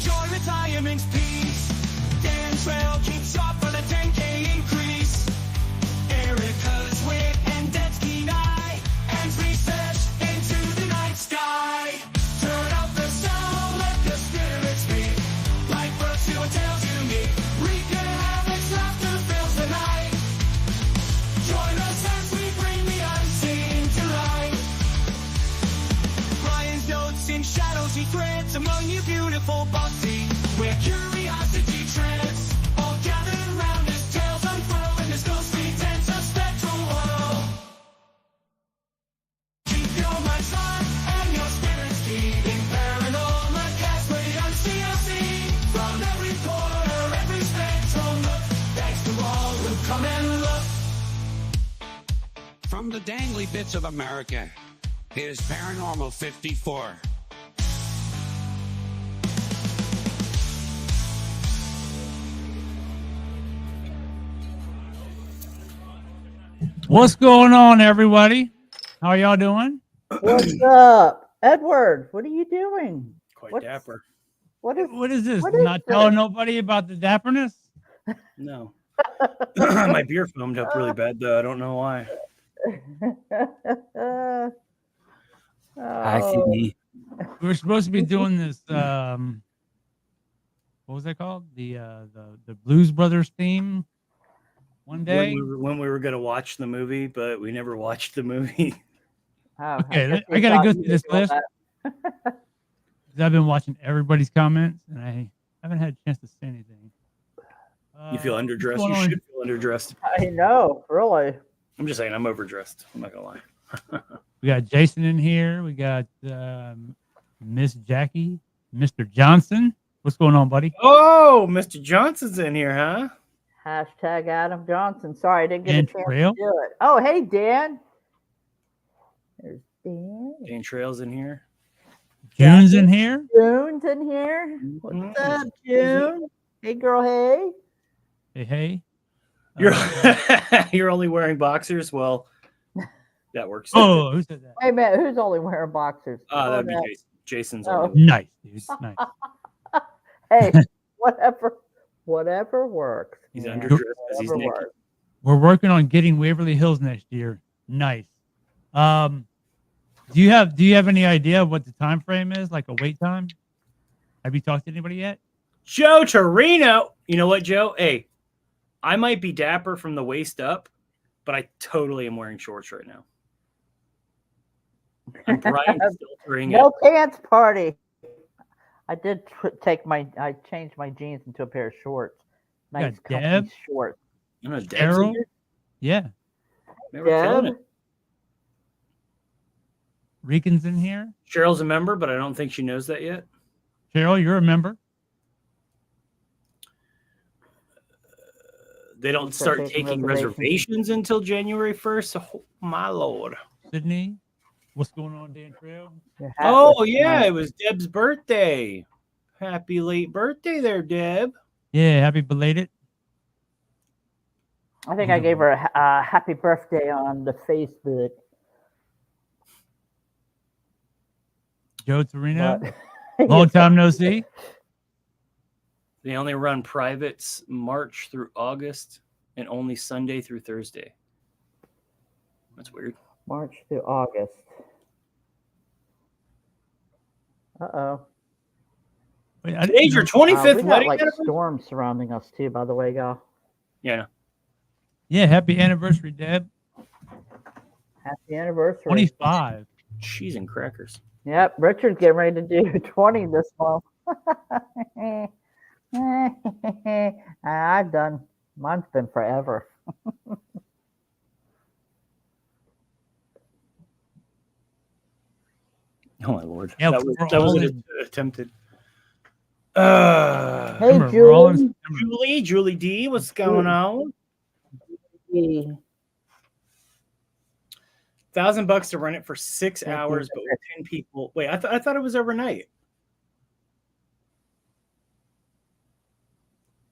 enjoy retirement's peace. Dan Trail keeps sharp for the 10K increase. Erica's wit and Dad's keen eye, and research into the night sky. Turn up the sound, let the spirits speak. Like birds to a tale to me. Wreak your habits, laughter fills the night. Join us as we bring the unseen to light. Brian's notes in shadows he threads among you beautiful bossy. Where curiosity treads, all gathered around as tales unfurl in this ghostly tense of spectral world. Keep your minds on and your spirits keeping Paranormacast, where the unseen are seen. From every corner, every spectral look, thanks to all who come and look. From the dangly bits of America, here's Paranormal 54. What's going on, everybody? How are y'all doing? What's up, Edward? What are you doing? Quite dapper. What is this? what is Not telling nobody about the dapperness? No. My beer foamed up really bad, though. I don't know why. Hi, Sydney. We were supposed to be doing this. What was that called? The Blues Brothers theme. One day When we were going to watch the movie, but we never watched the movie. Okay, I gotta go through this list. I've been watching everybody's comments, and I haven't had a chance to say anything. You feel underdressed? You should feel underdressed. I know, really. I'm just saying, I'm overdressed. I'm not going to lie. We got Jason in here. We got Miss Jackie, Mr. Johnson. What's going on, buddy? Oh, Mr. Johnson's in here, huh? Hashtag Adam Johnson. Sorry, I didn't get Dan a chance Trail? to do it. Oh, hey, Dan. There's Dan. Dan Trail's in here. June's in here. June's in here. What's up, June? Hey, girl, hey. Hey. You're only wearing boxers? Well, that works. Oh, who said that? Wait a minute, who's only wearing boxers? That'd be Jason. Jason's Oh. only. Nice, dude. Nice. Hey, whatever works. He's man. underdressed because he's Whatever naked. works. We're working on getting Waverly Hills next year. Nice. Do you have any idea what the time frame is? Like a wait time? Have you talked to anybody yet? Joe Torino. You know what, Joe? Hey, I might be dapper from the waist up, but I totally am wearing shorts right now. I'm Brian filtering it. No pants party. I did I changed my jeans into a pair of shorts. Nice got Deb? comfy shorts. You know, Deb's in Arrow? here? Yeah. Never killing Deb? it. Rican's in here. Cheryl's a member, but I don't think she knows that yet. Cheryl, you're a member. They don't start taking reservations until January 1st. Oh, my Lord. Sydney. What's going on, Dan Trail? Oh, yeah. It was Deb's birthday. Happy late birthday there, Deb. Yeah, happy belated. I think I gave her a happy birthday on the Facebook. Joe Torino. But- Long time no see. They only run privates March through August and only Sunday through Thursday. That's weird. March through August. Uh-oh. Wait, Today's your 25th we got wedding like anniversary? storms surrounding us too, by the way, y'all. Yeah, I know. Yeah, happy anniversary, Deb. Happy anniversary. 25. Cheese and crackers. Yep, Richard's getting ready to do 20 this month. I've done. Mine's been forever. Oh, my Lord. Yeah, that we're was all an attempted. Hey, we're all in Julie. Julie D, what's going on? $1,000 to run it for 6 hours, but with 10 people. Wait, I thought it was overnight.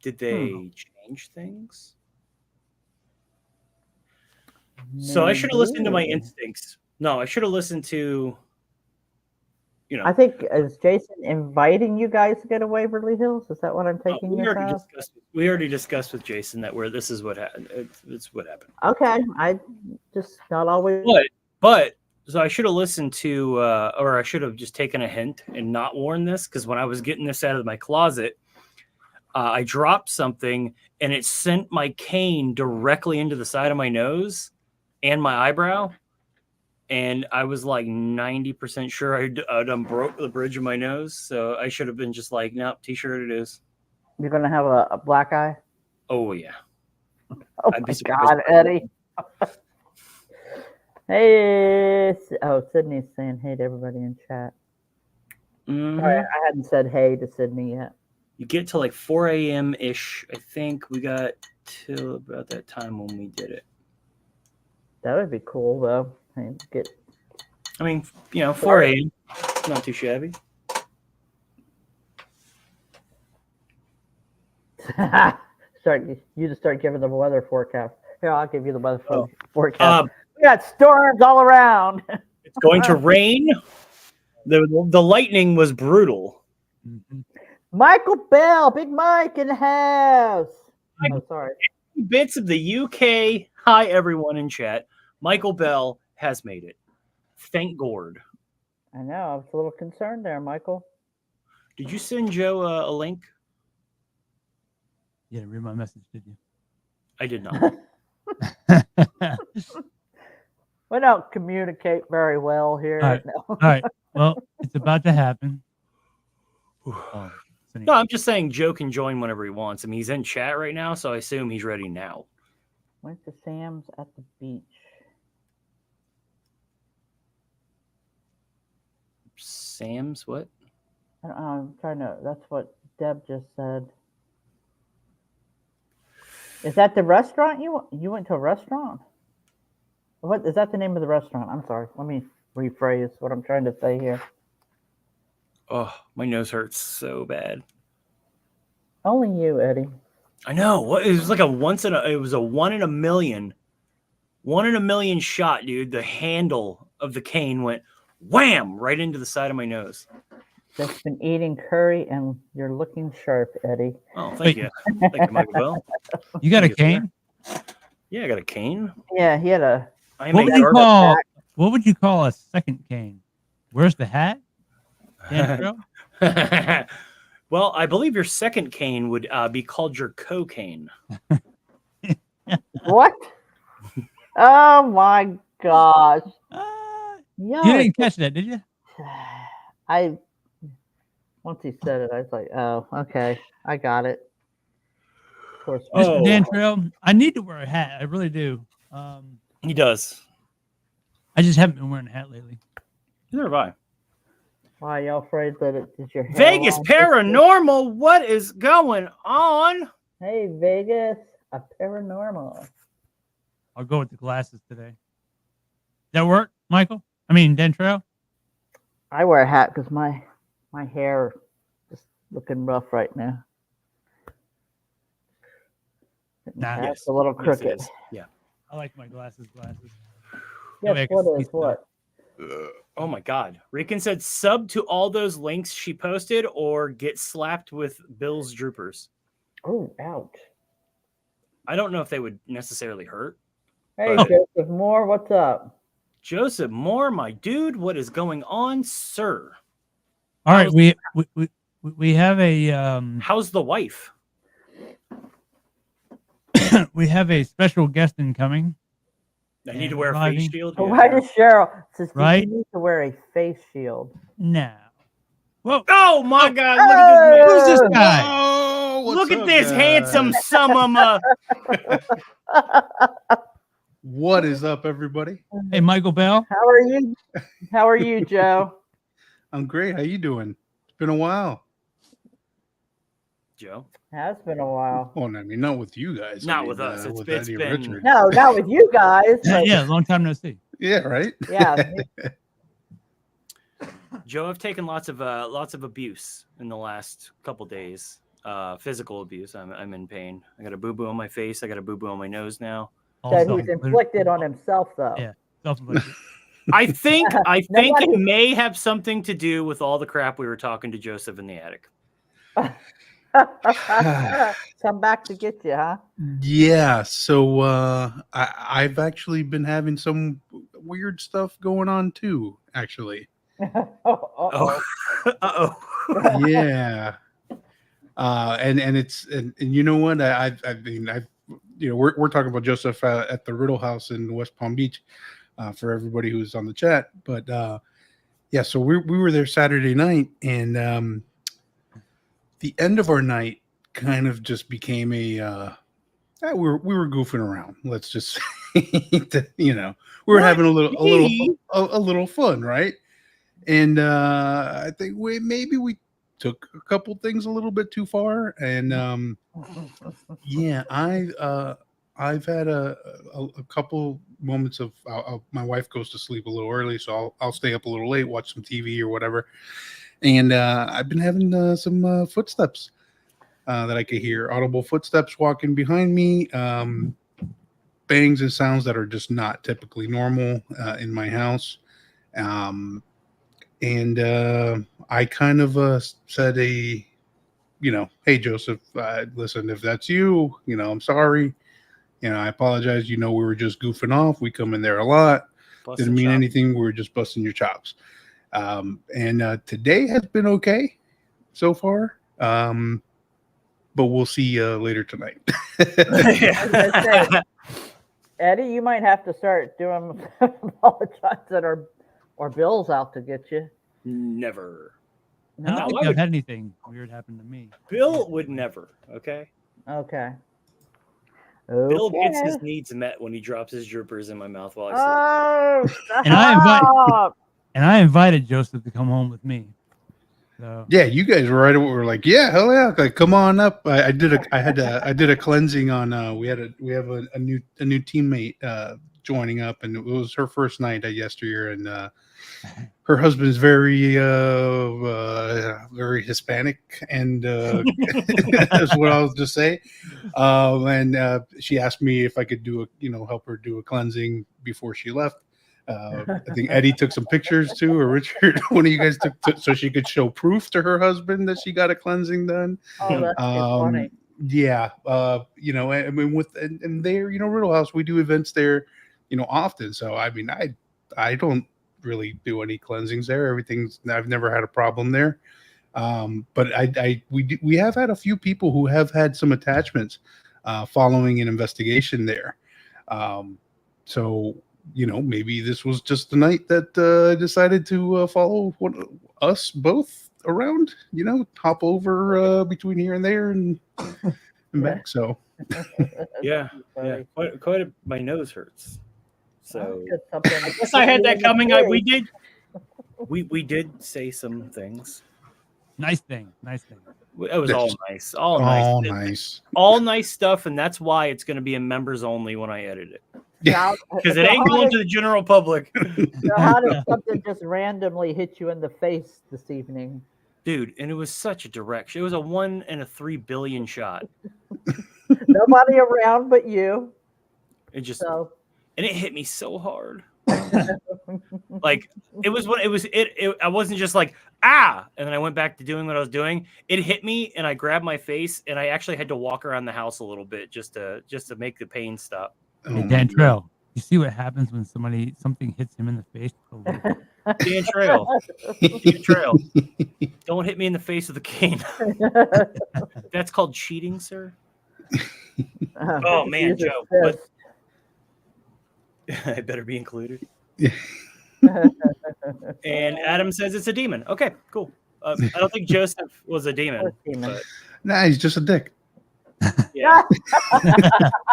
Did they change things? So I should have listened to my instincts. No, I should have listened to I think is Jason inviting you guys to go to Waverly Hills? Is that what I'm taking we this already as? discussed with Jason that this is what happened. It's what happened. Okay, I just not always. But so I should have listened to, or I should have just taken a hint and not worn this, because when I was getting this out of my closet, I dropped something and it sent my cane directly into the side of my nose and my eyebrow. And I was like 90% sure I'd broke the bridge of my nose. So I should have been just like, nope, t-shirt it is. You're gonna have a black eye. Oh, yeah. Oh I'd be my surprised God, if I Eddie. Hey, Sydney's saying hey to everybody in chat. Mhm. Sorry, I hadn't said hey to Sydney yet. You get to like 4 a.m. ish. I think we got till about that time when we did it. That would be cool though. Get 4 a.m. Not too shabby. start giving the weather forecast. Here, I'll give you the weather forecast. We got storms all around. It's going to rain. The lightning was brutal. Mhm. Michael Bell, Big Mike in the house. Oh, sorry. Bits of the UK. Hi, everyone in chat. Michael Bell has made it. Thank God. I know. I was a little concerned there, Michael. Did you send Joe a link? You didn't read my message, did you? I did not. We don't communicate very well here. All right. No. All right. Well, it's about to happen. Oh, No, I'm just saying Joe can join whenever he wants. I mean, he's in chat right now, so I assume he's ready now. Went to Sam's at the beach. Sam's what? I don't know, I'm trying to. That's what Deb just said. Is that the restaurant you went to a restaurant? What is that the name of the restaurant? I'm sorry. Let me rephrase what I'm trying to say here. Oh, my nose hurts so bad. Only you, Eddie. I know. What it was like it was a 1 in a million. 1 in a million shot, dude. The handle of the cane went wham right into the side of my nose. Just been eating curry and you're looking sharp, Eddie. Oh, thank you. Thank you, Michael Bell. You got a Thank you, sir. cane? Yeah, I got a cane. Yeah, he had a. I am What a would you garbage. call? What would you call a second cane? Where's the hat? Dantro? Well, I believe your second cane would be called your cocaine. What? Oh my gosh. You didn't catch that, did you? Once he said it, I was like, oh, okay, I got it. Of course. Oh. Mr. Dantrail, I need to wear a hat. I really do. He does. I just haven't been wearing a hat lately. Neither have I. Why are you afraid that it's your hair? Vegas Paranormal, what is going on? Hey, Vegas, a paranormal. I'll go with the glasses today. That work, Michael? I mean, Dantrail? I wear a hat because my hair is looking rough right now. Nah. It's a little Yes, crooked. it is. Yeah. I like my glasses. Yes, I can what see is what? Oh my God. Rican said sub to all those links she posted or get slapped with Bill's droopers. Oh, ouch. I don't know if they would necessarily hurt. Hey, But- Joseph Moore, what's up? Joseph Moore, my dude, what is going on, sir? All right, we have a How's the wife? we have a special guest incoming. I need to wear a face Arriving. shield. Why does Cheryl says Right? you need to wear a face shield? Now, whoa, Oh my God! Look at this man. who's this guy? Oh, what's Look at up, this guys? handsome summa. What is up, everybody? Hey, Michael Bell. How are you? How are you, Joe? I'm great. How you doing? It's been a while. Joe. Has been a while. Well, I mean, not with you guys. Not I mean, with us. It's with been- Richard. No, not with you guys. But Yeah, long time no see. Yeah, right. yeah. Joe, I've taken lots of abuse in the last couple days. Physical abuse. I'm in pain. I got a boo boo on my face. I got a boo boo on my nose now. That Also, he's inflicted on himself, though. Yeah. Self-inflicted. I think Nobody- it may have something to do with all the crap we were talking to Joseph in the attic. Come back to get you, huh? Yeah, so I've actually been having some weird stuff going on too, actually. Oh, uh-oh. Yeah. And it's and you know what? I mean I we're talking about Joseph at the Riddle House in West Palm Beach for everybody who's on the chat. But yeah, so we were there Saturday night, and the end of our night kind of just became a we were goofing around. Let's just say, we were having a little fun, right? And I think maybe we took a couple things a little bit too far, and yeah, I've had a couple moments of my wife goes to sleep a little early, so I'll stay up a little late, watch some TV or whatever, and I've been having some footsteps that I could hear, audible footsteps walking behind me, bangs and sounds that are just not typically normal in my house. And I kind of said hey, Joseph, listen, if that's you, I'm sorry. I apologize. We were just goofing off. We come in there a lot. Didn't mean anything. We were just busting your chops. And today has been okay so far. But we'll see later tonight. I was gonna say, Eddie, you might have to start doing apologize that or Bill's out to get you. Never. I No. don't think I've had anything weird happen to me. Bill would never. Okay. Okay. Bill gets Okay. his needs met when he drops his drippers in my mouth while I sleep. Oh, And I invite- stop. And I invited Joseph to come home with me. So Yeah, you guys were right. We were like, yeah, hell yeah, like come on up. I did a cleansing on. We have a new teammate joining up, and it was her first night yesteryear, and her husband's very Hispanic, and that's what I was to say. And she asked me if I could help her do a cleansing before she left. I think Eddie took some pictures too, or Richard. One of you guys took so she could show proof to her husband that she got a cleansing done. Oh, that's funny. Yeah, I mean, and there, Riddle House, we do events there, often. So I mean, I don't really do any cleansings there. I've never had a problem there. But we have had a few people who have had some attachments following an investigation there. So maybe this was just the night that I decided to follow us both around. Hop over between here and there and back. So Yeah. Sorry. My nose hurts. So Get something- I guess I had that coming. We did say some things. nice thing. It was all nice. All nice. All nice stuff, and that's why it's going to be a members only when I edit it. Now- Because it ain't going to the general public. So how did something just randomly hit you in the face this evening? Dude, and it was such a direction. It was a 1 in 3 billion shot. Nobody around but you. It just So and it hit me so hard. Like I wasn't just like and then I went back to doing what I was doing. It hit me and I grabbed my face and I actually had to walk around the house a little bit just to make the pain stop. Hey, Dan Trail, you see what happens when something hits him in the face? Dan Trail. Don't hit me in the face with a cane. That's called cheating, sir. Oh man, use a Joe. But fist. I better be included. And Adam says it's a demon. Okay, cool. I don't think Joseph was a demon. But Nah, he's just a dick. yeah,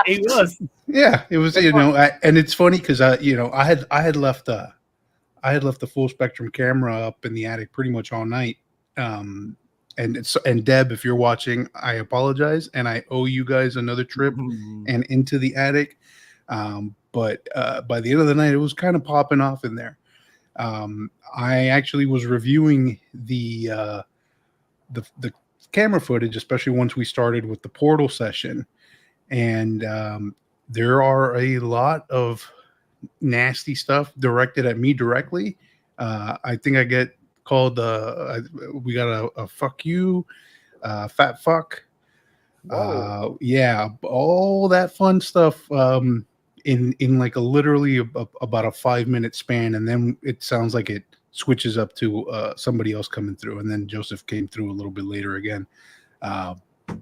he was. Yeah, it was. And it's funny because I had left the full spectrum camera up in the attic pretty much all night. And Deb, if you're watching, I apologize, and I owe you guys another trip and into the attic. But by the end of the night, it was kind of popping off in there. I actually was reviewing the camera footage, especially once we started with the portal session, and there are a lot of nasty stuff directed at me directly. I think I get called we got a fuck you, fat fuck. Whoa. Yeah, all that fun stuff in like a literally about a 5-minute span, and then it sounds like it switches up to somebody else coming through, and then Joseph came through a little bit later again.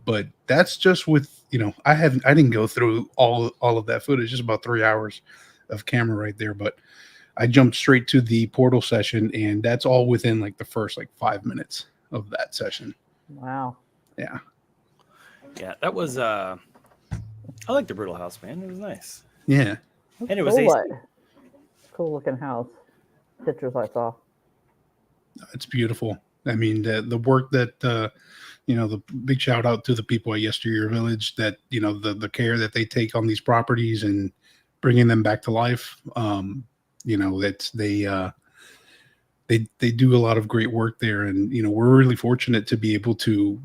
But that's just with, I didn't go through all of that footage, just about 3 hours of camera right there, but I jumped straight to the portal session, and that's all within like the first like 5 minutes of that session. Wow. Yeah. Yeah, that was I like the Brutal House, man. It was nice. Yeah. And it was cool looking house. Pictures I saw. It's beautiful. I mean, the work that the big shout out to the people at Yesteryear Village, that the care that they take on these properties and bringing them back to life. That's they do a lot of great work there, and we're really fortunate to be able to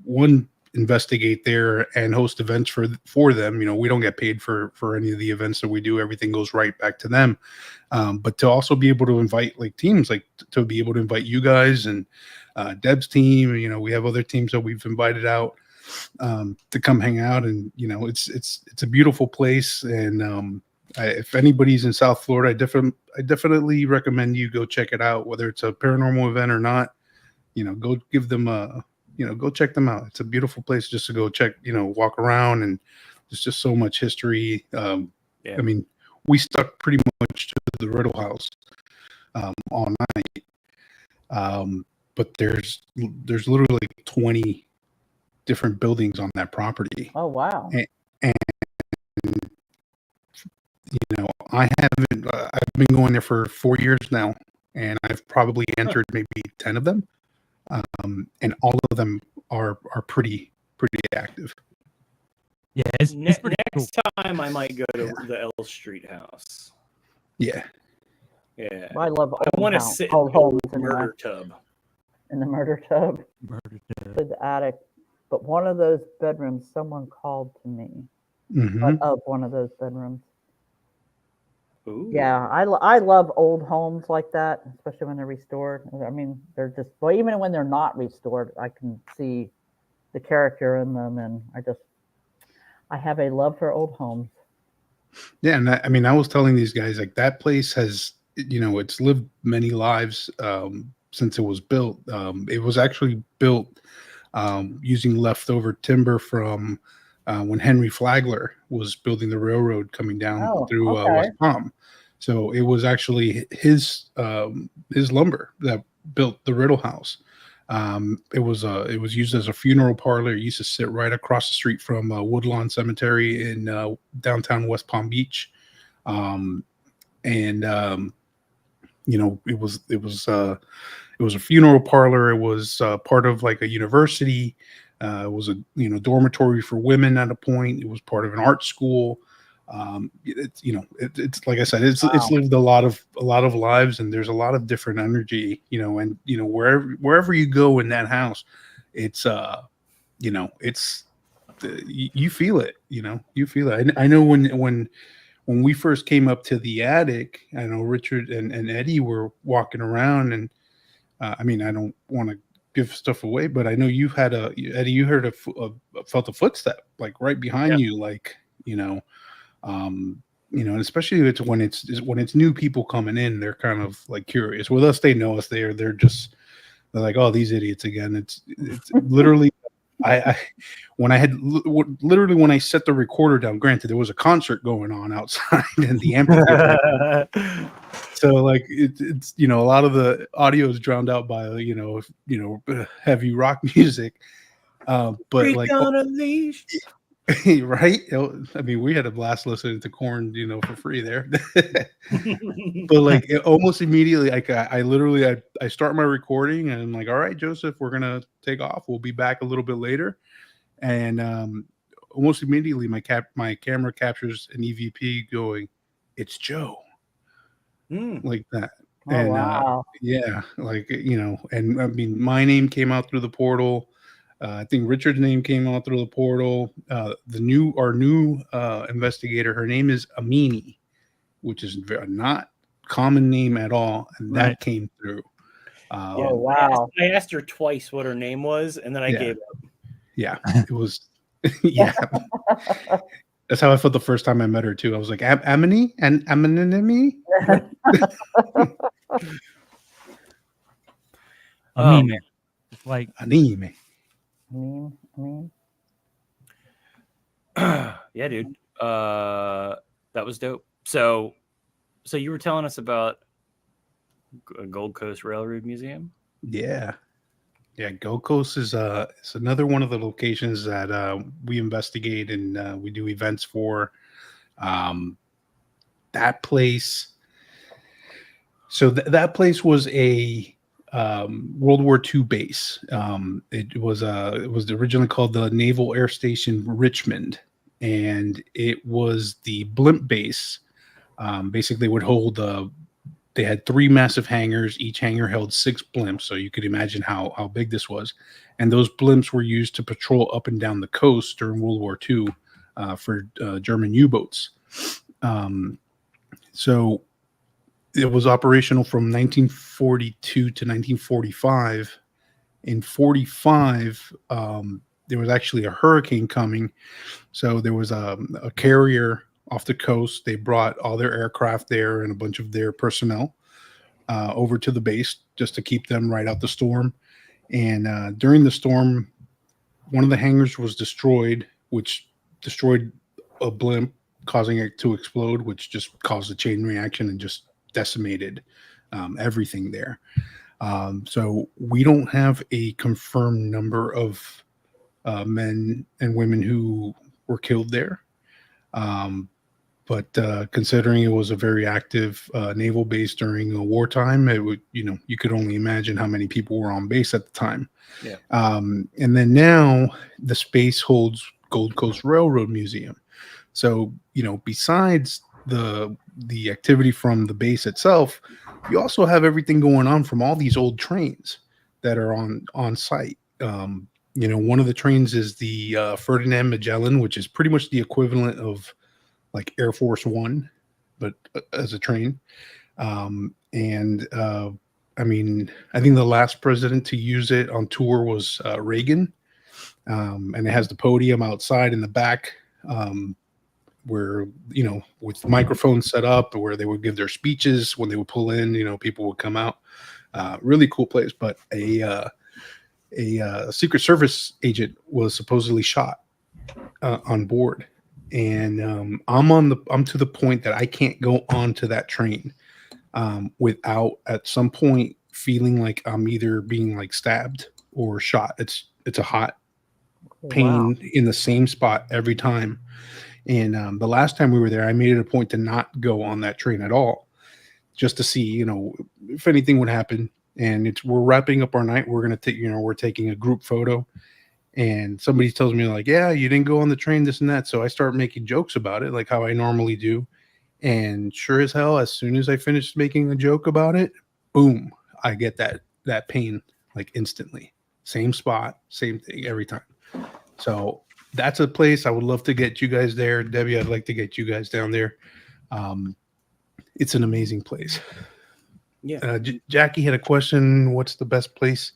one, investigate there and host events for them. We don't get paid for any of the events that we do. Everything goes right back to them. But to also be able to invite like teams, like to be able to invite you guys and Deb's team, we have other teams that we've invited out to come hang out, and it's a beautiful place. And if anybody's in South Florida, I definitely recommend you go check it out, whether it's a paranormal event or not. Go give them go check them out. It's a beautiful place just to go check, walk around, and there's just so much history. I mean, we stuck pretty much to the Riddle House all night. But there's literally like 20 different buildings on that property. Oh, wow. And I've been going there for 4 years now, and I've probably entered maybe 10 of them. And all of them are pretty active. Yeah, it's pretty cool. Next time I might go to the L Street house. Yeah. Yeah. I love I want to sit old in the homes in murder tub. the murder tub, to the attic. But one of those bedrooms, someone called to me. Mm-hmm. But of one of those bedrooms. Ooh. Yeah, I love old homes like that, especially when they're restored. I mean, they're just, well, even when they're not restored, I can see the character in them, and I have a love for old homes. Yeah, and I was telling these guys, like, that place has, it's lived many lives since it was built. It was actually built using leftover timber from when Henry Flagler was building the railroad coming down through West Palm. So it was actually his lumber that built the Riddle House. It was used as a funeral parlor. It used to sit right across the street from Woodlawn Cemetery in downtown West Palm Beach. It was a funeral parlor. It was part of like a university. It was a dormitory for women at a point. It was part of an art school. It's like I said, it's lived a lot of lives, and there's a lot of different energy, and wherever you go in that house, it's you feel it, you feel it. I know when we first came up to the attic, I know Richard and Eddie were walking around, and I mean, I don't want to give stuff away, but I know you had Eddie, you heard felt a footstep like right behind you, like, and especially when it's new people coming in, they're kind of like curious. With us, they know us. They're like, oh, these idiots again. It's literally, when I set the recorder down. Granted, there was a concert going on outside in the amphitheater, so like it's a lot of the audio is drowned out by heavy rock music. But Freak like on a leash. Right? I mean, we had a blast listening to Korn, for free there. But like almost immediately, like I literally start my recording, and I'm like, all right, Joseph, we're gonna take off. We'll be back a little bit later. And almost immediately, my camera captures an EVP going, "It's Joe," like that. Oh, And wow. yeah, like and I mean, my name came out through the portal. I think Richard's name came out through the portal. Our new investigator, her name is Amini, which is not common name at all, and that Right. came through. Oh wow. I asked her twice what her name was, and then I Yeah. gave up. Yeah, it was. Yeah, that's how I felt the first time I met her too. I was like, Amini and Aminimi. I mean, man. it's like Anime. I mean, Yeah, dude. That was dope. So you were telling us about Gold Coast Railroad Museum? Yeah. Gold Coast is another one of the locations that we investigate and we do events for. That place. So that place was a World War II base. It was originally called the Naval Air Station Richmond, and it was the blimp base. Basically, would hold. They had 3 massive hangars. Each hangar held 6 blimps, so you could imagine how big this was. And those blimps were used to patrol up and down the coast during World War II for German U-boats. So it was operational from 1942 to 1945. In 45, there was actually a hurricane coming. So there was a carrier off the coast. They brought all their aircraft there and a bunch of their personnel over to the base just to keep them right out the storm. And during the storm, one of the hangars was destroyed, which destroyed a blimp, causing it to explode, which just caused a chain reaction and just decimated everything there. So we don't have a confirmed number of men and women who were killed there. But considering it was a very active naval base during wartime, it would, you could only imagine how many people were on base at the time. Yeah. And then now the space holds Gold Coast Railroad Museum. So, besides the activity from the base itself, you also have everything going on from all these old trains that are on site. One of the trains is the Ferdinand Magellan, which is pretty much the equivalent of like Air Force One, but as a train. I mean, I think the last president to use it on tour was Reagan. And it has the podium outside in the back, where, with microphones set up where they would give their speeches when they would pull in, people would come out. Really cool place. But a Secret Service agent was supposedly shot on board. And I'm to the point that I can't go onto that train without at some point feeling like I'm either being like stabbed or shot. It's a hot pain in the same spot every time. And the last time we were there, I made it a point to not go on that train at all, just to see, if anything would happen. And we're wrapping up our night. We're gonna take, we're taking a group photo. And somebody tells me like, yeah, you didn't go on the train, this and that. So I start making jokes about it, like how I normally do. And sure as hell, as soon as I finished making a joke about it, boom, I get that pain like instantly. Same spot, same thing every time. So that's a place I would love to get you guys there. Debbie, I'd like to get you guys down there. It's an amazing place. Yeah. Jackie had a question. What's the best place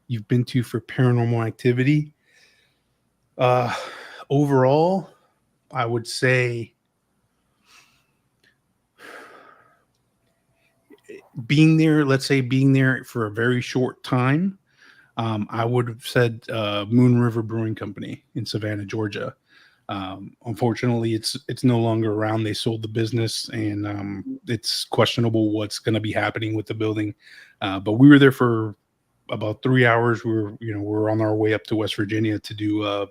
you've been to for paranormal activity? Overall, I would say being there for a very short time. I would have said Moon River Brewing Company in Savannah, Georgia. Unfortunately, it's no longer around. They sold the business, and it's questionable what's going to be happening with the building. But we were there for about 3 hours. We're on our way up to West Virginia to do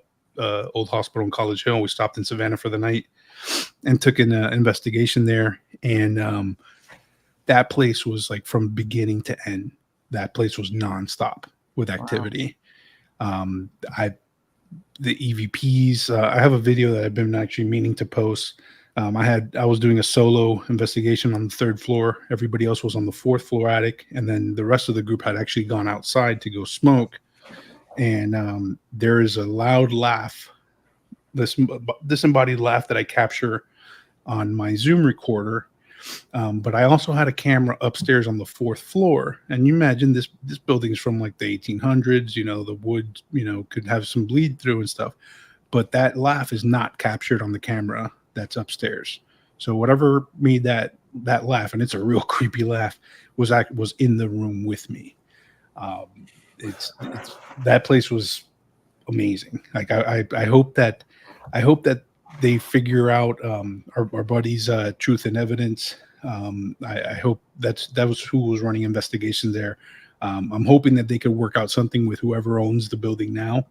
Old Hospital in College Hill. We stopped in Savannah for the night and took an investigation there. And that place was like from beginning to end. That place was nonstop with activity. Wow. The EVPs. I have a video that I've been actually meaning to post. I was doing a solo investigation on the 3rd floor. Everybody else was on the 4th floor attic, and then the rest of the group had actually gone outside to go smoke. And there is a loud laugh, this disembodied laugh that I capture on my Zoom recorder But I also had a camera upstairs on the 4th floor. And you imagine this building's from like the 1800s, the wood, could have some bleed through and stuff. But that laugh is not captured on the camera that's upstairs. So whatever made that laugh, and it's a real creepy laugh, was in the room with me. It's that place was amazing. Like I hope that they figure out our buddy's Truth and Evidence. I hope that was who was running investigations there. I'm hoping that they could work out something with whoever owns the building now,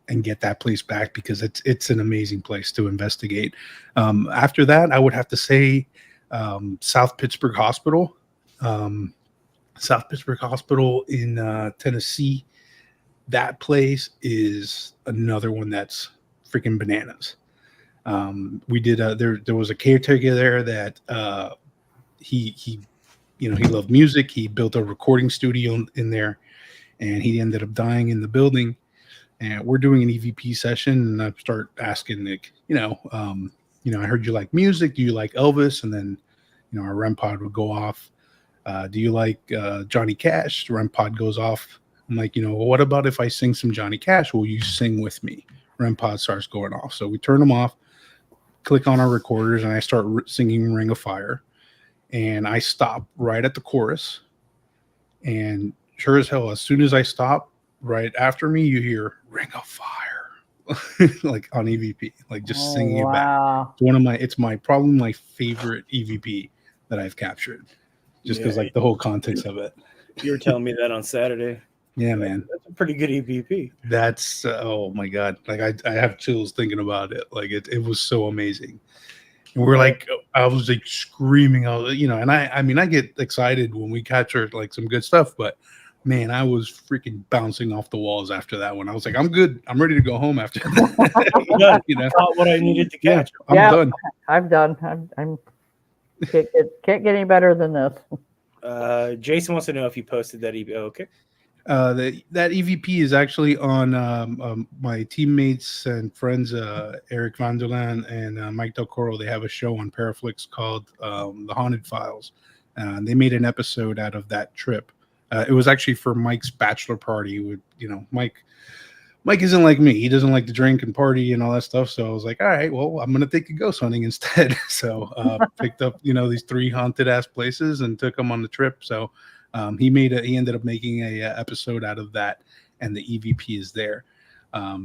and get that place back, because it's an amazing place to investigate. After that, I would have to say South Pittsburgh Hospital. South Pittsburgh Hospital in Tennessee. That place is another one that's freaking bananas. We did there was a caretaker there that he loved music. He built a recording studio in there, and he ended up dying in the building. And we're doing an EVP session, and I start asking Nick, I heard you like music. Do you like Elvis? And then, our REM pod would go off. Do you like Johnny Cash? The REM pod goes off. I'm like, what about if I sing some Johnny Cash? Will you sing with me? REM pod starts going off. So we turn them off, click on our recorders, and I start singing Ring of Fire. And I stop right at the chorus. And sure as hell, as soon as I stop, right after me, you hear Ring of Fire, like on EVP, like just singing it back. It's probably my favorite EVP that I've captured, just because like the whole context of it. You were telling me that on Saturday. Yeah, man, that's a pretty good EVP. That's oh my god, like I have chills thinking about it. Like it was so amazing. And we're like, I was like screaming, and I get excited when we capture like some good stuff, but man, I was freaking bouncing off the walls after that one. I was like, I'm good. I'm ready to go home after that. Caught what I needed to catch. I'm done. I'm done. I'm can't get any better than this. Jason wants to know if you posted that EVP. Okay. That EVP is actually on my teammates and friends, Eric Vanderland and Mike Del Coro. They have a show on Paraflix called The Haunted Files. They made an episode out of that trip. It was actually for Mike's bachelor party. With Mike isn't like me. He doesn't like to drink and party and all that stuff. So I was like, all right, well, I'm gonna take a ghost hunting instead. So picked up these 3 haunted ass places and took them on the trip. So he ended up making a episode out of that, and the EVP is there.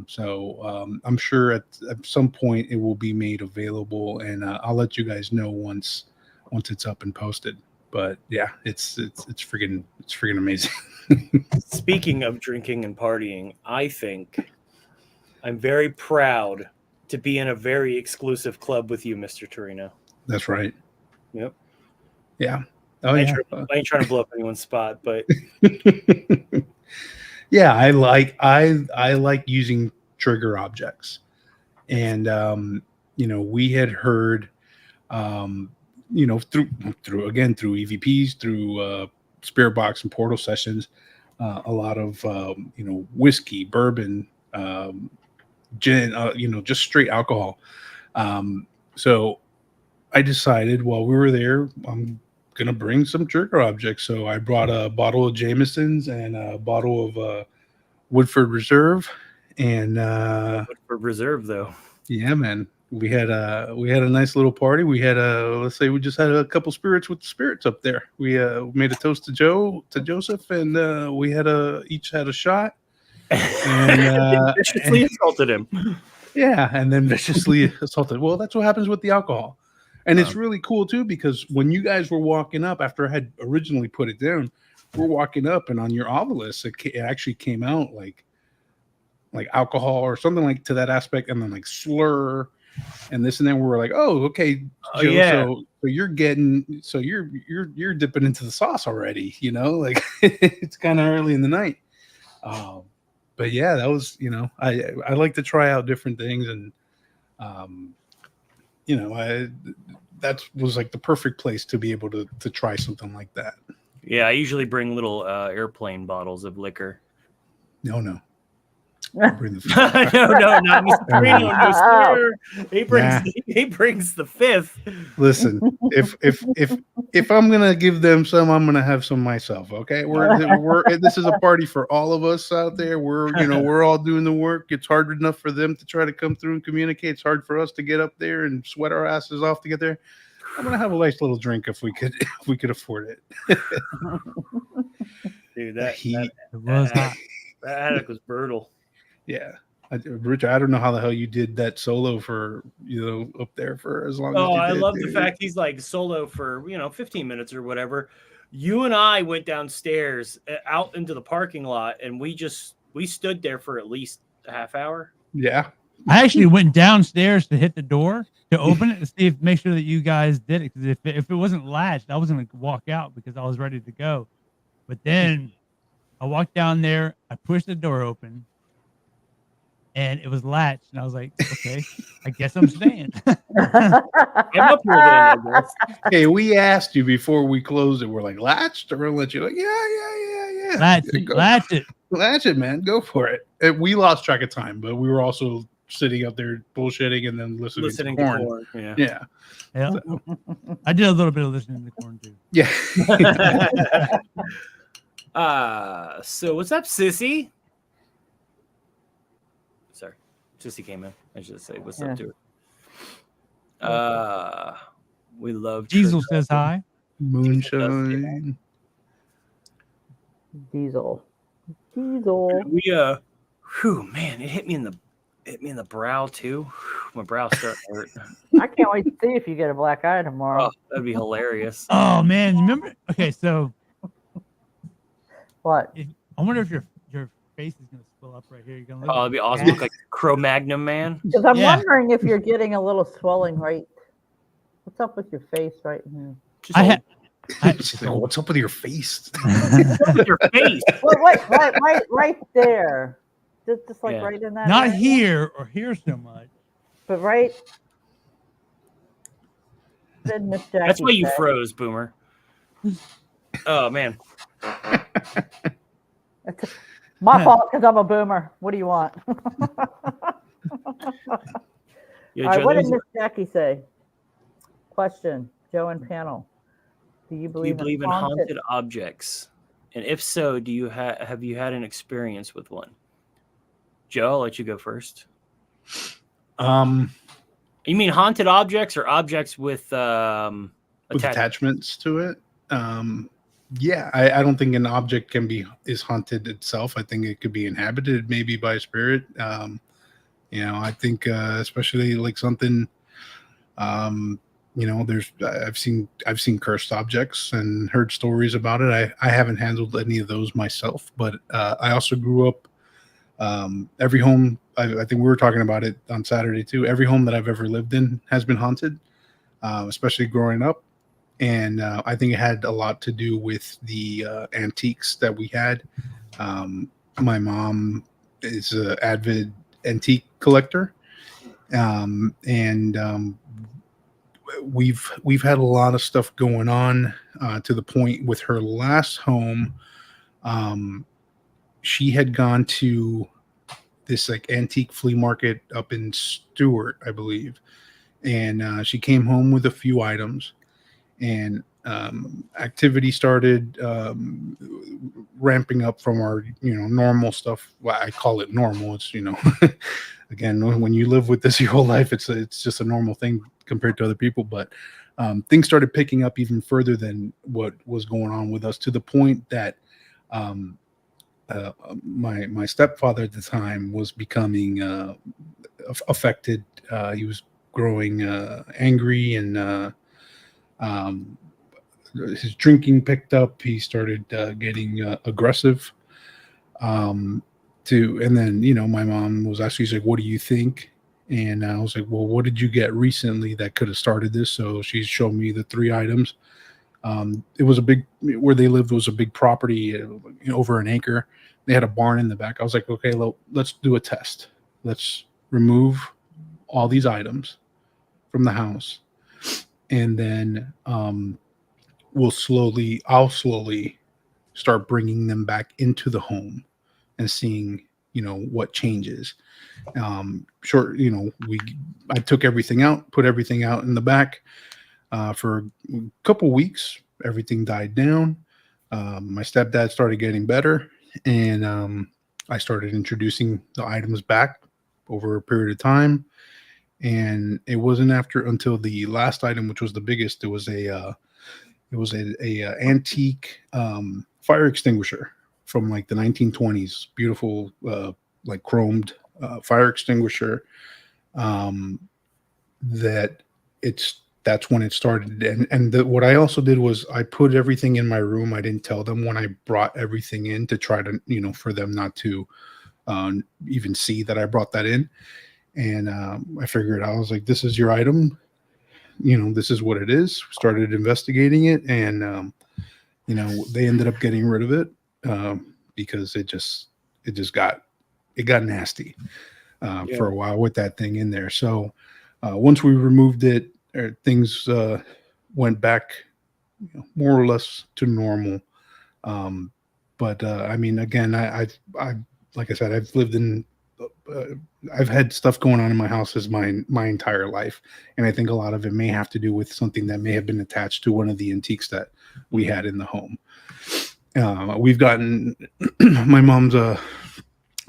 So I'm sure at some point it will be made available, and I'll let you guys know once it's up and posted. But yeah, it's freaking amazing. Speaking of drinking and partying, I think I'm very proud to be in a very exclusive club with you, Mr. Torino. That's right. Yep. Yeah. I ain't trying to blow up anyone's spot, but yeah, I like using trigger objects, and we had heard through EVPs, through spirit box and portal sessions, a lot of whiskey, bourbon, gin, just straight alcohol. So I decided while we were there, I'm gonna bring some trigger objects. So I brought a bottle of Jameson's and a bottle of Woodford Reserve, and Woodford Reserve though. Yeah, man. We had a nice little party. We had let's say we just had a couple spirits with the spirits up there. We made a toast to Joseph, and we each had a shot, and viciously assaulted him. Yeah, and then viciously assaulted. Well, that's what happens with the alcohol, and it's really cool too, because when you guys were walking up after I had originally put it down, we're walking up, and on your obelisk it actually came out like alcohol or something like to that aspect, and then like slur. And this and then we were like, oh, okay, Joe, yeah. so you're you're dipping into the sauce already, like it's kind of early in the night. But yeah, that was, I like to try out different things, and that was like the perfect place to be able to try something like that. Yeah, I usually bring little airplane bottles of liquor. No. Bring the No, not Mr. Trino, no sir. He brings Nah. he brings the fifth. Listen, if I'm gonna give them some, I'm gonna have some myself. Okay, this is a party for all of us out there. We're all doing the work. It's hard enough for them to try to come through and communicate. It's hard for us to get up there and sweat our asses off to get there. I'm gonna have a nice little drink if we could afford it. Dude, The heat. It was hot. that attic was brutal. Yeah. Rich, I don't know how the hell you did that solo for up there for as long as Oh, you I did, love dude. the fact he's like solo for 15 minutes or whatever. You and I went downstairs out into the parking lot, and we stood there for at least a half hour. Yeah. I actually went downstairs to hit the door to open it to make sure that you guys did it. Because if it wasn't latched, I was going to walk out because I was ready to go. But then I walked down there, I pushed the door open, and it was latched. And I was like, okay, I guess I'm staying. I'm up here then, I guess. Hey, we asked you before we closed it. We're like, latched? Or we'll let you like, yeah. Latch it, Go. latch it. Latch it, man. Go for it. We lost track of time, but we were also sitting up there bullshitting and then listening to corn. Yeah. Yeah. Yeah. I did a little bit of listening to corn too. Yeah. So what's up, Sissy? Sorry, Sissy came in. I should say what's up to her. We love Diesel says hi. Moonshine. Diesel. We whew, man, it hit me in the brow too. My brow's starting to hurt. I can't wait to see if you get a black eye tomorrow. Oh, that'd be hilarious. Oh man, remember? Okay, so What? I wonder if your face is gonna swell up right here. You're gonna look. Oh, it'd be awesome. Look like Cro-Magnon man. Because I'm Yeah. wondering if you're getting a little swelling right. What's up with your face right here? Just I had. She's like, what's up with your face? with your face. Well, right there. Just like Yeah. right in that. Not area. here or here so much. But right. Did Miss Jackie That's why you say. froze, Boomer. Oh man. My fault because I'm a boomer. What do you want? Yeah, All right, Joe, what did those- Miss Jackie say? Question, Joe and panel. Do you do you believe, believe in haunted objects? And if so, do you have you had an experience with one? Joe, I'll let you go first. You mean haunted objects or objects with With attachments? attachments to it. Yeah, I don't think an object is haunted itself. I think it could be inhabited maybe by a spirit. I think especially like something I've seen cursed objects and heard stories about it. I haven't handled any of those myself, but I also grew up every home, I think we were talking about it on Saturday too. Every home that I've ever lived in has been haunted, especially growing up. And I think it had a lot to do with the antiques that we had. My mom is an avid antique collector, and we've had a lot of stuff going on to the point with her last home. She had gone to this like antique flea market up in Stewart, I believe, and she came home with a few items. And activity started ramping up from our normal stuff. Well, I call it normal. It's again, when you live with this your whole life, it's just a normal thing compared to other people. But things started picking up even further than what was going on with us, to the point that my stepfather at the time was becoming affected. He was growing angry, and his drinking picked up. He started getting aggressive. And then my mom was asking, she's like, "What do you think?" And I was like, "Well, what did you get recently that could have started this?" So she showed me the 3 items. It was where they lived was a big property, over an acre. They had a barn in the back. I was like, "Okay, let's do a test. Let's remove all these items from the house, and then I'll slowly start bringing them back into the home and seeing what changes. I took everything out, put everything out in the back for a couple weeks. Everything died down. My stepdad started getting better, and I started introducing the items back over a period of time. And it wasn't until the last item, which was the biggest. It was a antique fire extinguisher from like the 1920s. Beautiful, like chromed fire extinguisher. That's when it started. And what I also did was I put everything in my room. I didn't tell them when I brought everything in, to try to, for them not to even see that I brought that in. And I figured, I was like, this is your item. This is what it is. Started investigating it. And, they ended up getting rid of it because it got nasty for a while with that thing in there. So once we removed it, things went back more or less to normal. But I mean, again, I like I said, I've had stuff going on in my house as my entire life, and I think a lot of it may have to do with something that may have been attached to one of the antiques that we had in the home. We've gotten my mom's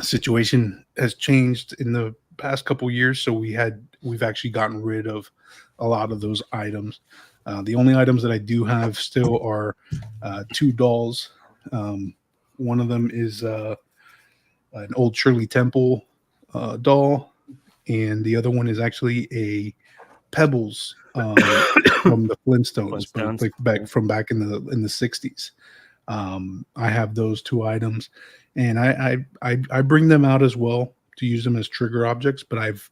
situation has changed in the past couple years, so we've actually gotten rid of a lot of those items. The only items that I do have still are 2 dolls. One of them is an old Shirley Temple doll, and the other one is actually a Pebbles from the Flintstones. But back in the 60s. I have those 2 items, and I bring them out as well to use them as trigger objects. But I've,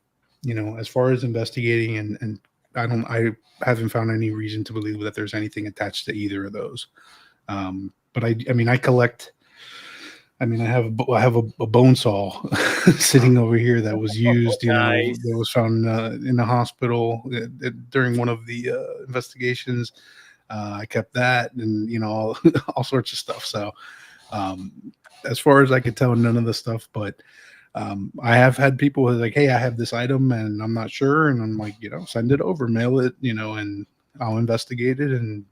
as far as investigating, and I haven't found any reason to believe that there's anything attached to either of those. But I mean, I collect. I mean, I have a bone saw sitting over here that was used, Nice. That was found in the hospital during one of the investigations. I kept that, and all sorts of stuff. So, as far as I could tell, none of the stuff. But I have had people who are like, "Hey, I have this item, and I'm not sure," and I'm like, send it over, mail it, and I'll investigate it, and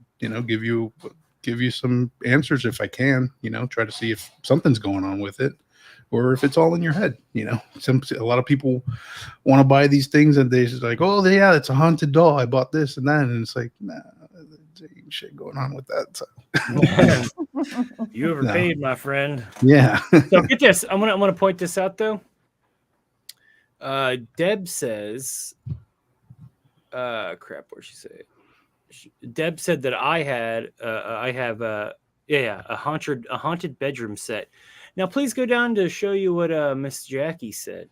give you some answers if I can, try to see if something's going on with it, or if it's all in your head. A lot of people want to buy these things, and they're just like, "Oh yeah, it's a haunted doll. I bought this and that," and it's like, nah, there ain't shit going on with that. So. You overpaid, my friend. Yeah. So get this. I'm gonna point this out though. Deb says, crap, what'd she say? Deb said that I have a haunted bedroom set. Now please go down to show you what Miss Jackie said.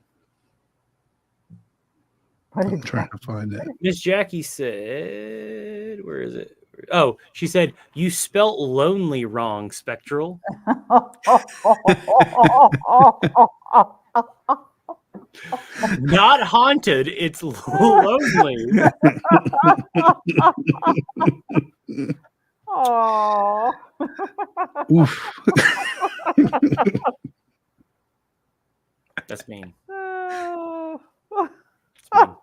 I'm trying to find it. Miss Jackie said, where is it? Oh, she said, you spelt lonely wrong, Spectral. Not haunted, it's lonely. Oh. Oof. That's mean. Oh. That's mean.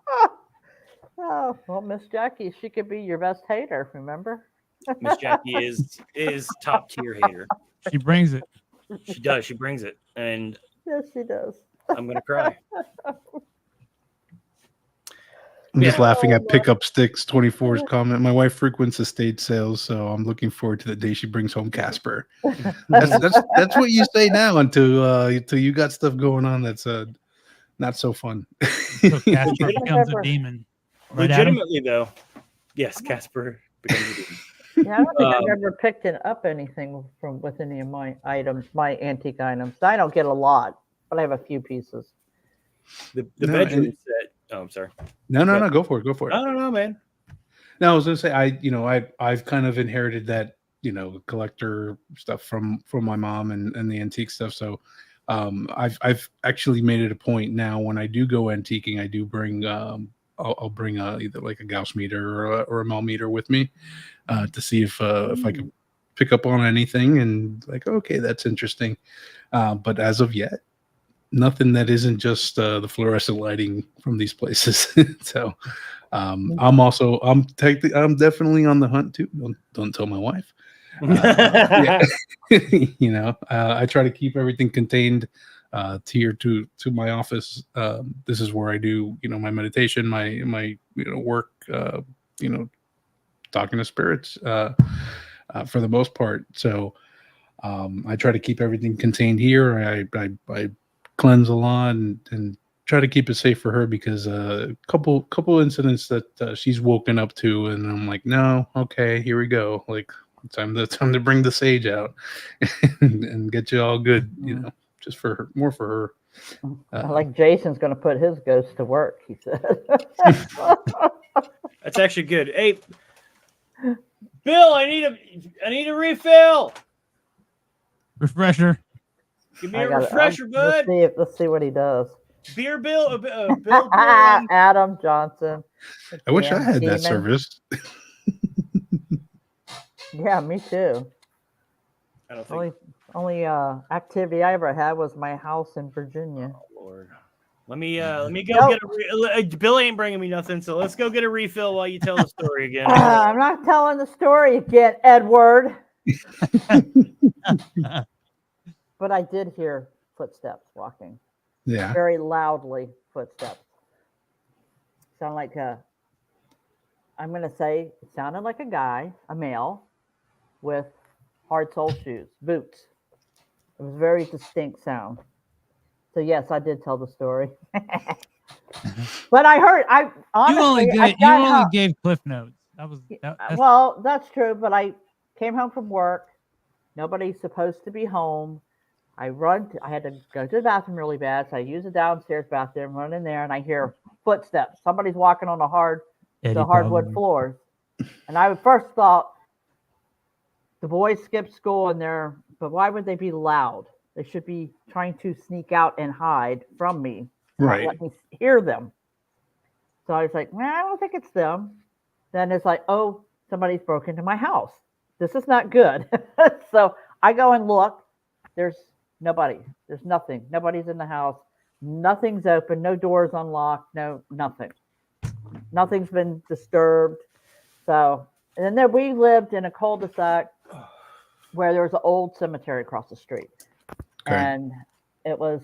Oh, well, Miss Jackie, she could be your best hater, remember? Miss Jackie is top tier hater. She brings it. She does. She brings it, and Yes, she does. I'm gonna cry. I'm just Yeah. laughing at Pickup Sticks 24's comment. My wife frequents estate sales, so I'm looking forward to the day she brings home Casper. That's what you say now until you got stuff going on that's not so fun. So Casper becomes a demon. Right, Adam? Legitimately, though, yes, Casper becomes a demon. Yeah, I don't think I've ever picked up anything from with any of my items, my antique items. I don't get a lot, but I have a few pieces. The No, bedroom and- set. Oh, I'm sorry. No, go for it. I don't know, man. No, I was gonna say I've kind of inherited that collector stuff from my mom and the antique stuff. So I've actually made it a point now when I do go antiquing, I do bring I'll bring either like a Gauss meter or a Mel meter with me to see if I can pick up on anything and like, okay, that's interesting. But as of yet, nothing that isn't just the fluorescent lighting from these places. So I'm definitely on the hunt too. Don't tell my wife. Yeah. I try to keep everything contained here to my office. This is where I do my meditation, my work, talking to spirits for the most part. So I try to keep everything contained here. I cleanse a lot and try to keep it safe for her, because a couple incidents that she's woken up to, and I'm like, no, okay, here we go. Like, time to bring the sage out and get you all good, just for her, more for her. Like Jason's going to put his ghost to work, he said. That's actually good. Hey, Bill, I need a refill. Refresher. Give me a refresher, bud. Let's see what he does. Beer Bill. Bill. Adam Johnson. I wish I had that service. Yeah, me too. I don't think. Only activity I ever had was my house in Virginia. Oh, Lord. Let me go get a. Bill ain't bringing me nothing, so let's go get a refill while you tell the story again. I'm not telling the story again, Edward. But I did hear footsteps walking. Yeah. Very loudly footsteps. Sound like I'm going to say it sounded like a guy, a male, with hard sole shoes, boots. It was a very distinct sound. So yes, I did tell the story. But I honestly, you only gave Cliff Notes. Well, that's true, but I came home from work. Nobody's supposed to be home. I had to go to the bathroom really bad, so I use the downstairs bathroom, run in there, and I hear footsteps. Somebody's walking on the hardwood floors. And I first thought the boys skipped school in there, but why would they be loud? They should be trying to sneak out and hide from me. Right. Let me hear them. So I was like, I don't think it's them. Then it's like, oh, somebody's broke into my house. This is not good. So I go and look. There's nobody. There's nothing. Nobody's in the house. Nothing's open. No doors unlocked. No, nothing. Nothing's been disturbed. So, and then we lived in a cul-de-sac where there was an old cemetery across the street. Okay. And it was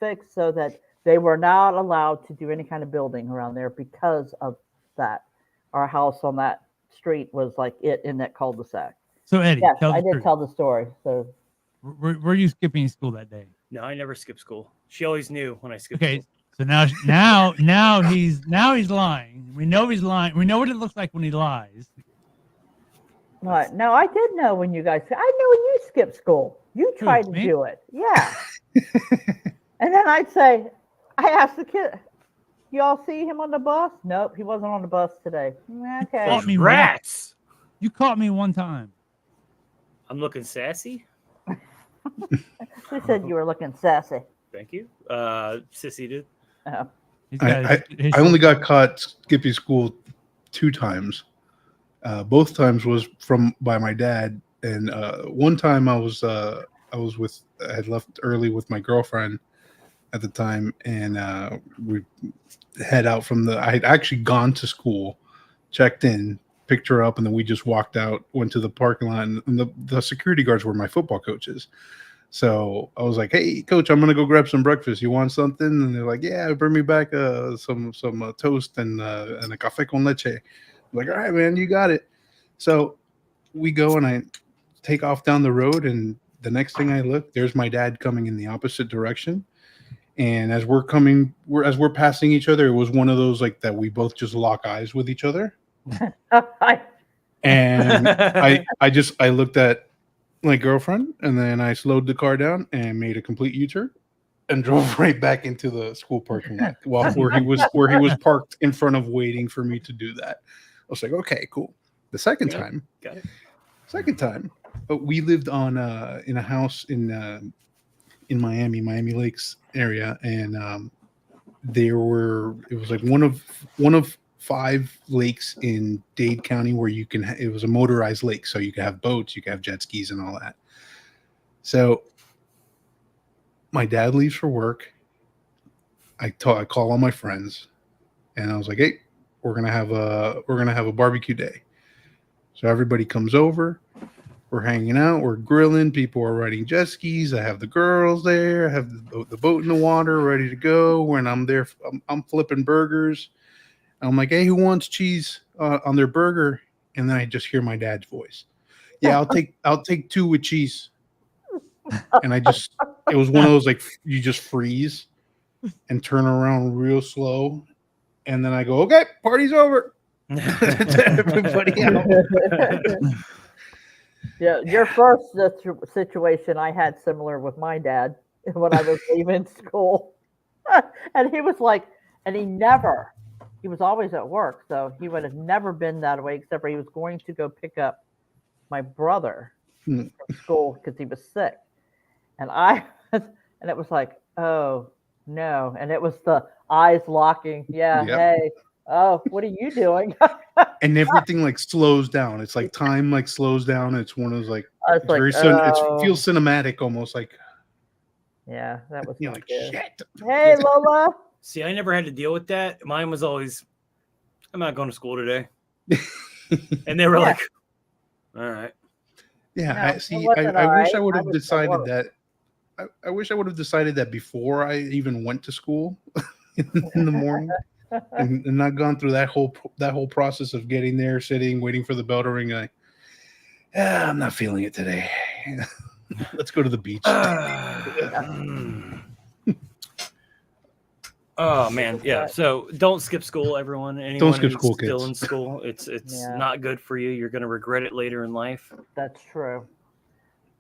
fixed so that they were not allowed to do any kind of building around there because of that. Our house on that street was like it in that cul-de-sac. So Eddie, yes, I did tell the story. So were you skipping school that day? No, I never skipped school. She always knew when I skipped school. So now he's lying. We know he's lying. We know what it looks like when he lies. What? No, I did know when you guys. I knew when you skipped school. You tried to do it. Yeah. And then I'd say, I asked the kid, you all see him on the bus? Nope, he wasn't on the bus today. Okay. Caught me rats. You caught me one time. I'm looking sassy. Who said you were looking sassy? Thank you. Sissy did. Oh. I only got caught skipping school 2 times. Both times was by my dad, and one time I had left early with my girlfriend at the time, and we head out I had actually gone to school, checked in, picked her up, and then we just walked out, went to the parking lot, and the security guards were my football coaches. So I was like, "Hey, coach, I'm gonna go grab some breakfast. You want something?" And they're like, "Yeah, bring me back some toast and a café con leche." I'm like, "All right, man, you got it." So we go, and I take off down the road, and the next thing I look, there's my dad coming in the opposite direction. And as we're passing each other, it was one of those like that we both just lock eyes with each other. And I looked at my girlfriend, and then I slowed the car down and made a complete U-turn and drove right back into the school parking lot where he was parked in front of, waiting for me to do that. I was like, okay, cool. The second time, we lived in a house in Miami Lakes area, and it was like one of 5 lakes in Dade County where it was a motorized lake, so you could have boats, you could have jet skis and all that. So my dad leaves for work. I call all my friends, and I was like, "Hey, we're gonna have a barbecue day." So everybody comes over. We're hanging out. We're grilling. People are riding jet skis. I have the girls there. I have the boat in the water ready to go. When I'm there, I'm flipping burgers. I'm like, "Hey, who wants cheese on their burger?" And then I just hear my dad's voice. "Yeah, I'll take 2 with cheese." And it was one of those like you just freeze and turn around real slow, and then I go, "Okay, party's over." To everybody else. Yeah, your first situation I had similar with my dad when I was leaving school. And he was like, and he was always at work. So he would have never been that way, except for he was going to go pick up my brother from school because he was sick. And and it was like, oh no. And it was the eyes locking. Yeah. Yep. Hey, oh, what are you doing? And everything like slows down. It's like time like slows down. It's one of those like I was like, it feels cinematic, almost like yeah, that was you're not like good. shit. Hey, Lola. See, I never had to deal with that. Mine was always, I'm not going to school today. And they were like, all right. Yeah, No, I it see. wasn't I wish I all would right. I have was at decided work. that. I wish I would have decided that before I even went to school in the morning, and not gone through that whole process of getting there, sitting, waiting for the bell to ring. Like, I'm not feeling it today. Let's go to the beach. Oh man, yeah. So don't skip school, everyone. Anyone skip who's school, still kids. in school, it's Yeah. not good for you. You're going to regret it later in life. That's true.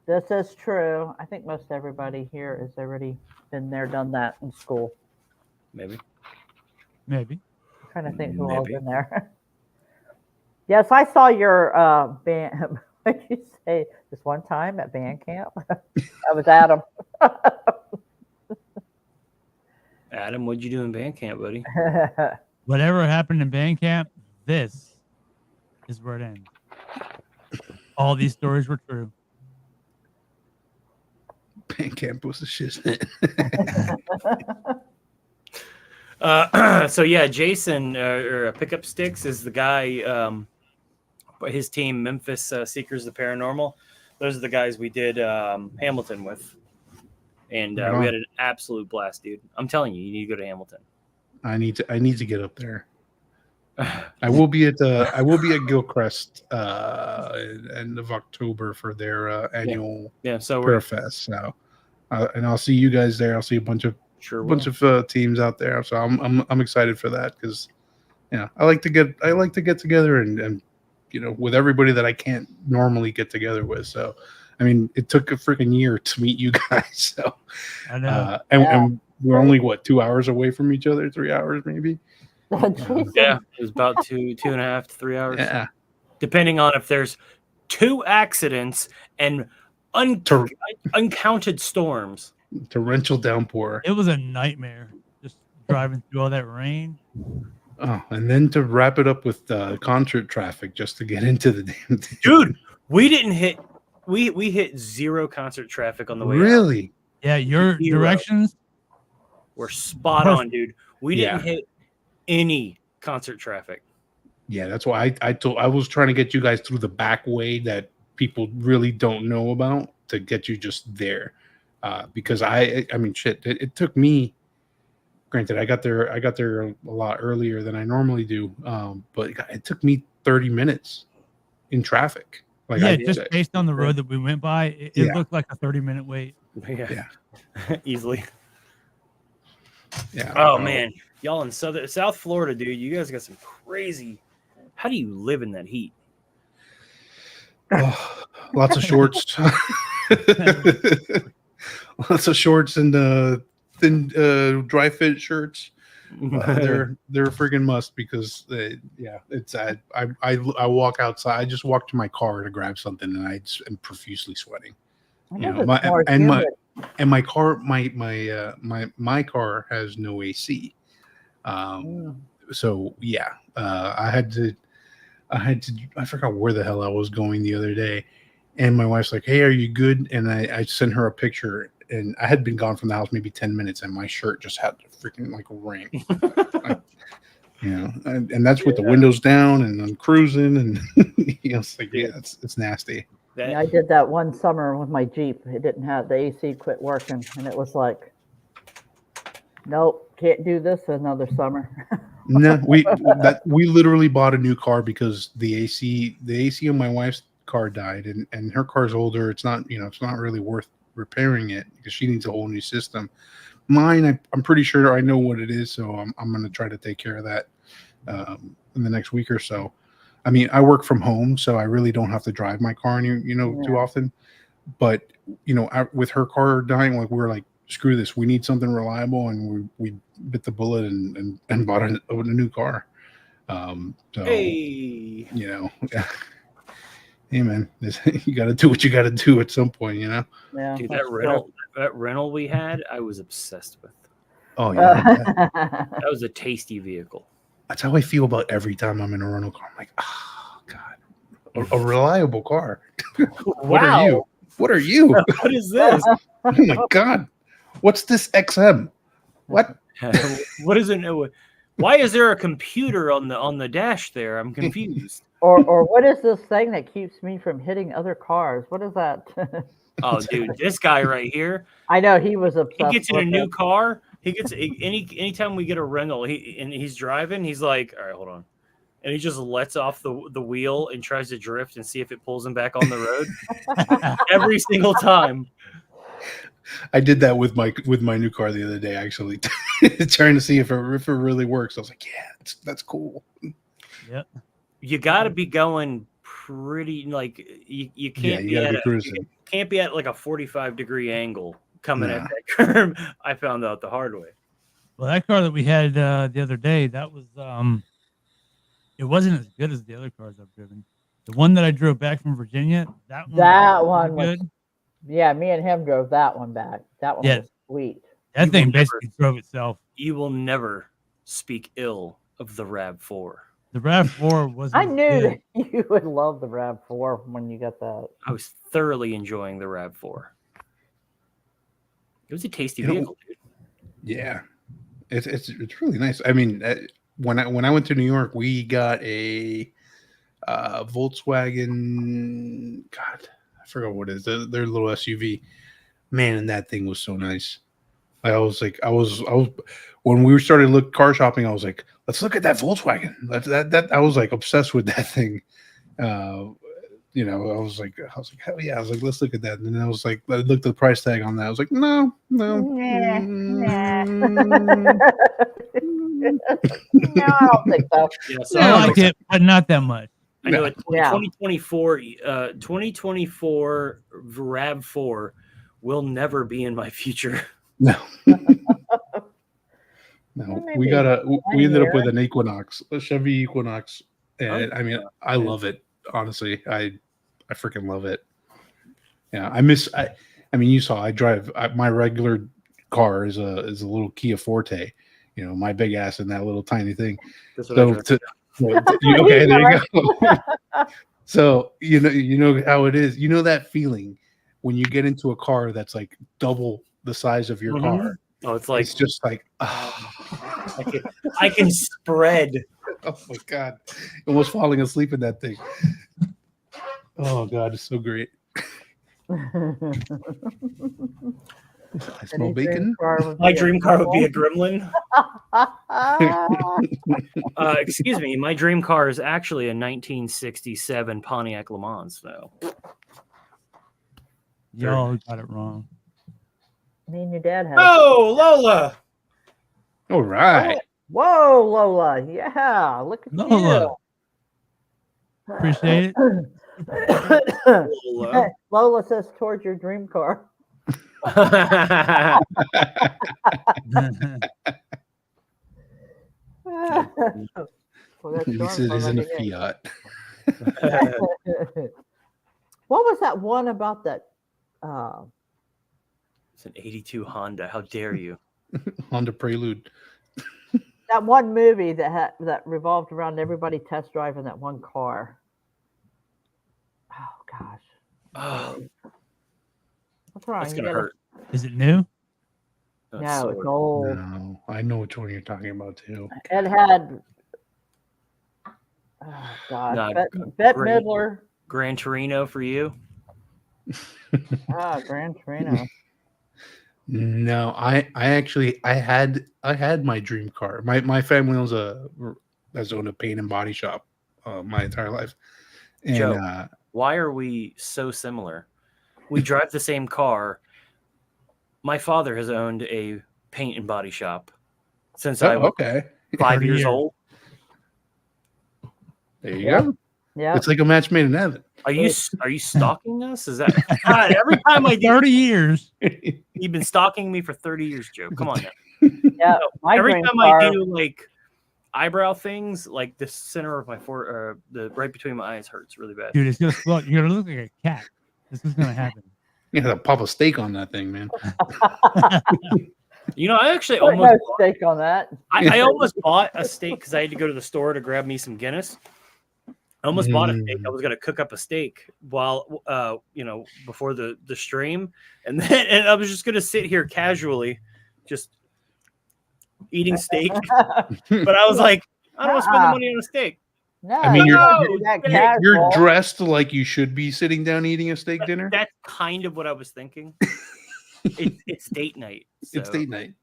This is true. I think most everybody here has already been there, done that in school. Maybe. Maybe. I'm trying to think who all's Maybe. in there. Yes, I saw your band. What did you say? This one time at band camp. That was Adam. Adam, what'd you do in band camp, buddy? Whatever happened in band camp, this is where it ends. All these stories were true. Band camp was the shit. So yeah, Jason or Pickup Sticks is the guy. His team, Memphis Seekers of the Paranormal. Those are the guys we did Hamilton with, and we had an absolute blast, dude. I'm telling you, you need to go to Hamilton. I need to get up there. I will be at Gilcrest end of October for their annual So Prayer Fest. So, and I'll see you guys there. I'll see a bunch of teams out there. So I'm excited for that because I like to get together and with everybody that I can't normally get together with. So, I mean, it took a freaking year to meet you guys. So, I know. And we're only 2 hours away from each other, 3 hours maybe. Yeah, it was about 2.5 to 3 hours. Yeah, depending on if there's 2 accidents and uncounted storms. Torrential downpour. It was a nightmare just driving through all that rain. Oh, and then to wrap it up with concert traffic just to get into the damn thing. Dude, we didn't hit. We hit 0 concert traffic on the way out. Really? Yeah, your 0. directions were spot on, dude. We didn't hit any concert traffic. Yeah, that's why I was trying to get you guys through the back way that people really don't know about to get you just there. Because I mean, shit, it took me. Granted, I got there a lot earlier than I normally do. But it took me 30 minutes in traffic. Like just based on the road that we went by, it looked like a 30-minute wait. Yeah. Easily. Yeah. Oh man, y'all in South Florida, dude, you guys got some crazy. How do you live in that heat? Oh, lots of shorts. Lots of shorts and thin dry fit shirts. They're a friggin' must because it's I walk outside. I just walk to my car to grab something and I just am profusely sweating. My car has no AC. So yeah, I had to I forgot where the hell I was going the other day, and my wife's like, "Hey, are you good?" And I sent her a picture, and I had been gone from the house maybe 10 minutes, and my shirt just had to freaking like ring. And that's with the windows down, and I'm cruising, and it's like, yeah, it's nasty. Yeah, I did that one summer with my Jeep. It didn't have the AC quit working, and it was like, nope, can't do this another summer. No, we literally bought a new car because the AC on my wife's car died, and her car's older. It's not it's not really worth repairing it because she needs a whole new system. Mine, I'm pretty sure I know what it is, so I'm going to try to take care of that in the next week or so. I mean, I work from home, so I really don't have to drive my car too often. But with her car dying, like we're like, screw this, we need something reliable, and we bit the bullet and bought a new car. So Hey. Hey man, you got to do what you got to do at some point, Yeah, Dude, that's that rental we had, I was obsessed with. Oh yeah, That was a tasty vehicle. that's how I feel about every time I'm in a rental car. I'm like, oh god, a reliable car. What are you? What are you? What is this? Oh my god, what's this XM? What? What is it? Why is there a computer on the dash there? I'm confused. Or what is this thing that keeps me from hitting other cars? What is that? Oh, dude, this guy right here. I know he was He obsessed. gets in a with new it. car. He gets anytime we get a rental. He's driving. He's like, all right, hold on, and he just lets off the wheel and tries to drift and see if it pulls him back on the road. Every single time. I did that with my new car the other day, actually, trying to see if it really works. I was like, yeah, that's cool. Yep. You got to be going pretty like you can't you be gotta at be cruising. you can't be at like a 45-degree angle coming at that curve. I found out the hard way. Well, that car that we had the other day, that was it wasn't as good as the other cars I've driven. The one that I drove back from Virginia, that one was was good. Yeah, me and him drove that one back. That one Yeah. was sweet. That You thing will basically drove itself. You will never speak ill of the RAV4. The RAV4 wasn't I knew good. that you would love the RAV4 when you got that. I was thoroughly enjoying the RAV4. It was a tasty vehicle, dude. Yeah, it's really nice. I mean, when I went to New York, we got a Volkswagen. God, I forgot what it is. Their little SUV. Man, and that thing was so nice. I was when we started car shopping, I was like, let's look at that Volkswagen. That I was like obsessed with that thing. I was like, hell yeah. I was like, let's look at that. And then I was like, I looked at the price tag on that. I was like, no. No, I don't think so. Yeah, so I like it, but not that much. I know Yeah. 2024 RAV4 will never be in my future. No. Maybe We ended up year. with an Equinox, a Chevy Equinox. And I mean, I love it. Honestly, I freaking love it. Yeah, I mean, you saw I drive my regular car is a little Kia Forte. My big ass in that little tiny thing. That's what I drive. Okay, there you go. So you know how it is. You know that feeling when you get into a car that's like double the size of your car. Oh, it's like It's just like, I can spread. oh my god, almost falling asleep in that thing. Oh god, it's so great. I smell bacon. My dream car would be a Gremlin. Excuse me, my dream car is actually a 1967 Pontiac Le Mans. So Y'all got it wrong. Me and your dad have. oh, Lola. All right. Whoa, Lola. Yeah, look at Lola. Appreciate it. you. Lola. Lola says towards your dream car. Well, that's He Sean says from it's in a London. Fiat. What was that one about that? It's an 82 Honda. How dare you? Honda Prelude. That one movie that revolved around everybody test driving that one car. Oh gosh, Oh, what's wrong? that's You gonna gotta- hurt. Is it new? That's No, so it's old. No, I know which one you're talking about too. It had, oh gosh, Not Bette great. Midler. Gran Torino for you. Gran Torino. No, I had my dream car. My family has owned a paint and body shop my entire life. And Joe, why are we so similar? We drive the same car. My father has owned a paint and body shop since I was okay. 5 30 years years. old. There you Yep. go. Yeah. It's like a match made in heaven. Are you stalking us? Is that God? Every time I do, 30 years. you've been stalking me for 30 years, Joe. Come on now. Yeah. My Every dream time car. I do like eyebrow things, like the center of my the right between my eyes hurts really bad. Dude, it's gonna float. You're gonna look like a cat. This is gonna happen. You gotta pop a steak on that thing, man. You know, I actually Put almost no stake on that. I almost bought a steak because I had to go to the store to grab me some Guinness. I almost bought a steak. I was gonna cook up a steak while before the stream, and I was just gonna sit here casually, just eating steak. But I was like, I don't want to spend the money on a steak. No, I mean, you you're- don't do that you're You're casual. dressed like you should be sitting down eating a steak dinner. That's kind of what I was thinking. It's date night. So It's date night.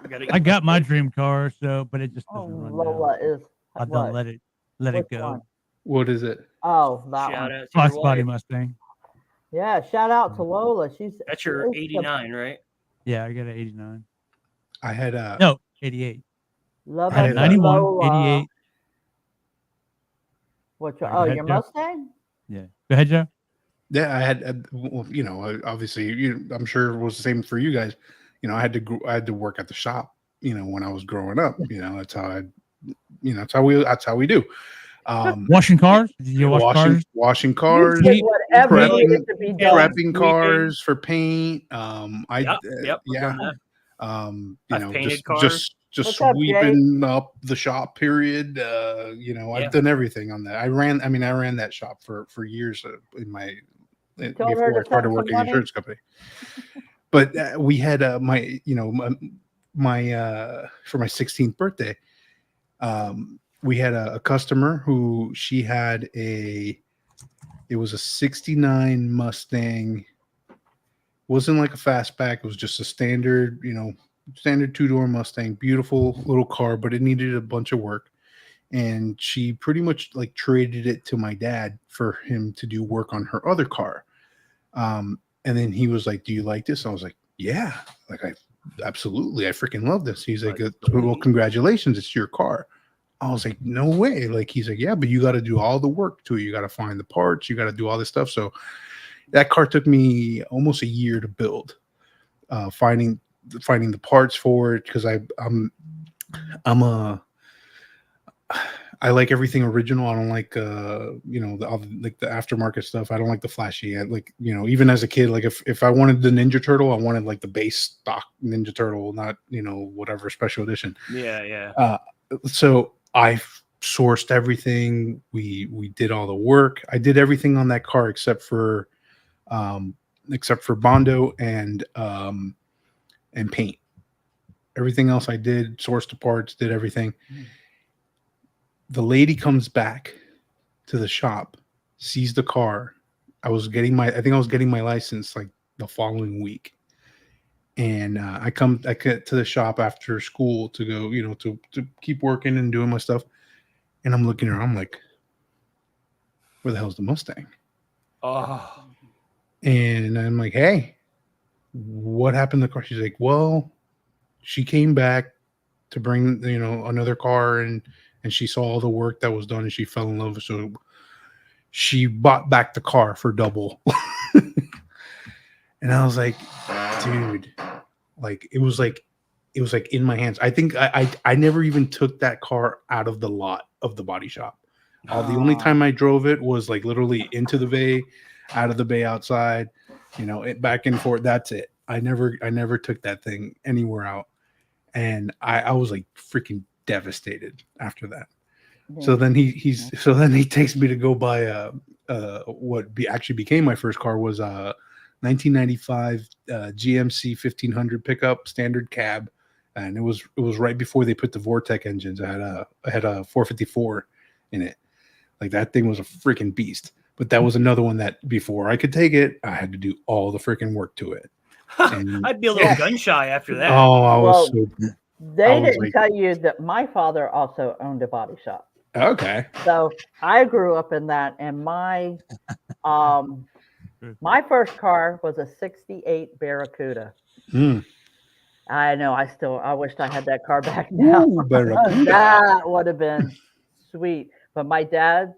we gotta I eat got my steak. dream car, so but it just Oh, doesn't run now. Lola is. I what? don't let it Which go. one? What is it? Oh, that Shout one. out to Fox your Body wife. Mustang. Yeah, shout out to Lola. That's your 89, right? Yeah, I got an 89. I had No, 88. Love I had I a had 91, Lola. 88. Which Go oh, ahead, your Joe. Mustang? Yeah. Go ahead, Joe. Yeah, I had, obviously, I'm sure it was the same for you guys. I had to work at the shop. When I was growing up. That's how that's how we do. Washing cars? Did you wash cars? Washing You cars, did whatever prepping- needed to be done. prepping cars for paint. Yep, I've done that. I've painted cars. Just What's up, Jay? sweeping up the shop. Period. Yeah. I've done everything on that. I ran that shop for years in my Told her before to I started send working some in an insurance company. But we had my for my 16th birthday, we had a customer who she had it was a 69 Mustang. Wasn't like a fastback. It was just a standard two-door Mustang, beautiful little car, but it needed a bunch of work. And she pretty much like traded it to my dad for him to do work on her other car. And then he was like, "Do you like this?" I was like, "Yeah, like I absolutely, I freaking love this." He's like, "Well, congratulations, it's your car." I was like, "No way!" Like he's like, "Yeah, but you got to do all the work to it. You got to find the parts. You got to do all this stuff." So that car took me almost a year to build, finding the parts for it because I like everything original. I don't like the aftermarket stuff. I don't like the flashy. I like even as a kid, like if I wanted the Ninja Turtle, I wanted like the base stock Ninja Turtle, not whatever special edition. Yeah. So I sourced everything. We did all the work. I did everything on that car except for Bondo and paint. Everything else I did, sourced the parts, did everything. The lady comes back to the shop, sees the car. I think I was getting my license like the following week. And I get to the shop after school to go, to keep working and doing my stuff. And I'm looking at her, I'm like, where the hell's the Mustang? Oh, And I'm like, hey, what happened to the car? She's like, well, she came back to bring, another car and she saw all the work that was done and she fell in love. So she bought back the car for double. And I was like, dude, like, it was like in my hands. I think I never even took that car out of the lot of the body shop. The only time I drove it was like literally into the bay, out of the bay outside, it back and forth. That's it. I never took that thing anywhere out. And I was like freaking devastated after that. So then he takes me to go buy what actually became my first car was 1995 GMC 1500 pickup, standard cab, and it was right before they put the Vortec engines. I had a 454 in it. Like that thing was a freaking beast. But that was another one that before I could take it, I had to do all the freaking work to it. And I'd be a little gun shy after that. oh, I was Well, so They was didn't like- tell you that my father also owned a body shop. okay. So I grew up in that, and my my first car was a '68 Barracuda. Mm. I know. I wished I had that car back now. Ooh, Barracuda. That would have been sweet. But my dad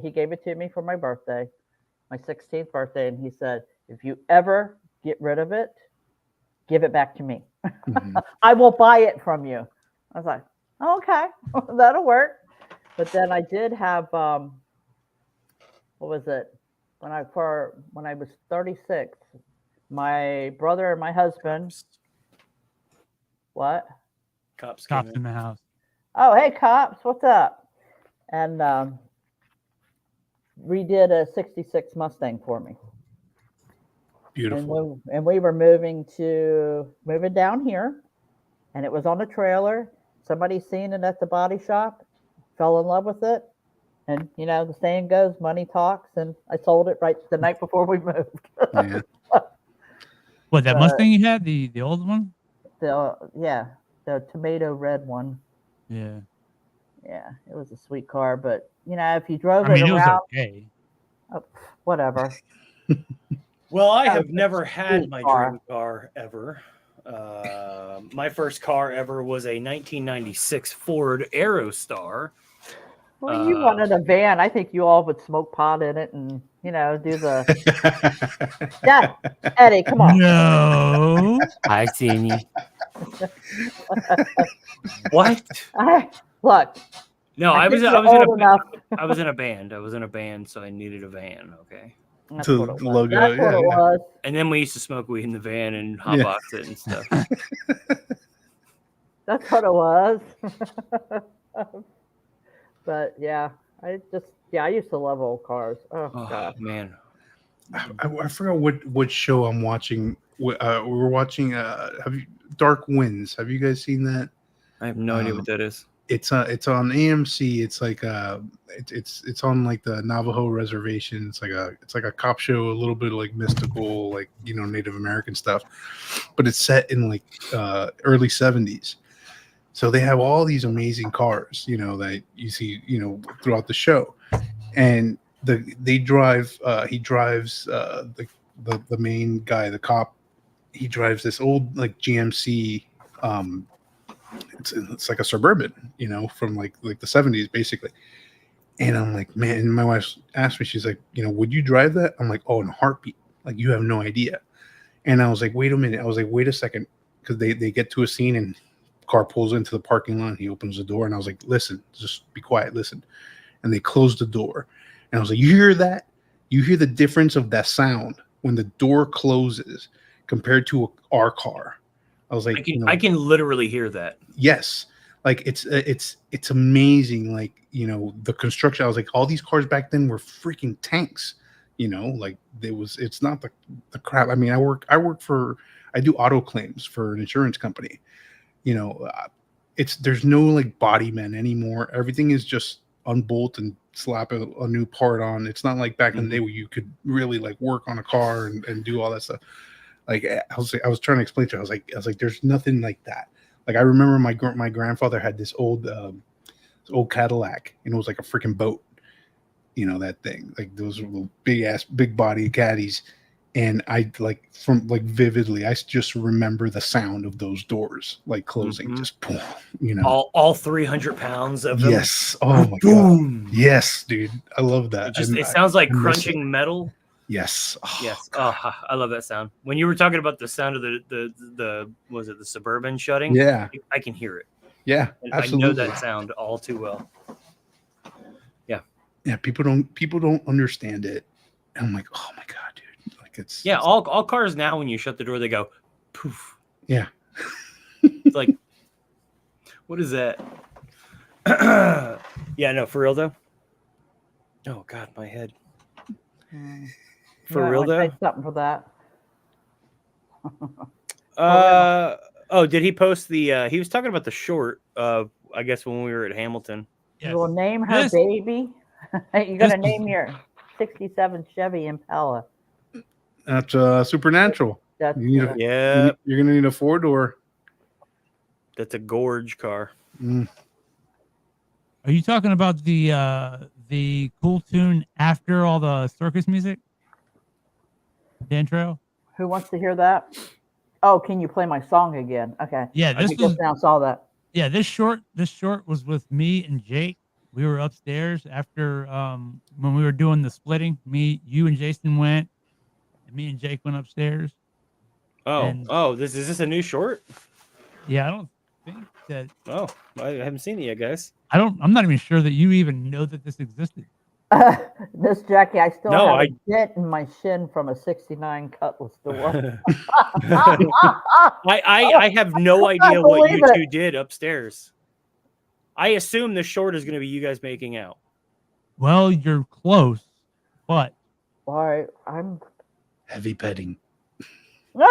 he gave it to me for my birthday, my 16th birthday, and he said, if you ever get rid of it, give it back to me. Mhm. I will buy it from you. I was like, okay, that'll work. But then I did have what was it? When I was 36, my brother and my husband. What? Cops came Cops in. in the house. Oh, hey, cops, what's up? And redid a '66 Mustang for me. Beautiful. And we were moving down here, and it was on a trailer. Somebody seen it at the body shop, fell in love with it, and the saying goes, money talks. And I sold it right the night before we moved. Yeah. What, that Mustang you had, the old one? The tomato red one. Yeah. Yeah, it was a sweet car, but if you drove I mean, it it was around, okay. whatever. Well, I That have was a never had sweet my car. dream car ever. My first car ever was a 1996 Ford Aerostar. Well, you wanted a van. I think you all would smoke pot in it and do the. Yeah, Eddie, come on. No. I seen you. What? Look, No, I was think I you're was in old enough. I was in a band. I was in a band, so I needed a van. Okay. That's To what it was. logo, That's what yeah, it yeah. was. And then we used to smoke weed in the van and Yeah. hotbox it and stuff. That's what it was. But yeah, I used to love old cars. Oh Oh God. man. I forgot what show I'm watching. We were watching Dark Winds. Have you guys seen that? I have no idea what that is. It's on AMC. It's like it's on like the Navajo reservation. It's like a cop show, a little bit like mystical, like Native American stuff, but it's set in like early 70s. So they have all these amazing cars, that you see, throughout the show, and he drives the main guy, the cop. He drives this old like GMC. It's like a Suburban, from like the 70s basically. And I'm like, man, and my wife asked me, she's like, would you drive that? I'm like, oh, in a heartbeat. Like, you have no idea. And I was like, wait a minute. I was like, wait a second. Because they get to a scene and car pulls into the parking lot. He opens the door and I was like, listen, just be quiet, listen. And they closed the door. And I was like, you hear that? You hear the difference of that sound when the door closes compared to our car. I was like, I can literally hear that. yes, like it's amazing. Like the construction. I was like, all these cars back then were freaking tanks. Like it's not the crap. I mean, I do auto claims for an insurance company. There's no like body men anymore. Everything is just unbolt and slap a new part on. It's not like back in the day where you could really like work on a car and do all that stuff. Like I was trying to explain to her, I was like, there's nothing like that. Like I remember my grandfather had this old Cadillac, and it was like a freaking boat. That thing, like those little big body caddies. And I vividly, I just remember the sound of those doors like closing, just boom, All 300 pounds of them. Yes. Oh my Boom. God. Yes, dude. I love that. It sounds like I miss crunching metal. Yes. Oh, Yes. God. Oh, I love that sound. When you were talking about the sound of the was it the Suburban shutting? Yeah. I can hear it. Yeah. And Absolutely. I know that sound all too well. Yeah. People don't understand it. And I'm like, oh my God, dude. Like it's all cars now when you shut the door they go poof. Yeah. It's like, what is that? Yeah, no, for real though. Oh God, my head. For real though. Say something for that. Oh, did he post the? He was talking about the short. I guess when we were at Hamilton. Yes. You will name her This- baby. You're this gonna was- name your '67 Chevy Impala. That's supernatural. That's You need a- Yeah, You're gonna need a 4-door. that's a gorge car. Mm. Are you talking about the cool tune after all the circus music? The intro? Who wants to hear that? Oh, can you play my song again? Okay. Yeah, I this was just now saw that. yeah, this short was with me and Jake. We were upstairs after when we were doing the splitting. You and Jason went, and me and Jake went upstairs. Oh, And- this is this a new short? Yeah, I don't think that Oh, I haven't seen it yet, guys. I'm not even sure that you even know that this existed. Miss Jackie, I still No, have I- a dent in my shin from a '69 Cutlass door. I have no idea what you believe two did upstairs. I assume the short is going to be you guys making out. Well, you're close, but All right, I'm. Heavy petting. all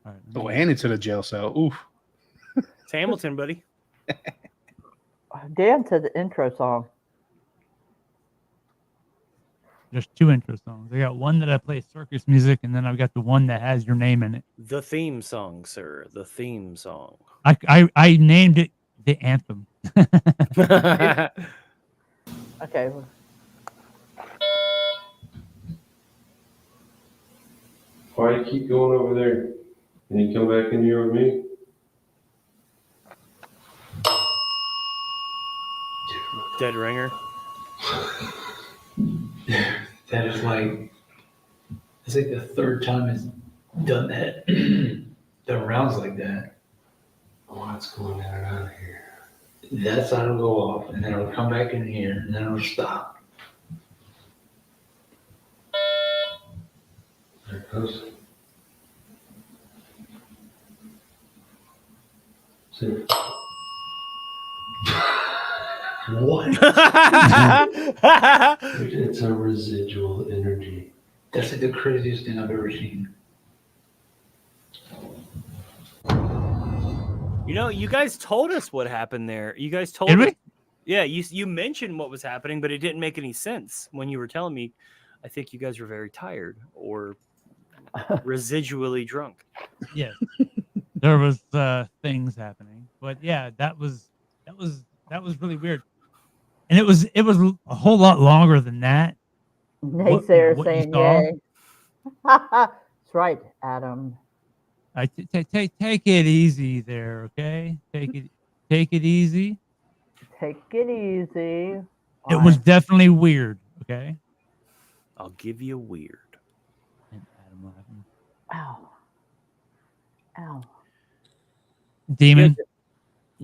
right, Oh, and it's in a jail cell. Oof. It's Hamilton, buddy. Dan to the intro song. there's two intro songs. I got one that I play circus music, and then I've got the one that has your name in it. The theme song, sir. The theme song. I named it the anthem. Okay. Why do you keep going over there? Can you come back in here with me? Dead ringer. That is like, it's like the third time it's done that. Done rounds like that. What's going in and out of here? That side will go off, and then it'll come back in here, and then it'll stop. There it goes. See? What? It's a residual energy. That's like the craziest thing I've ever seen. You know, you guys told us what happened there. You guys told Did us. we? Yeah, you mentioned what was happening, but it didn't make any sense when you were telling me. I think you guys were very tired or residually drunk. Yes, there was things happening, but yeah, that was really weird, and it was a whole lot longer than that. Naysayer what you saying saw? yay. That's right, Adam. Take it easy there, okay? Take it easy. Take it easy. It was definitely weird, okay? I'll give you weird. And Adam laughing. Ow. Ow. Demon.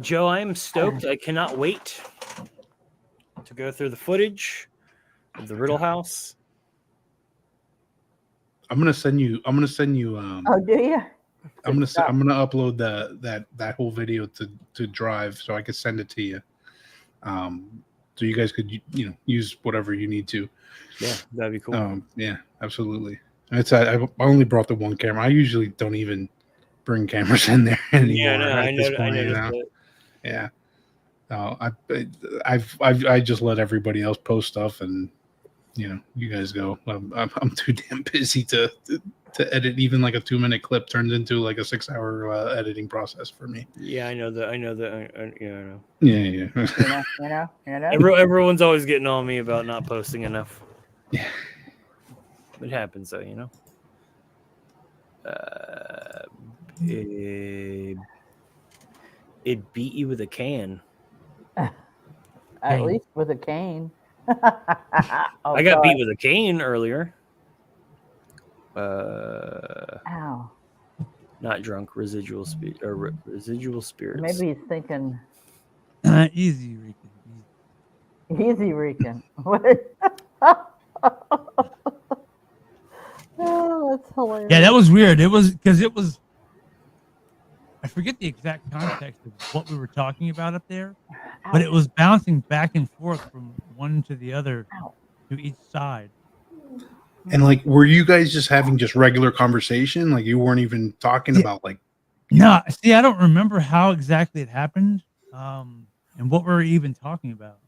Joe, I am stoked. I cannot wait to go through the footage of the Riddle House. I'm gonna send you. Oh, do you? I'm gonna upload that whole video to Drive so I could send it to you. So you guys could use whatever you need to. Yeah, that'd be cool. Yeah, absolutely. I only brought the one camera. I usually don't even bring cameras in there anymore. Yeah, no, at this I point, noticed you know? that. Yeah. I just let everybody else post stuff, and you guys go. I'm too damn busy to edit. Even like a 2-minute clip turns into like a 6-hour editing process for me. Yeah, I know that. I know. Yeah. You know. Everyone's always getting on me about not posting enough. Yeah. It happens, though, It beat you with a can. At Cane. least with a cane. I got beat with a cane earlier. Ow. Not drunk, residual spirits. Maybe he's thinking Easy, Rican. easy Rican. What? Oh, that's hilarious. Yeah, that was weird. It was because I forget the exact context of what we were talking about up there, but it was bouncing back and forth from one to the other Ow. to each side. And like, were you guys just having just regular conversation? Like, you weren't even talking Yeah. about like, No, see, I don't remember how exactly it happened, and what we were even talking about.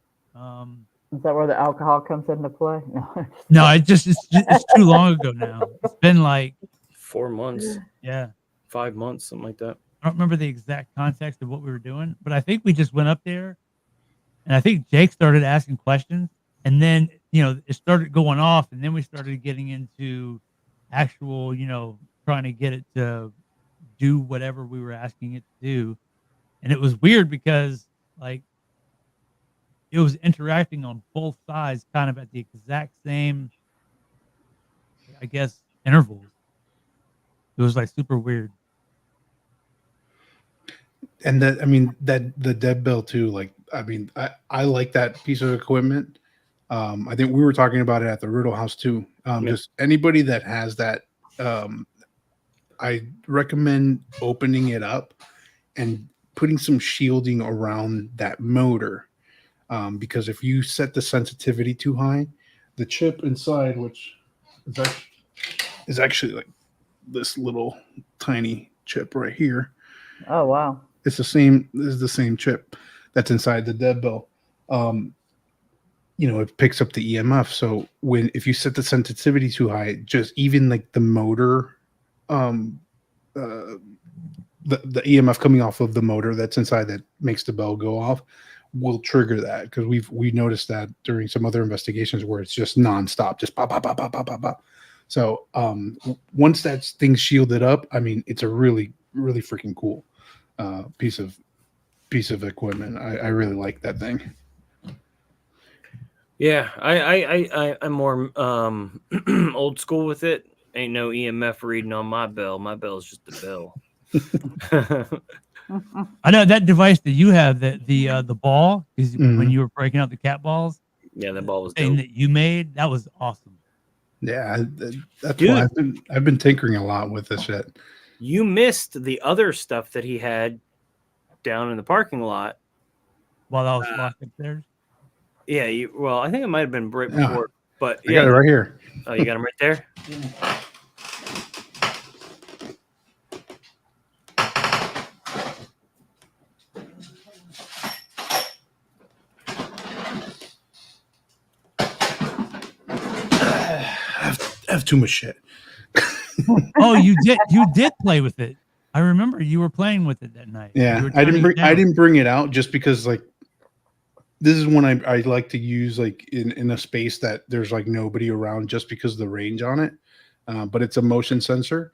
Is that where the alcohol comes into play? No. No, it's too long ago now. It's been like 4 months, yeah. 5 months, something like that. I don't remember the exact context of what we were doing, but I think we just went up there, and I think Jake started asking questions, and then it started going off, and then we started getting into actual trying to get it to do whatever we were asking it to do, and it was weird because like it was interacting on both sides, kind of at the exact same, I guess, intervals. It was like super weird. and that, I mean, that the dead bell too. Like, I mean, I like that piece of equipment. I think we were talking about it at the Riddle House too. Just anybody that has that, I recommend opening it up and putting some shielding around that motor. Because if you set the sensitivity too high, the chip inside, which is actually like this little tiny chip right here. Oh wow. It's the same. This is the same chip that's inside the dead bell. It picks up the EMF. So if you set the sensitivity too high, just even like the motor, the EMF coming off of the motor that's inside that makes the bell go off will trigger that, because we noticed that during some other investigations where it's just nonstop, just pop, pop, pop, pop, pop, pop, pop. So once that thing's shielded up, I mean, it's a really, really freaking cool piece of equipment. I really like that thing. Yeah, I'm more old school with it. Ain't no EMF reading on my bell. My bell's just a bell. I know that device that you have, the ball, is when you were breaking out the cat balls. Yeah, that ball was thing dope. that you made. That was awesome. Yeah, that's why I've been tinkering a lot with this shit. You missed the other stuff that he had down in the parking lot while I was locked upstairs. Yeah, well, I think it might have been right before, but I got it right here. Oh, you got him right there? I have too much shit. Oh, you did play with it. I remember you were playing with it that night. Yeah, I didn't bring it out just because like this is one I like to use like in a space that there's like nobody around, just because of the range on it. But it's a motion sensor,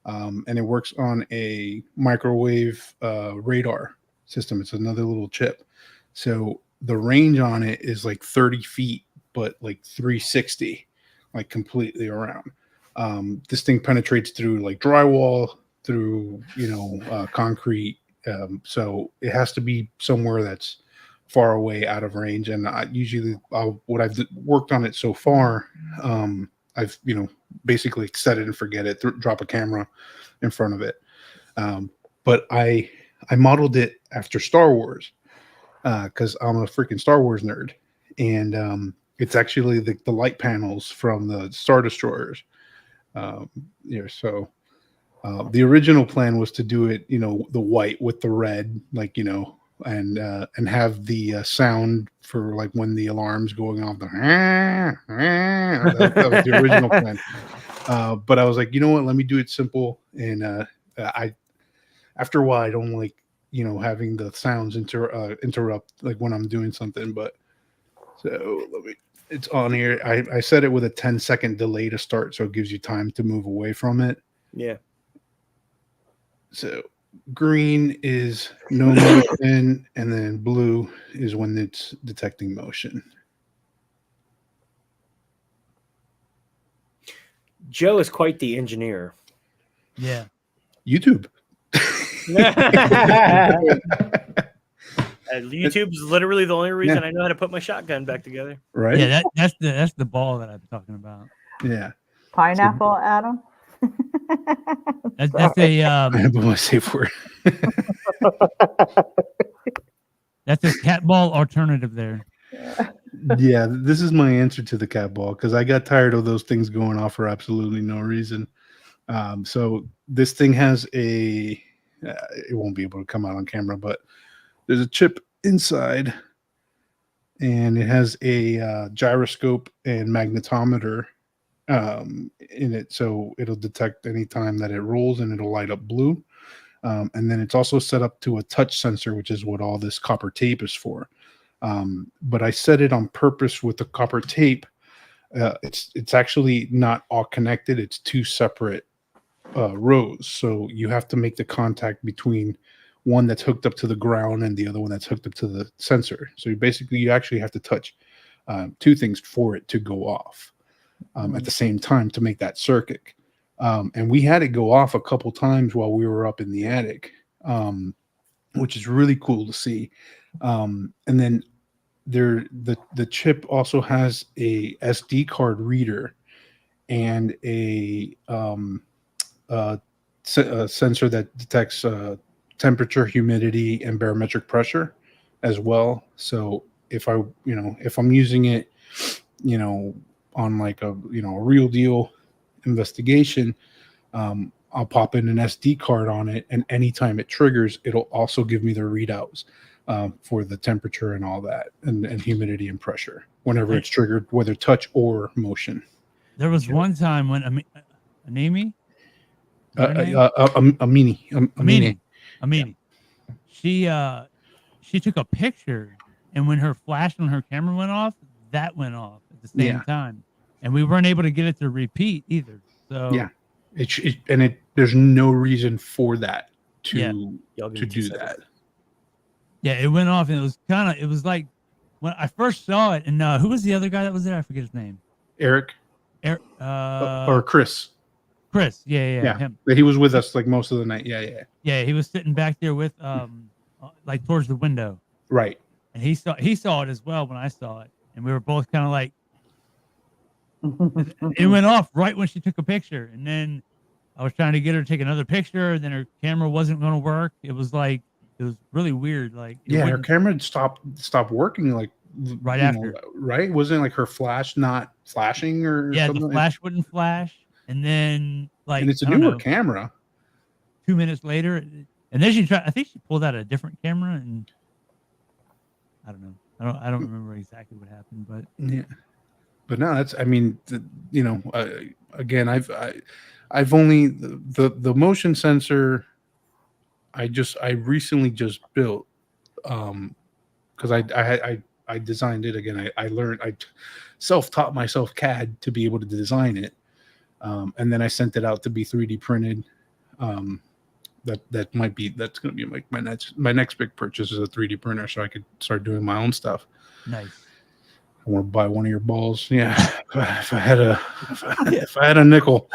and it works on a microwave radar system. It's another little chip. So the range on it is like 30 feet, but like 360, like completely around. This thing penetrates through like drywall, through concrete. So it has to be somewhere that's far away, out of range. And what I've worked on it so far, I've basically set it and forget it, drop a camera in front of it. But I modeled it after Star Wars, because I'm a freaking Star Wars nerd, and it's actually the light panels from the Star Destroyers. So the original plan was to do it, the white with the red, like, and have the sound for like when the alarm's going off. That was the original plan. But I was like, you know what? Let me do it simple. And after a while, I don't like, having the sounds interrupt like when I'm doing something. But so it's on here. I set it with a 10-second delay to start, so it gives you time to move away from it. Yeah. So green is no motion, and then blue is when it's detecting motion. Joe is quite the engineer. Yeah. YouTube. YouTube is literally the only reason I know how to put my shotgun back together. Right. Yeah, that's the ball that I'm talking about. Yeah. Pineapple, Adam. That's a I have my safe word. That's a cat ball alternative there. Yeah, this is my answer to the cat ball because I got tired of those things going off for absolutely no reason. So this thing has it won't be able to come out on camera, but there's a chip inside, and it has a gyroscope and magnetometer in it, so it'll detect any time that it rolls, and it'll light up blue. And then it's also set up to a touch sensor, which is what all this copper tape is for. But I set it on purpose with the copper tape. It's actually not all connected. It's two separate rows. So you have to make the contact between one that's hooked up to the ground and the other one that's hooked up to the sensor. So you actually have to touch two things for it to go off at the same time to make that circuit. And we had it go off a couple times while we were up in the attic, which is really cool to see. And then the chip also has a SD card reader and a sensor that detects temperature, humidity, and barometric pressure as well. So if I'm using it, on like a real deal investigation, I'll pop in an SD card on it, and anytime it triggers, it'll also give me the readouts for the temperature and all that, and humidity and pressure whenever it's triggered, whether touch or motion. There was one time when Animi, Amini. She took a picture, and when her flash on her camera went off, that went off at the same time, and we weren't able to get it to repeat either. So yeah, there's no reason for that to do that. Yeah, it went off, and it was like when I first saw it. And who was the other guy that was there? I forget his name. Eric. Or Chris. Chris, yeah, him. He was with us like most of the night. Yeah. He was sitting back there with like towards the window. Right. And he saw it as well when I saw it, and we were both kind of like, it went off right when she took a picture, and then I was trying to get her to take another picture, and then her camera wasn't going to work. It was really weird. Like her camera stopped working like right after. Right? Wasn't like her flash not flashing or something? The flash wouldn't flash, and then and it's a newer camera. 2 minutes later, and then I think she pulled out a different camera, and I don't know. I don't remember exactly what happened, but yeah. But no, that's. I mean, again, I've only the motion sensor. I recently just built, because I designed it again. I self-taught myself CAD to be able to design it, and then I sent it out to be 3D printed. That's going to be like my next big purchase is a 3D printer, so I could start doing my own stuff. Nice. I want to buy one of your balls. Yeah, if I had a nickel.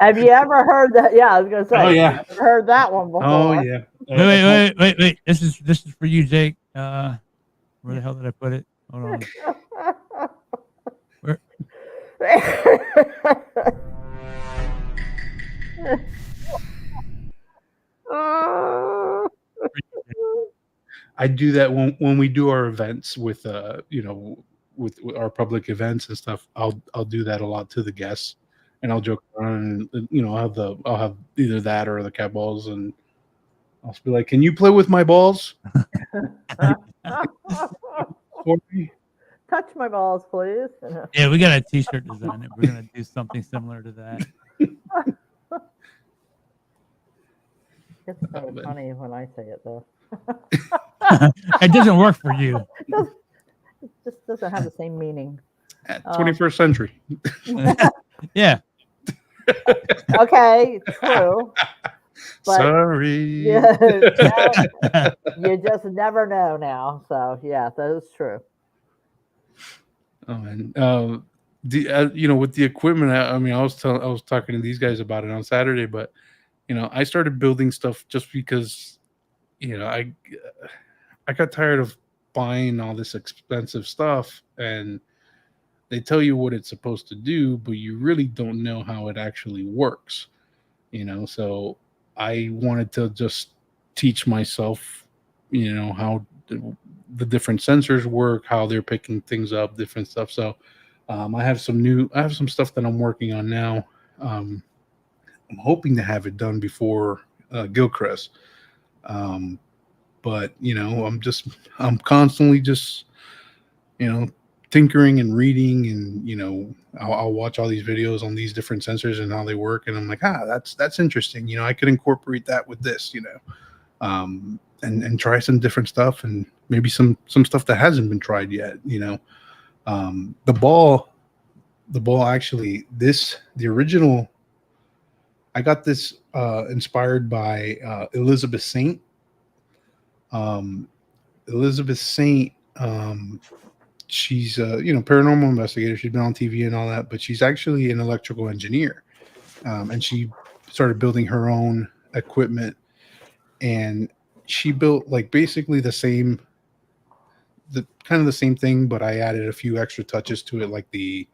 Have you ever heard that? Yeah, I was gonna say. Oh yeah, I've heard that one before. Oh yeah. Wait. This is for you, Jake. Where the hell did I put it? Hold on. Where? I do that when we do our events with with our public events and stuff. I'll do that a lot to the guests, and I'll joke around, and I'll have either that or the cat balls, and I'll be like, "Can you play with my balls?" For me? Touch my balls, please. Yeah, we got a T-shirt design. We're gonna do something similar to that. It's so funny when I say it, though. It doesn't work for you. It just doesn't have the same meaning. 21st century. Yeah. Okay, true. But sorry. Yeah, you just never know now. So yeah, that is true. Oh man, with the equipment, I was talking to these guys about it on Saturday, but I started building stuff just because, I got tired of buying all this expensive stuff, and they tell you what it's supposed to do, but you really don't know how it actually works, So I wanted to just teach myself, how the different sensors work, how they're picking things up, different stuff. So I have some stuff that I'm working on now. I'm hoping to have it done before Gilchrist. But I'm constantly just tinkering and reading, and I'll watch all these videos on these different sensors and how they work, and I'm like, that's interesting. I could incorporate that with this, and try some different stuff, and maybe some stuff that hasn't been tried yet. The ball actually, the original, I got this inspired by Elizabeth Saint. Elizabeth Saint, she's paranormal investigator. She's been on TV and all that, but she's actually an electrical engineer, and she started building her own equipment, and she built like basically the same thing, but I added a few extra touches to it, like the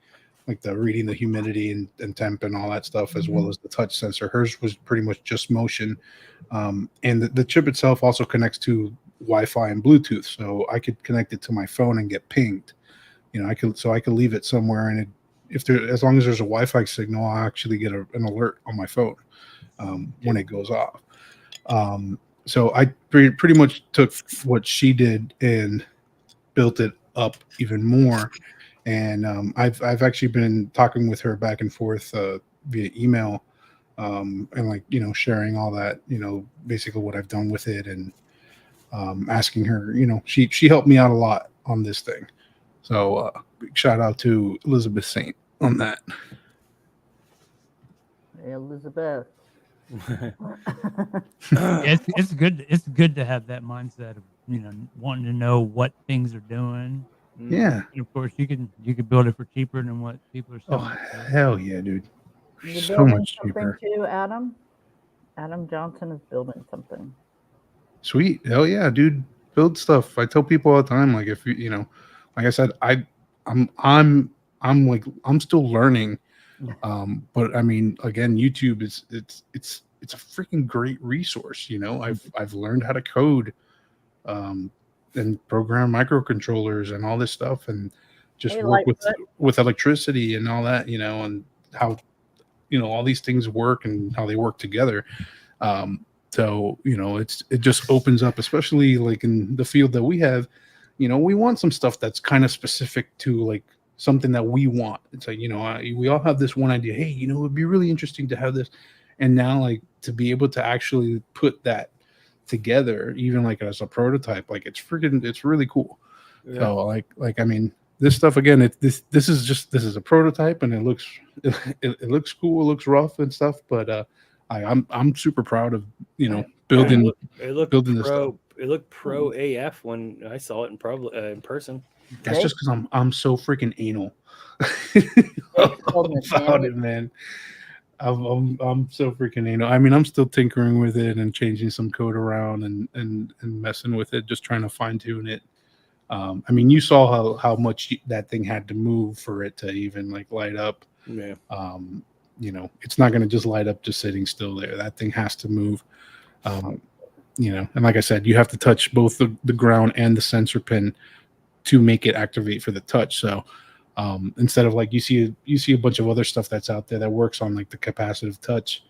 reading the humidity and temp and all that stuff, as well as the touch sensor. Hers was pretty much just motion, and the chip itself also connects to Wi-Fi and Bluetooth, so I could connect it to my phone and get pinged. I could leave it somewhere, and as long as there's a Wi-Fi signal, I'll actually get an alert on my phone when it goes off. So I pretty much took what she did and built it up even more. And I've actually been talking with her back and forth via email, and sharing all that, basically what I've done with it, and asking her, she helped me out a lot on this thing. So big shout out to Elizabeth Saint on that. Hey, Elizabeth. It's good. It's good to have that mindset of wanting to know what things are doing. Yeah. And of course, you can build it for cheaper than what people are selling. Oh, hell yeah, dude. You So building much something cheaper. too, Adam? Adam Johnson is building something. Sweet. Hell yeah, dude. Build stuff. I tell people all the time, like, if like I said, I'm still learning. But I mean, again, YouTube it's a freaking great resource. I've learned how to code, and program microcontrollers and all this stuff, and just Hey, work Lightfoot. with electricity and all that, and how all these things work and how they work together. So it just opens up, especially like in the field that we have. We want some stuff that's kind of specific to like something that we want. It's like, we all have this one idea. Hey, it would be really interesting to have this, and now like to be able to actually put that together, even like as a prototype, like it's really cool. Yeah. So like I mean, this stuff again, this is a prototype, and it looks cool, it looks rough and stuff, but I'm super proud of building building this stuff. It looked pro AF when I saw it in person. That's just because I'm so freaking anal about it, man. I'm so freaking anal. I mean, I'm still tinkering with it and changing some code around and messing with it, just trying to fine tune it. I mean, you saw how much that thing had to move for it to even like light up. Yeah. It's not going to just light up just sitting still there. That thing has to move. And like I said, you have to touch both the ground and the sensor pin to make it activate for the touch. So instead of like you see a bunch of other stuff that's out there that works on like the capacitive touch,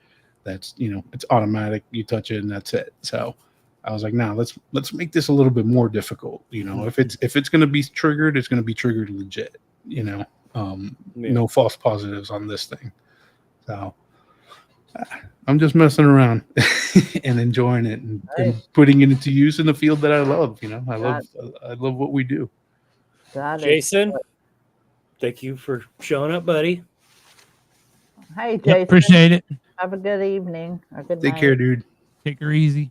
that's it's automatic. You touch it and that's it. So I was like, nah, let's make this a little bit more difficult. If it's going to be triggered, it's going to be triggered legit. No false positives on this thing. So I'm just messing around and enjoying it and putting it into use in the field that I love. I love what we do. Jason, thank you for showing up, buddy. Hey, Jason. Yep, appreciate it. Have a good evening. A good Take night. care, dude. Take her easy.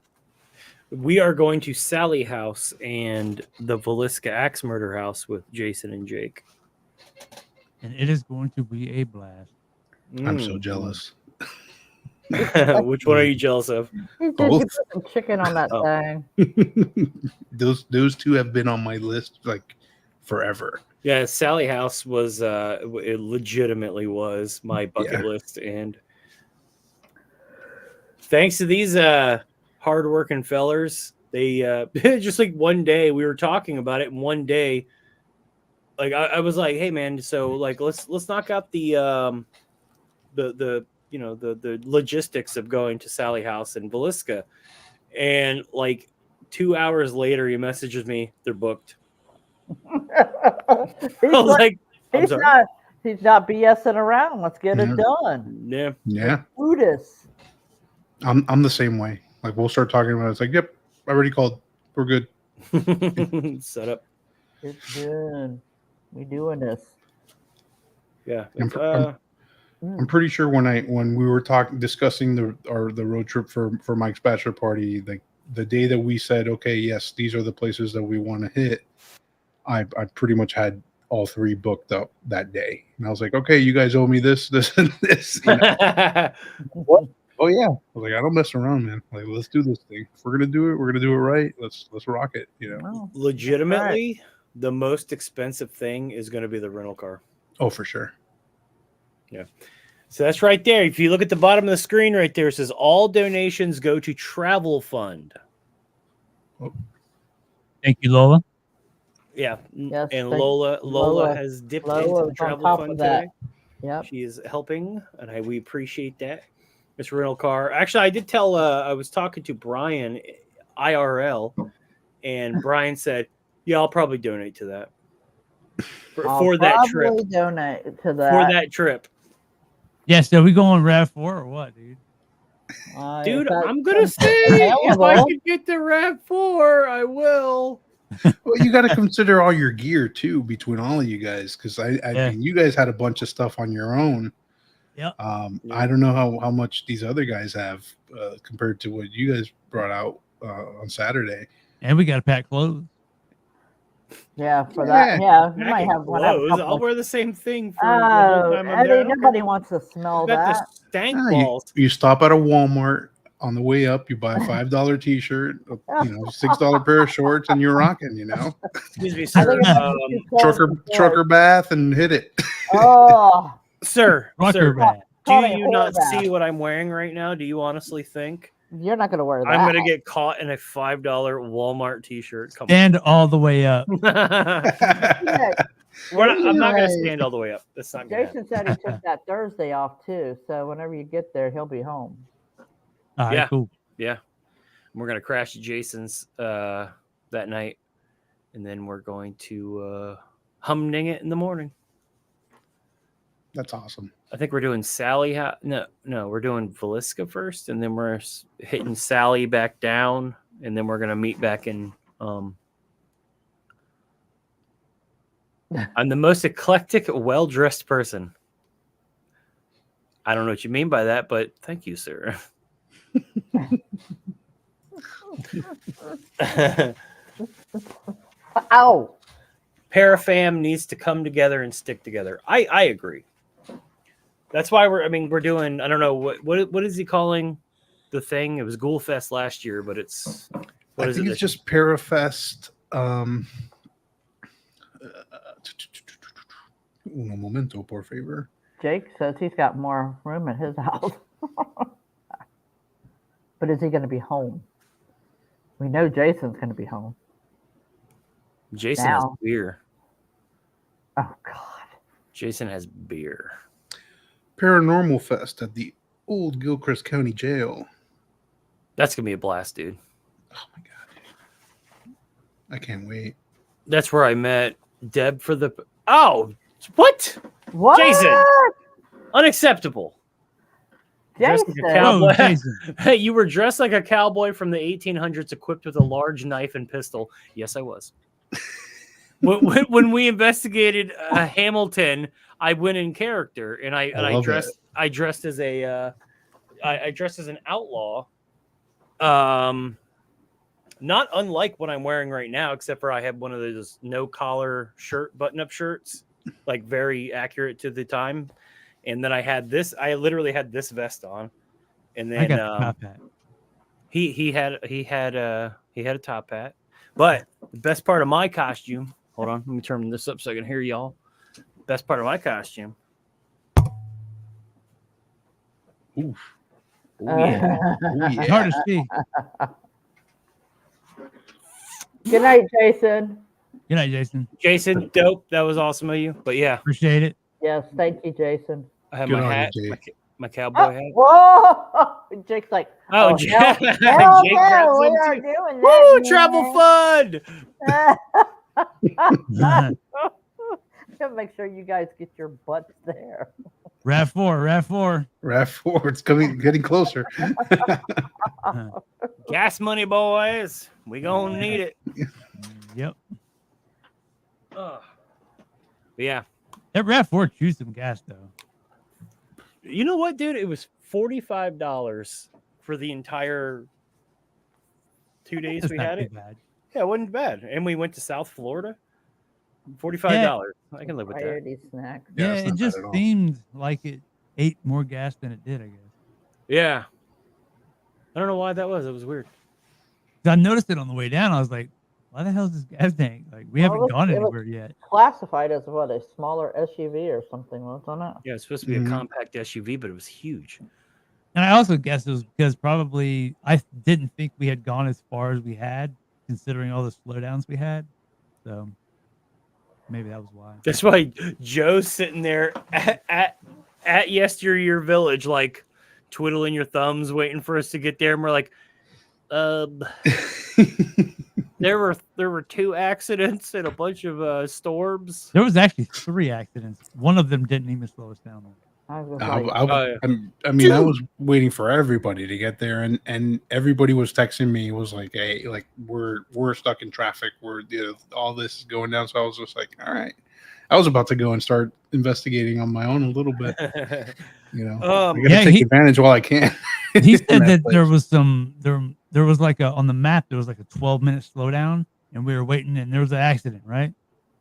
We are going to Sally House and the Velisca Axe Murder House with Jason and Jake. And it is going to be a blast. I'm so jealous. Which one are you jealous of? You Both. put some chicken on that thing. Those two have been on my list like forever. Yeah, Sally House was it legitimately was my bucket list, and thanks to these hardworking fellers, they just like one day we were talking about it, and one day, like I was like, hey man, so like let's knock out the the logistics of going to Sally House in Villisca, and like 2 hours later, he messages me, they're booked. I was like, I'm he's sorry. not BSing around. Let's get it done. Yeah. Yeah. Buddhist. I'm the same way. Like we'll start talking about it. It's like, yep, I already called. We're good. Set up. It's good. We doing this. Yeah. I'm pretty sure when we were discussing the road trip for Mike's bachelor party, like the day that we said, okay, yes, these are the places that we want to hit, I pretty much had all 3 booked up that day. And I was like, okay, you guys owe me this, and this. You know? What? Oh yeah. I was like, I don't mess around, man. Like, let's do this thing. If we're gonna do it, we're gonna do it right. Let's rock it. You know. Legitimately, the most expensive thing is going to be the rental car. Oh, for sure. Yeah. So that's right there. If you look at the bottom of the screen right there, it says all donations go to travel fund. Thank you, Lola. Yeah. Yes, and thank- Lola has dipped into Lola's the on travel top fund of that. today. Yep. She is helping, and we appreciate that. This rental car. Actually, I did tell. I was talking to Brian, IRL, and Brian said, "Yeah, I'll probably donate to that for that trip. Probably donate to that. For that trip, Yeah, so we going RAV4 or what, dude? dude. If I'm gonna say if I available. could get the RAV4, I will. Well, you got to consider all your gear too between all of you guys, because I Yeah. mean, you guys had a bunch of stuff on your own. Yep. I don't know how much these other guys have compared to what you guys brought out on Saturday. And we got to pack clothes. Yeah, for that. Yeah, you might Packing have one. Have a clothes. couple I'll of- wear the same thing for the whole time I'm there. I don't nobody care. wants to smell I've got that. the stank Ah, balls. you stop at a Walmart on the way up, you buy a $5 T-shirt, $6 pair of shorts, and you're rocking. You know, Excuse me, I sir. think it might be too close to trucker bath and hit it. Oh, Sir, Rucker bag. do Call me you not whoreback. see what I'm wearing right now? Do you honestly think you're not going to wear that. I'm going to get caught in a $5 Walmart T-shirt? Come Stand all the way up. on. Yeah, I'm not going to Jason- stand all the way up. That's not going to Jason said he took that Thursday off too, so whenever you get there, he'll be home. All right, Yeah. cool. Yeah. We're going to crash Jason's that night, and then we're going to humding it in the morning. That's awesome. I think we're doing Sally. No, we're doing Villisca first, and then we're hitting Sally back down, and then we're gonna meet back in. I'm the most eclectic, well-dressed person. I don't know what you mean by that, but thank you, sir. Ow! Parafam needs to come together and stick together. I agree. That's why we're doing. I don't know what is he calling the thing? It was Ghoul Fest last year, but it's I think it's just Parafest. Un momento, por favor. Jake says he's got more room in his house. But is he going to be home? We know Jason's going to be home. Jason Now. has beer. Oh, God. Jason has beer. Paranormal Fest at the old Gilchrist County Jail. That's gonna be a blast, dude. Oh my god, I can't wait. That's where I met Deb for the. Oh, what? What? Jason! Unacceptable. Dressed like a Jason. cowboy. Oh, Jason. Hey, you were dressed like a cowboy from the 1800s, equipped with a large knife and pistol. Yes, I was. when we investigated Hamilton, I went in character, and I dressed as a I dressed as an outlaw. Not unlike what I'm wearing right now, except for I have one of those no collar shirt, button up shirts, like very accurate to the time. And then I had this. I literally had this vest on, and then I got the top hat. he had a top hat. But the best part of my costume. Hold on, let me turn this up so I can hear y'all. Best part of my costume. Oof. Oh, yeah. Ooh, It's yeah. hard to see. Good night, Jason. Good night, Jason. Jason, dope. That was awesome of you. But yeah, Appreciate it. Yes, thank you, Jason. I have Good my on you, hat, Jay. my cowboy hat. Whoa! Jake's like, Oh, hell, Jake hell grabbed no, we some are too. doing Woo! that. Travel fun. Gotta make sure you guys get your butts there. RAV4. RAV4, it's getting closer. Gas money, boys. We gonna need it. Yep. But yeah. That RAV4 chews some gas though. You know what, dude? It was $45 for the entire 2 days That's we not had too it. bad. Yeah, it wasn't bad. And we went to South Florida. $45. I can live with that. Priority snack. Yeah, it's it not bad just at all. seemed like it ate more gas than it did, I guess. Yeah. I don't know why that was. It was weird. 'Cause I noticed it on the way down. I was like, why the hell is this gas tank? Like, we haven't gone it was anywhere yet. classified as what, a smaller SUV or something, wasn't it? Yeah, it's supposed to be Mhm. a compact SUV, but it was huge. And I also guess it was because probably I didn't think we had gone as far as we had, considering all the slowdowns we had. So maybe that was why. That's why Joe's sitting there at Yesteryear Village, like twiddling your thumbs, waiting for us to get there. And we're like, there were 2 accidents and a bunch of storms. There was actually 3 accidents. One of them didn't even slow us down. I was I, like, I mean, I was waiting for everybody to get there, and everybody was texting me. Was like, "Hey, like we're stuck in traffic. All this is going down." So I was just like, "All right." I was about to go and start investigating on my own a little bit. I gotta Yeah, take advantage while I can. He said that place. there was there was like on the map there was like a 12-minute slowdown, and we were waiting, and there was an accident, right?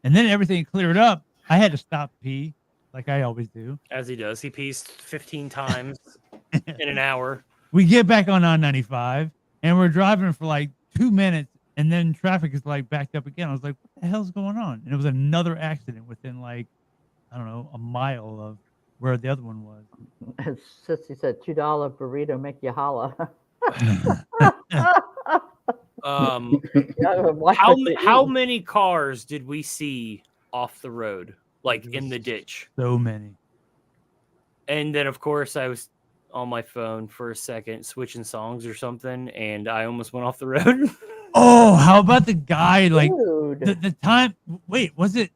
And then everything cleared up. I had to stop pee, like I always do. As he does. He pees 15 times in an hour. We get back on I-95, and we're driving for like 2 minutes, and then traffic is like backed up again. I was like, what the hell's going on? And it was another accident within like, I don't know, a mile of where the other one was. as Sissy said, $2 burrito make you holla. How many cars did we see off the road, like in the ditch? So many. And then, of course, I was on my phone for a second, switching songs or something, and I almost went off the road. Oh, how about the guy? Like Dude. the time. Wait, was it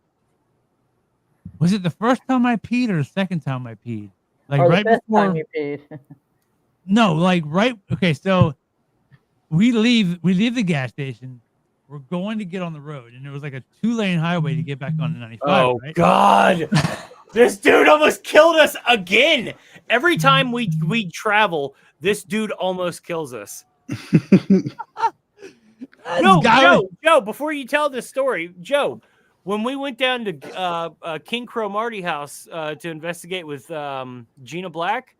the first time I peed or the second time I peed? Like Or the right fifth before. time you peed. No, like right. Okay, so we leave the gas station. We're going to get on the road, and there was like a 2-lane highway to get back on the 95. Oh, right? God. This dude almost killed us again. Every time we travel, this dude almost kills us. No, Joe, before you tell this story, Joe, when we went down to King Crow Marty house to investigate with Gina Black,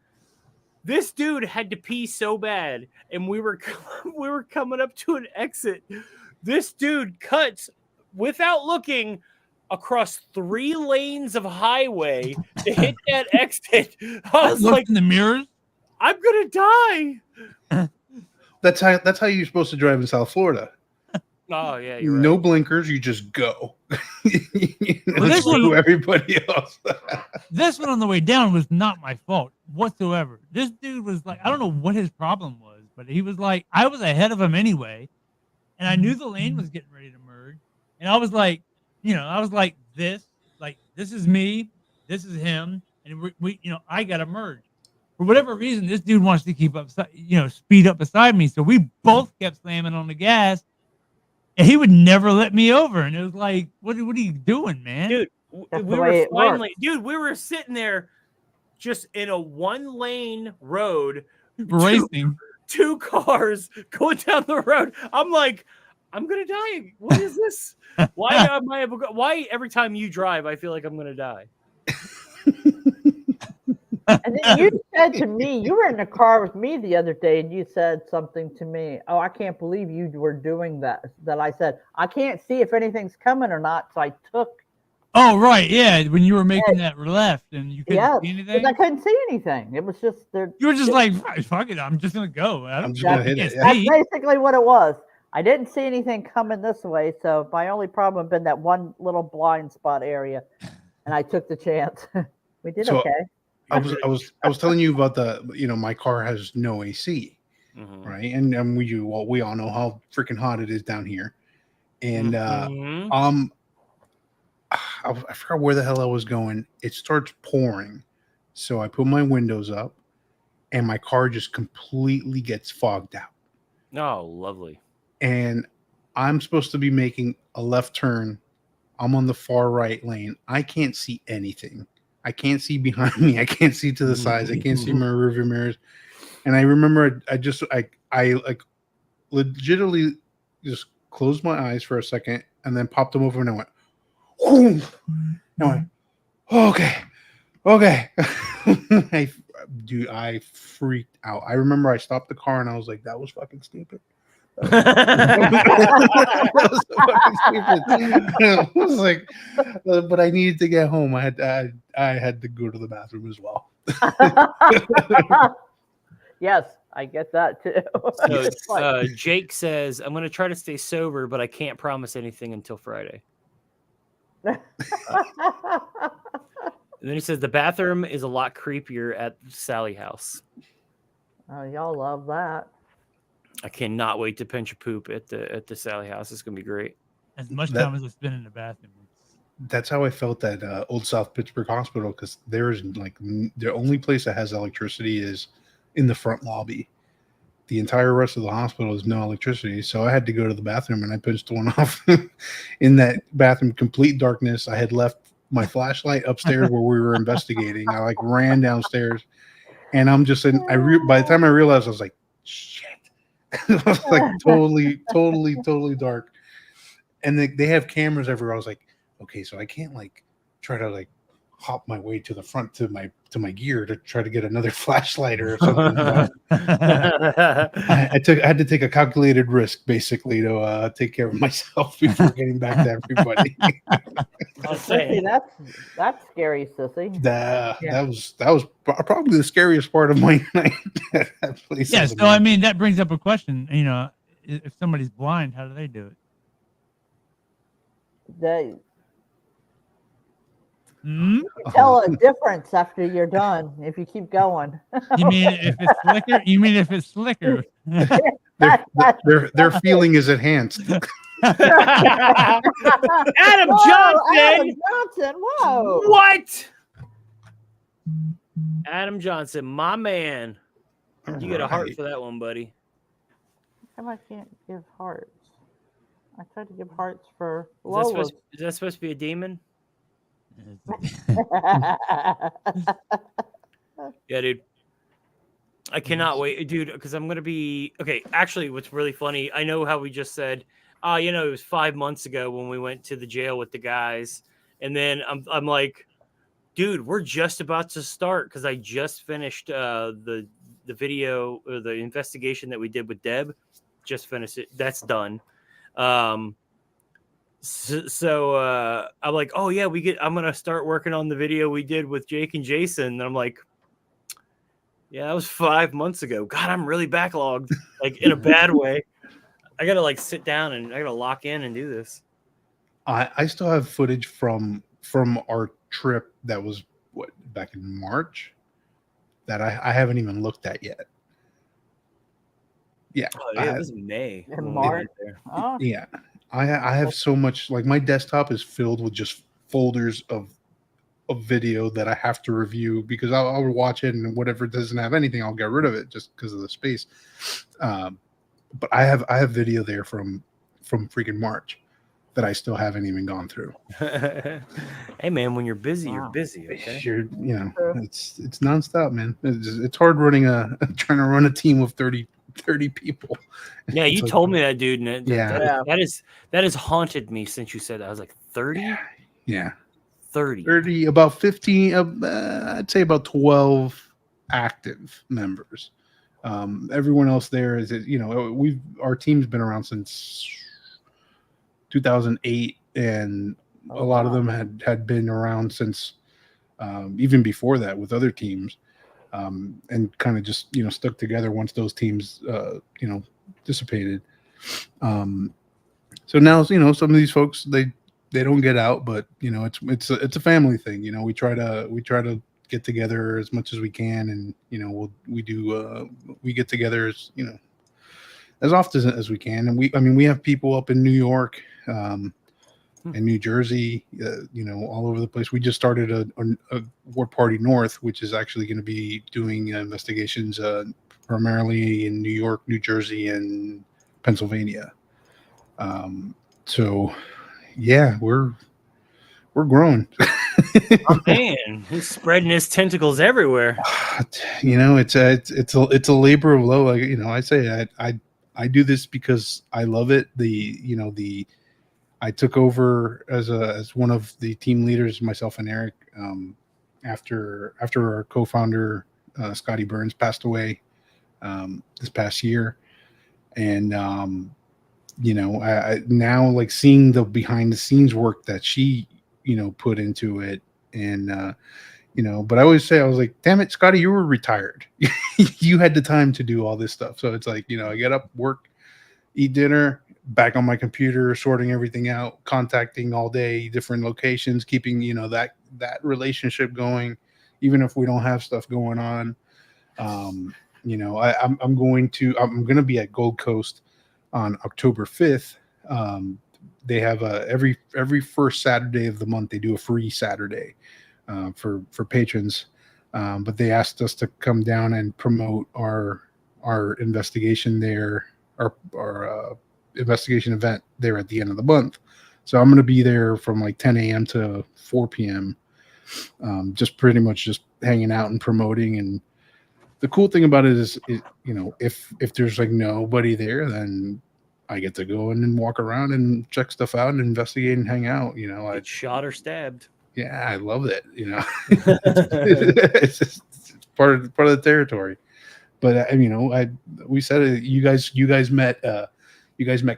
this dude had to pee so bad, and we were coming up to an exit. This dude cuts without looking across 3 lanes of highway to hit that exit. I was looked like, in the mirrors. I'm gonna die. That's how you're supposed to drive in South Florida. Oh yeah, you're right. No blinkers, you just go. this Screw one- everybody else. This one on the way down was not my fault whatsoever. This dude was like, I don't know what his problem was, but he was like, I was ahead of him anyway, and I knew the lane was getting ready to merge, and I was like, this is me, this is him, and we I gotta merge. For whatever reason, this dude wants to keep up, speed up beside me, so we both kept slamming on the gas, and he would never let me over, and it was like, what are you doing, man? Dude, That's we the were way it finally, dude, we were sitting there just in a 1-lane road, Racing. 2 cars going down the road. I'm like, I'm gonna die. What is this? Why every time you drive, I feel like I'm gonna die? And then you said to me, you were in the car with me the other day, and you said something to me. Oh, I can't believe you were doing that. That I said, I can't see if anything's coming or not. So I took. Oh, right. Yeah. When you were making that left and you couldn't see anything. I couldn't see anything. It was just there. You were just like, fuck it. I'm just going to go. I'm just going to hit it. That's basically what it was. I didn't see anything coming this way, so my only problem had been that one little blind spot area, and I took the chance. We did So okay. I was telling you about my car has no AC, Mhm. right? And we all know how freaking hot it is down here. And Mhm. I forgot where the hell I was going. It starts pouring, so I put my windows up, and my car just completely gets fogged out. Oh, lovely. And I'm supposed to be making a left turn. I'm on the far right lane. I can't see anything. I can't see behind me. I can't see to the sides. I can't see my rearview mirrors. And I remember I like legitimately just closed my eyes for a second and then popped them over and I went, whoo! And I went, okay. I freaked out. I remember I stopped the car and I was like, that was fucking stupid. That was so fucking stupid. I was like, but I needed to get home. I had to go to the bathroom as well. Yes, I get that too. So It's like, Jake says, I'm going to try to stay sober, but I can't promise anything until Friday. And then he says, the bathroom is a lot creepier at Sally house. oh, y'all love that. I cannot wait to pinch a poop at the Sally house. It's going to be great. As much time as I spend in the bathroom. That's how I felt at Old South Pittsburgh Hospital, because there is the only place that has electricity is in the front lobby. The entire rest of the hospital is no electricity, so I had to go to the bathroom and I pinched one off in that bathroom. Complete darkness. I had left my flashlight upstairs where we were investigating. I ran downstairs, and I'm just in. By the time I realized, I was like, shit. It was totally dark. And they have cameras everywhere. I was like, okay, so I can't try to hop my way to the front to my gear to try to get another flashlight or something. I had to take a calculated risk basically to take care of myself before getting back to everybody. Sissy, that's scary, Sissy. That was probably the scariest part of my night at that place. Yeah, so I mean that brings up a question. If somebody's blind, how do they do it? They Hmm? tell a difference after you're done if you keep going. You mean if it's slicker? You mean if it's slicker? Their feeling is enhanced. Adam Whoa, Johnson! Adam Johnson, whoa! What? Adam Johnson, my man. You get a heart for that one, buddy. How come I can't give hearts? I tried to give hearts for Is that supposed to be a demon? Yeah, dude. I cannot wait, dude, because I'm gonna be okay. Actually, what's really funny, I know how we just said, it was 5 months ago when we went to the jail with the guys, and then I'm like, dude, we're just about to start because I just finished the video or the investigation that we did with Deb. Just finished it. That's done. So I'm like, oh yeah, I'm gonna start working on the video we did with Jake and Jason. And I'm like, yeah, that was 5 months ago. God, I'm really backlogged, in a bad way. I gotta sit down and I gotta lock in and do this. I still have footage from our trip that was back in March that I haven't even looked at yet. Yeah, it was May. In March. Oh, yeah. I have so much, my desktop is filled with just folders of video that I have to review because I'll watch it, and whatever doesn't have anything, I'll get rid of it just because of the space. But I have video there from freaking March that I still haven't even gone through. Hey man, when you're busy, you're busy. Okay? It's nonstop, man. It's hard trying to run a team of 30 people. Yeah, you told me that, dude. And Yeah. that has haunted me since you said that. I was like, 30? Yeah. 30. About 15, I'd say about 12 active members. Everyone else there is, our team's been around since 2008, and a lot of them had been around since even before that with other teams. And kind of just stuck together once those teams dissipated. So now, some of these folks, they don't get out, but it's a family thing. We try to get together as much as we can, and we get together as often as we can. And we have people up in New York, and New Jersey, all over the place. We just started a Ward Party North, which is actually going to be doing investigations primarily in New York, New Jersey, and Pennsylvania. So yeah, we're growing. Oh, man, he's spreading his tentacles everywhere. It's a labor of love. I say I do this because I love it. I took over as one of the team leaders, myself and Eric, after our co-founder Scotty Burns passed away this past year, and I now like seeing the behind the scenes work that she put into it, and but I always say, I was like, damn it, Scotty, you were retired. You had the time to do all this stuff. So it's like, I get up, work, eat dinner, back on my computer, sorting everything out, contacting all day, different locations, keeping that relationship going, even if we don't have stuff going on. I'm going to be at Gold Coast on October 5th. They have every first Saturday of the month, they do a free Saturday for patrons. But they asked us to come down and promote our investigation there, our investigation event there at the end of the month. So I'm going to be there from like 10 a.m. to 4 p.m. Just pretty much just hanging out and promoting. And the cool thing about it is, if there's like nobody there, then I get to go in and walk around and check stuff out and investigate and hang out. Get shot or stabbed. Yeah, I love it. It's just part of the territory. But we said it. You guys met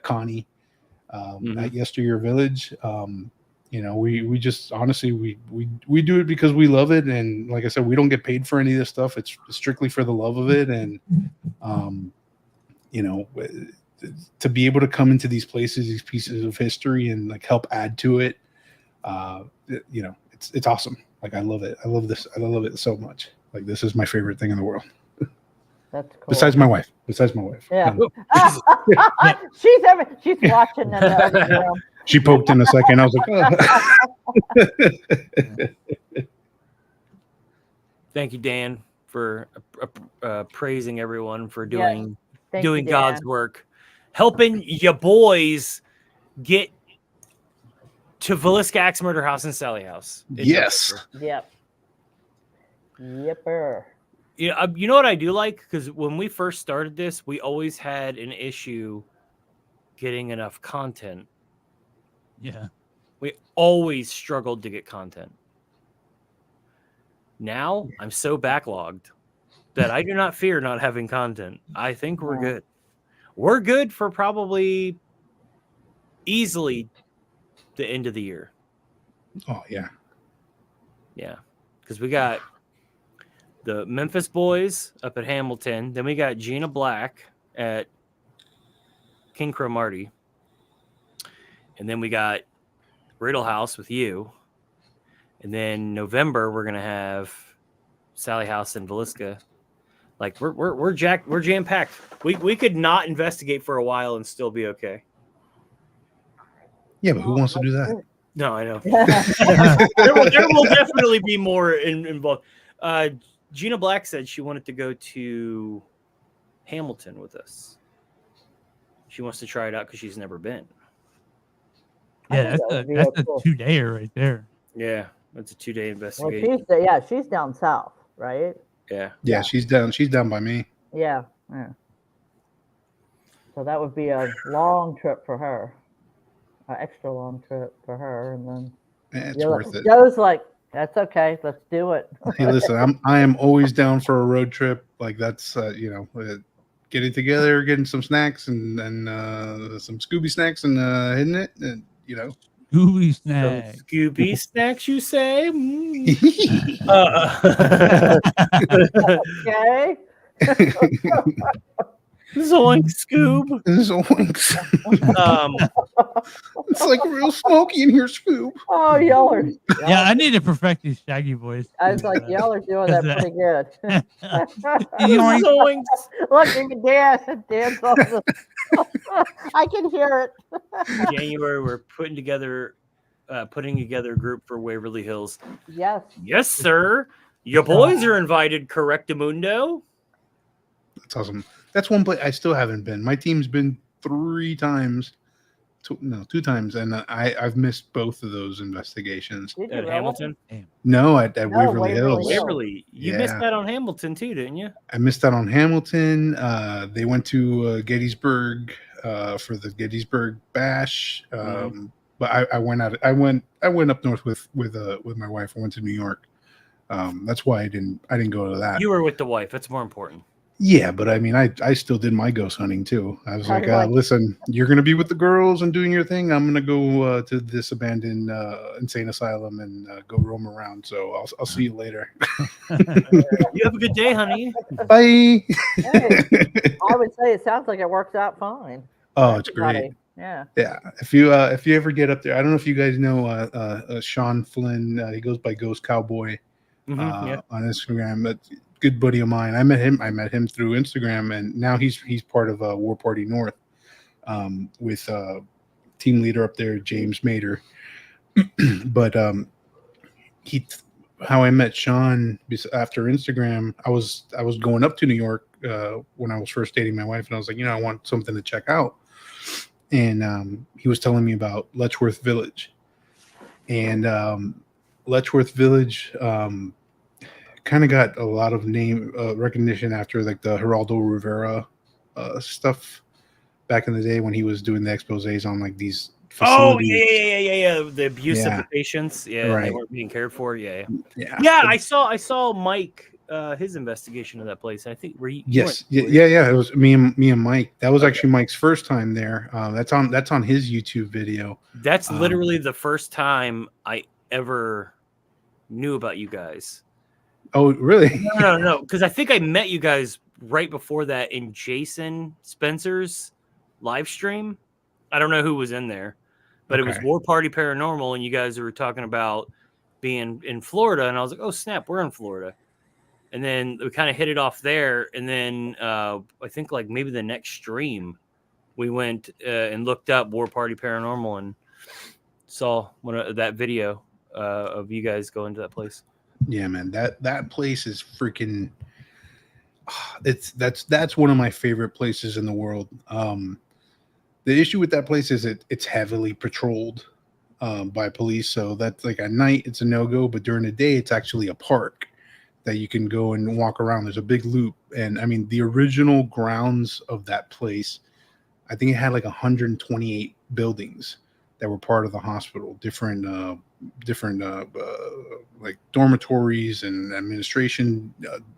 Connie at Yesteryear Village. We just honestly we do it because we love it, and like I said, we don't get paid for any of this stuff. It's strictly for the love of it, and to be able to come into these places, these pieces of history, and like help add to it. It's awesome. Like I love it. I love this. I love it so much. Like this is my favorite thing in the world. That's cool. Besides my wife. Yeah. She's watching in the other room. She poked in a second. I was like, oh. Thank you, Dan, for praising everyone for Yes. doing Thank you, God's Dan. work, helping your boys get to Villisca Axe Murder House and Sally House. in Yes. November. Yepper. You know what I do like? Because when we first started this, we always had an issue getting enough content. Yeah. We always struggled to get content. Now I'm so backlogged that I do not fear not having content. I think we're good. We're good for probably easily the end of the year. Oh yeah. Yeah. Because we got the Memphis Boys up at Hamilton. Then we got Gina Black at King Crow Marty. And then we got Riddle House with you. And then November we're gonna have Sally House and Villisca. Like we're jam packed. We could not investigate for a while and still be okay. Yeah, but who wants to do that? No, I know. there will definitely be more involved. Gina Black said she wanted to go to Hamilton with us. She wants to try it out because she's never been. Yeah, that would be that's a cool. 2-dayer right there. Yeah, that's a 2-day Well, investigation. she's down south, right? Yeah, she's down by me. Yeah. So that would be a long trip for her, an extra long trip for her, and then It's worth it. Joe's like, that's okay, let's do it. Hey, listen, I am always down for a road trip. Like that's getting together, getting some snacks and some Scooby snacks and hitting it, and Gooey Some snack. Scooby snacks, you say? Okay. Zoink Scoob. This is oinks. Um, It's like real smoky in here, Scoob. Oh, Yeller. Yeah, I need to perfect these Shaggy voice. I was like, Yeller's doing that Is pretty good. Yoink. Zoinks. Look, even Dan's also. I can hear it. January, we're putting together a group for Waverly Hills. Yes. Yes, sir. Your boys are invited, Correctamundo. That's awesome. That's one place I still haven't been. My team's been 3 times. 2 times, and I've missed both of those investigations. Did you At really? Hamilton. No, at Waverly Waverly Hills. Hills. Waverly. You Yeah. missed that on Hamilton too, didn't you? I missed out on Hamilton. They went to Gettysburg for the Gettysburg Bash. But I went out. I went up north with my wife. I went to New York. That's why I didn't go to that. You were with the wife. That's more important. Yeah, but I mean, I still did my ghost hunting too. I was like, Right. listen, you're gonna be with the girls and doing your thing. I'm gonna go to this abandoned insane asylum and go roam around. So I'll see you later. You have a good day, honey. Bye. Hey, I would say it sounds like it works out fine. Oh, it's great. Everybody. Yeah. Yeah, if you ever get up there, I don't know if you guys know Sean Flynn. He goes by Ghost Cowboy Yeah. on Instagram. But good buddy of mine. I met him through Instagram, and now he's part of War Party North with team leader up there, James Mader. But how I met Sean after Instagram, I was going up to New York when I was first dating my wife, and I was like, I want something to check out. And he was telling me about Letchworth Village, and Letchworth Village kind of got a lot of name recognition after like the Geraldo Rivera stuff back in the day when he was doing the exposés on like these facilities. Yeah. The abuse of the patients. Yeah, they Right. weren't being cared for. Yeah. Yeah. I saw Mike his investigation of that place. I think Yes. Yeah. It was me and Mike. That was actually Mike's first time there. That's on his YouTube video. That's literally the first time I ever knew about you guys. Oh, really? No. Because I think I met you guys right before that in Jason Spencer's live stream. I don't know who was in there, but it was War Party Paranormal, and you guys were talking about being in Florida, and I was like, oh, snap, we're in Florida. And then we kind of hit it off there, and then I think like maybe the next stream, we went and looked up War Party Paranormal and saw that video of you guys going to that place. Yeah, man, that place is freaking. That's one of my favorite places in the world. The issue with that place is it's heavily patrolled by police, so that's like at night it's a no-go, but during the day it's actually a park that you can go and walk around. There's a big loop, and I mean the original grounds of that place, I think it had like 128 buildings that were part of the hospital, different like dormitories and administration,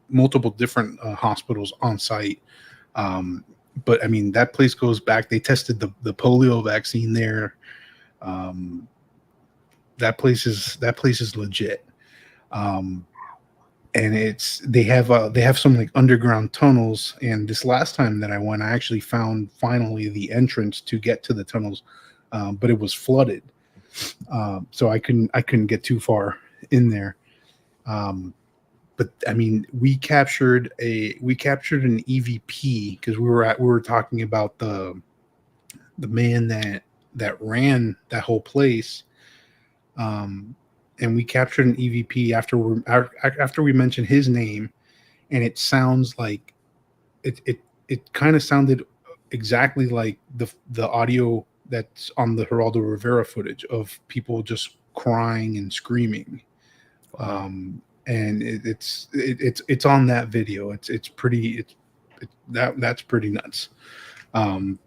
multiple different hospitals on site. But I mean, that place goes back. They tested the polio vaccine there. That place is legit. And they have some like underground tunnels. And this last time that I went, I actually found finally the entrance to get to the tunnels, but it was flooded. So I couldn't get too far in there. But I mean, we captured an EVP because we were talking about the man that ran that whole place. And we captured an EVP after we mentioned his name, and it sounds like it kind of sounded exactly like the audio that's on the Geraldo Rivera footage of people just crying and screaming. And it's on that video. It's pretty that's pretty nuts. And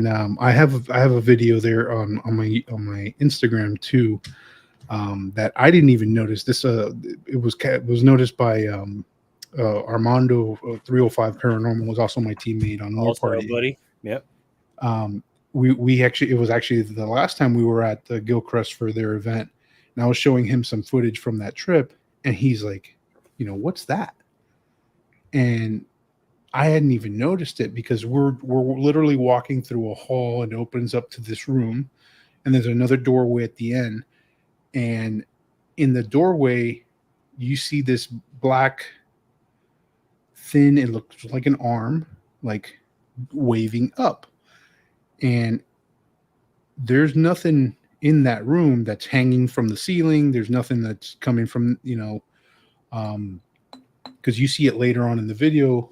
I have a video there on my Instagram too, that I didn't even notice. This it was noticed by Armando 305 Paranormal, was also my teammate on War Party. Buddy. Yep. We actually, it was actually the last time we were at the Gilchrist for their event, and I was showing him some footage from that trip, and he's like, what's that? And I hadn't even noticed it because we're literally walking through a hall and it opens up to this room, and there's another doorway at the end, and in the doorway you see this black thin, it looks like an arm, like waving up, and there's nothing in that room that's hanging from the ceiling. There's nothing that's coming from, because you see it later on in the video,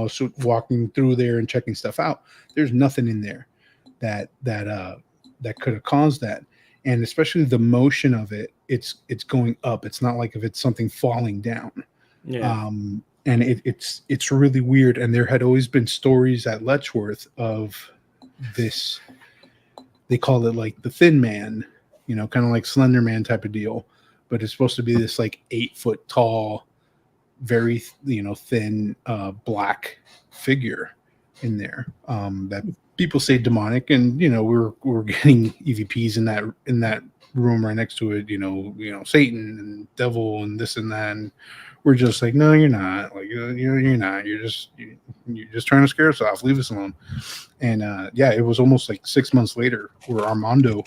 so walking through there and checking stuff out. There's nothing in there that could have caused that, and especially the motion of it. It's going up. It's not like if it's something falling down. Yeah. And it's really weird. And there had always been stories at Letchworth of this. They call it like the Thin Man, kind of like Slender Man type of deal, but it's supposed to be this like 8-foot tall, very thin black figure in there that people say demonic, and we're getting EVPs in that room right next to it, Satan and devil and this and that, and we're just like, no, you're not, like you're not, you're just trying to scare us off, leave us alone. And it was almost like 6 months later where Armando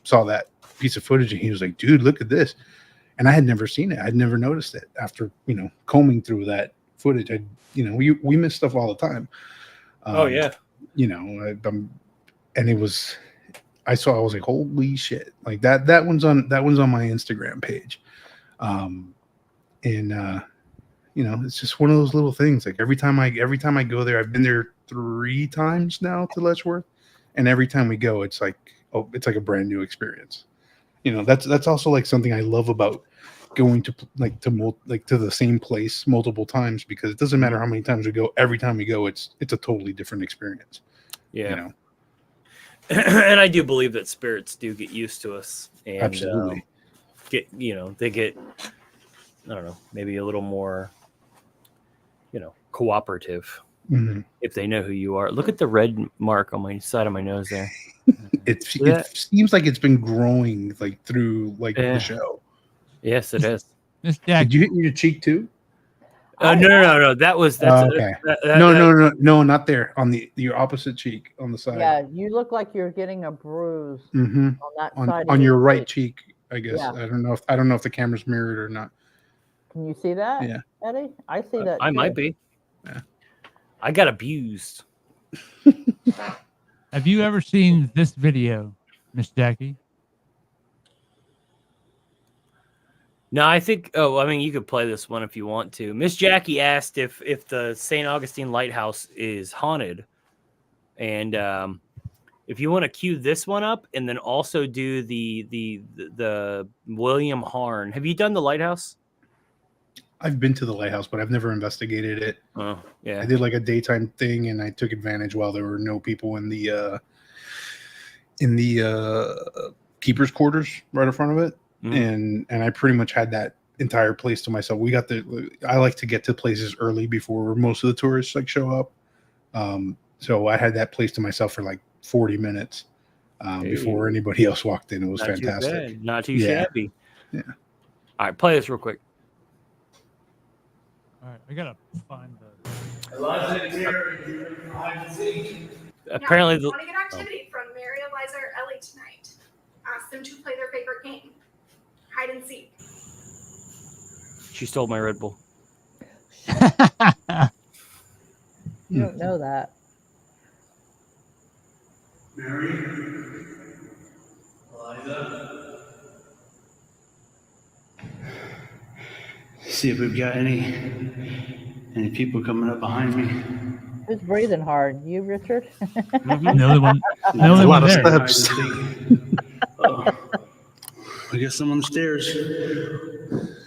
saw that piece of footage, and he was like, dude, look at this. And I had never seen it. I'd never noticed it after, combing through that footage. We miss stuff all the time. Oh yeah. And it was, I was like, holy shit. Like that one's on my Instagram page. It's just one of those little things. Like every time I go there, I've been there 3 times now to Letchworth. And every time we go, it's like a brand new experience. That's also like something I love about going to the same place multiple times, because it doesn't matter how many times we go. Every time we go, it's a totally different experience. Yeah. And I do believe that spirits do get used to us, and absolutely they get, I don't know, maybe a little more, cooperative if they know who you are. Look at the red mark on my side of my nose there. It seems like it's been growing like through the show. Yes, it is. Did you hit your cheek too? No. That's okay. No, not there. On your opposite cheek on the side. Yeah, you look like you're getting a bruise Mm-hmm. on that side. On your right cheek, I guess. Yeah. I don't know if the camera's mirrored or not. Can you see that? Yeah. Eddie? I see that. I too. might be. Yeah. I got abused. Have you ever seen this video, Miss Jackie? No, I think. Oh, I mean, you could play this one if you want to. Miss Jackie asked if the St. Augustine Lighthouse is haunted, and if you want to cue this one up, and then also do the William Harn. Have you done the lighthouse? I've been to the lighthouse, but I've never investigated it. Oh, yeah. I did like a daytime thing, and I took advantage while there were no people in the keeper's quarters right in front of it. And I pretty much had that entire place to myself. I like to get to places early before most of the tourists show up. So I had that place to myself for like 40 minutes before anybody else walked in. It was fantastic. Not too shabby. Yeah. All right, play this real quick. All right, I gotta find the. Apparently, want to get activity from Mary, Eliza, or Ellie tonight. Ask them to play their favorite game, hide and seek. She stole my Red Bull. You don't know that. Mary, Eliza. See if we've got any people coming up behind me. Who's breathing hard? You, Richard? The only one. The only one there. I guess I'm on the stairs.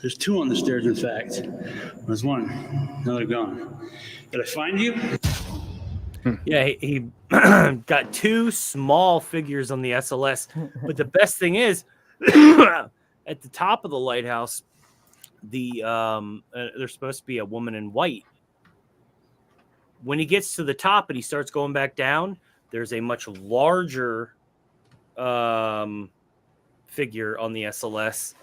There's 2 on the stairs, in fact. There's 1. Now they're gone. Did I find you? Yeah, he got 2 small figures on the SLS. But the best thing is, at the top of the lighthouse, there's supposed to be a woman in white. When he gets to the top and he starts going back down, there's a much larger figure on the SLS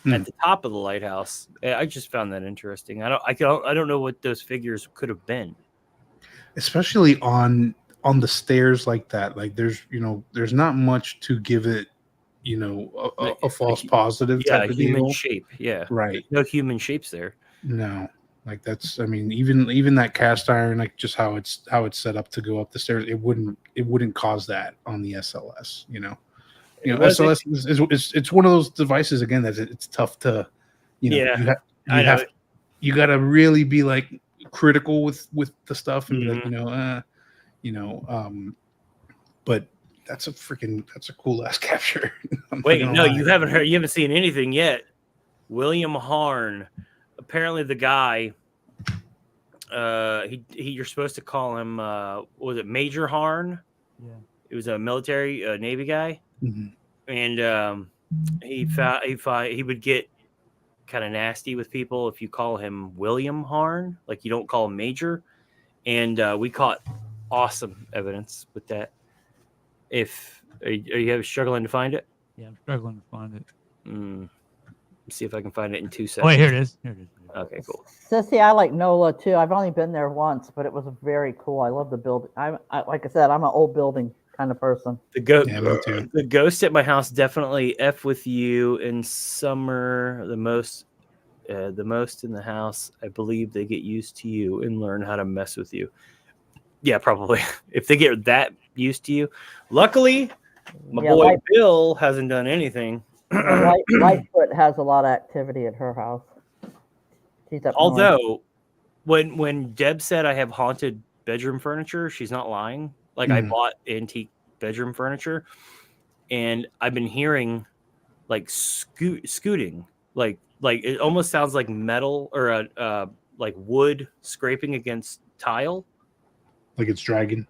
at the top of the lighthouse. I just found that interesting. I don't know what those figures could have been. Especially on the stairs like that. Like there's not much to give it, a false positive type of human deal. shape. Yeah, Right. No human shapes there. No. Like that's, I mean, even that cast iron, like just how it's set up to go up the stairs, it wouldn't cause that on the SLS. SLS it's one of those devices again that it's tough to, you got to really be like critical with the stuff and be like, but that's a cool ass capture. Wait, no, you haven't seen anything yet. William Harn. Apparently the guy, you're supposed to call him, was it Major Harn? Yeah. He was a military Navy guy. Mm-hmm. And he would get kind of nasty with people if you call him William Harn, like you don't call him Major. And we caught awesome evidence with that. Are you struggling to find it? Yeah, I'm struggling to find it. Let's see if I can find it in 2 seconds. Oh, wait, here it is. Okay, cool. Sissy, I like NOLA too. I've only been there once, but it was very cool. I love the building. Like I said, I'm an old building kind of person. The ghost at my house definitely F with you in summer. The most in the house. I believe they get used to you and learn how to mess with you. Yeah, probably. If they get that used to you. Luckily, my boy Bill hasn't done anything. Lightfoot has a lot of activity at her house. She's up Although, when Deb said I have haunted bedroom furniture, she's not lying. Like I bought antique bedroom furniture, and I've been hearing like scooting, like it almost sounds like metal or like wood scraping against tile, like it's dragging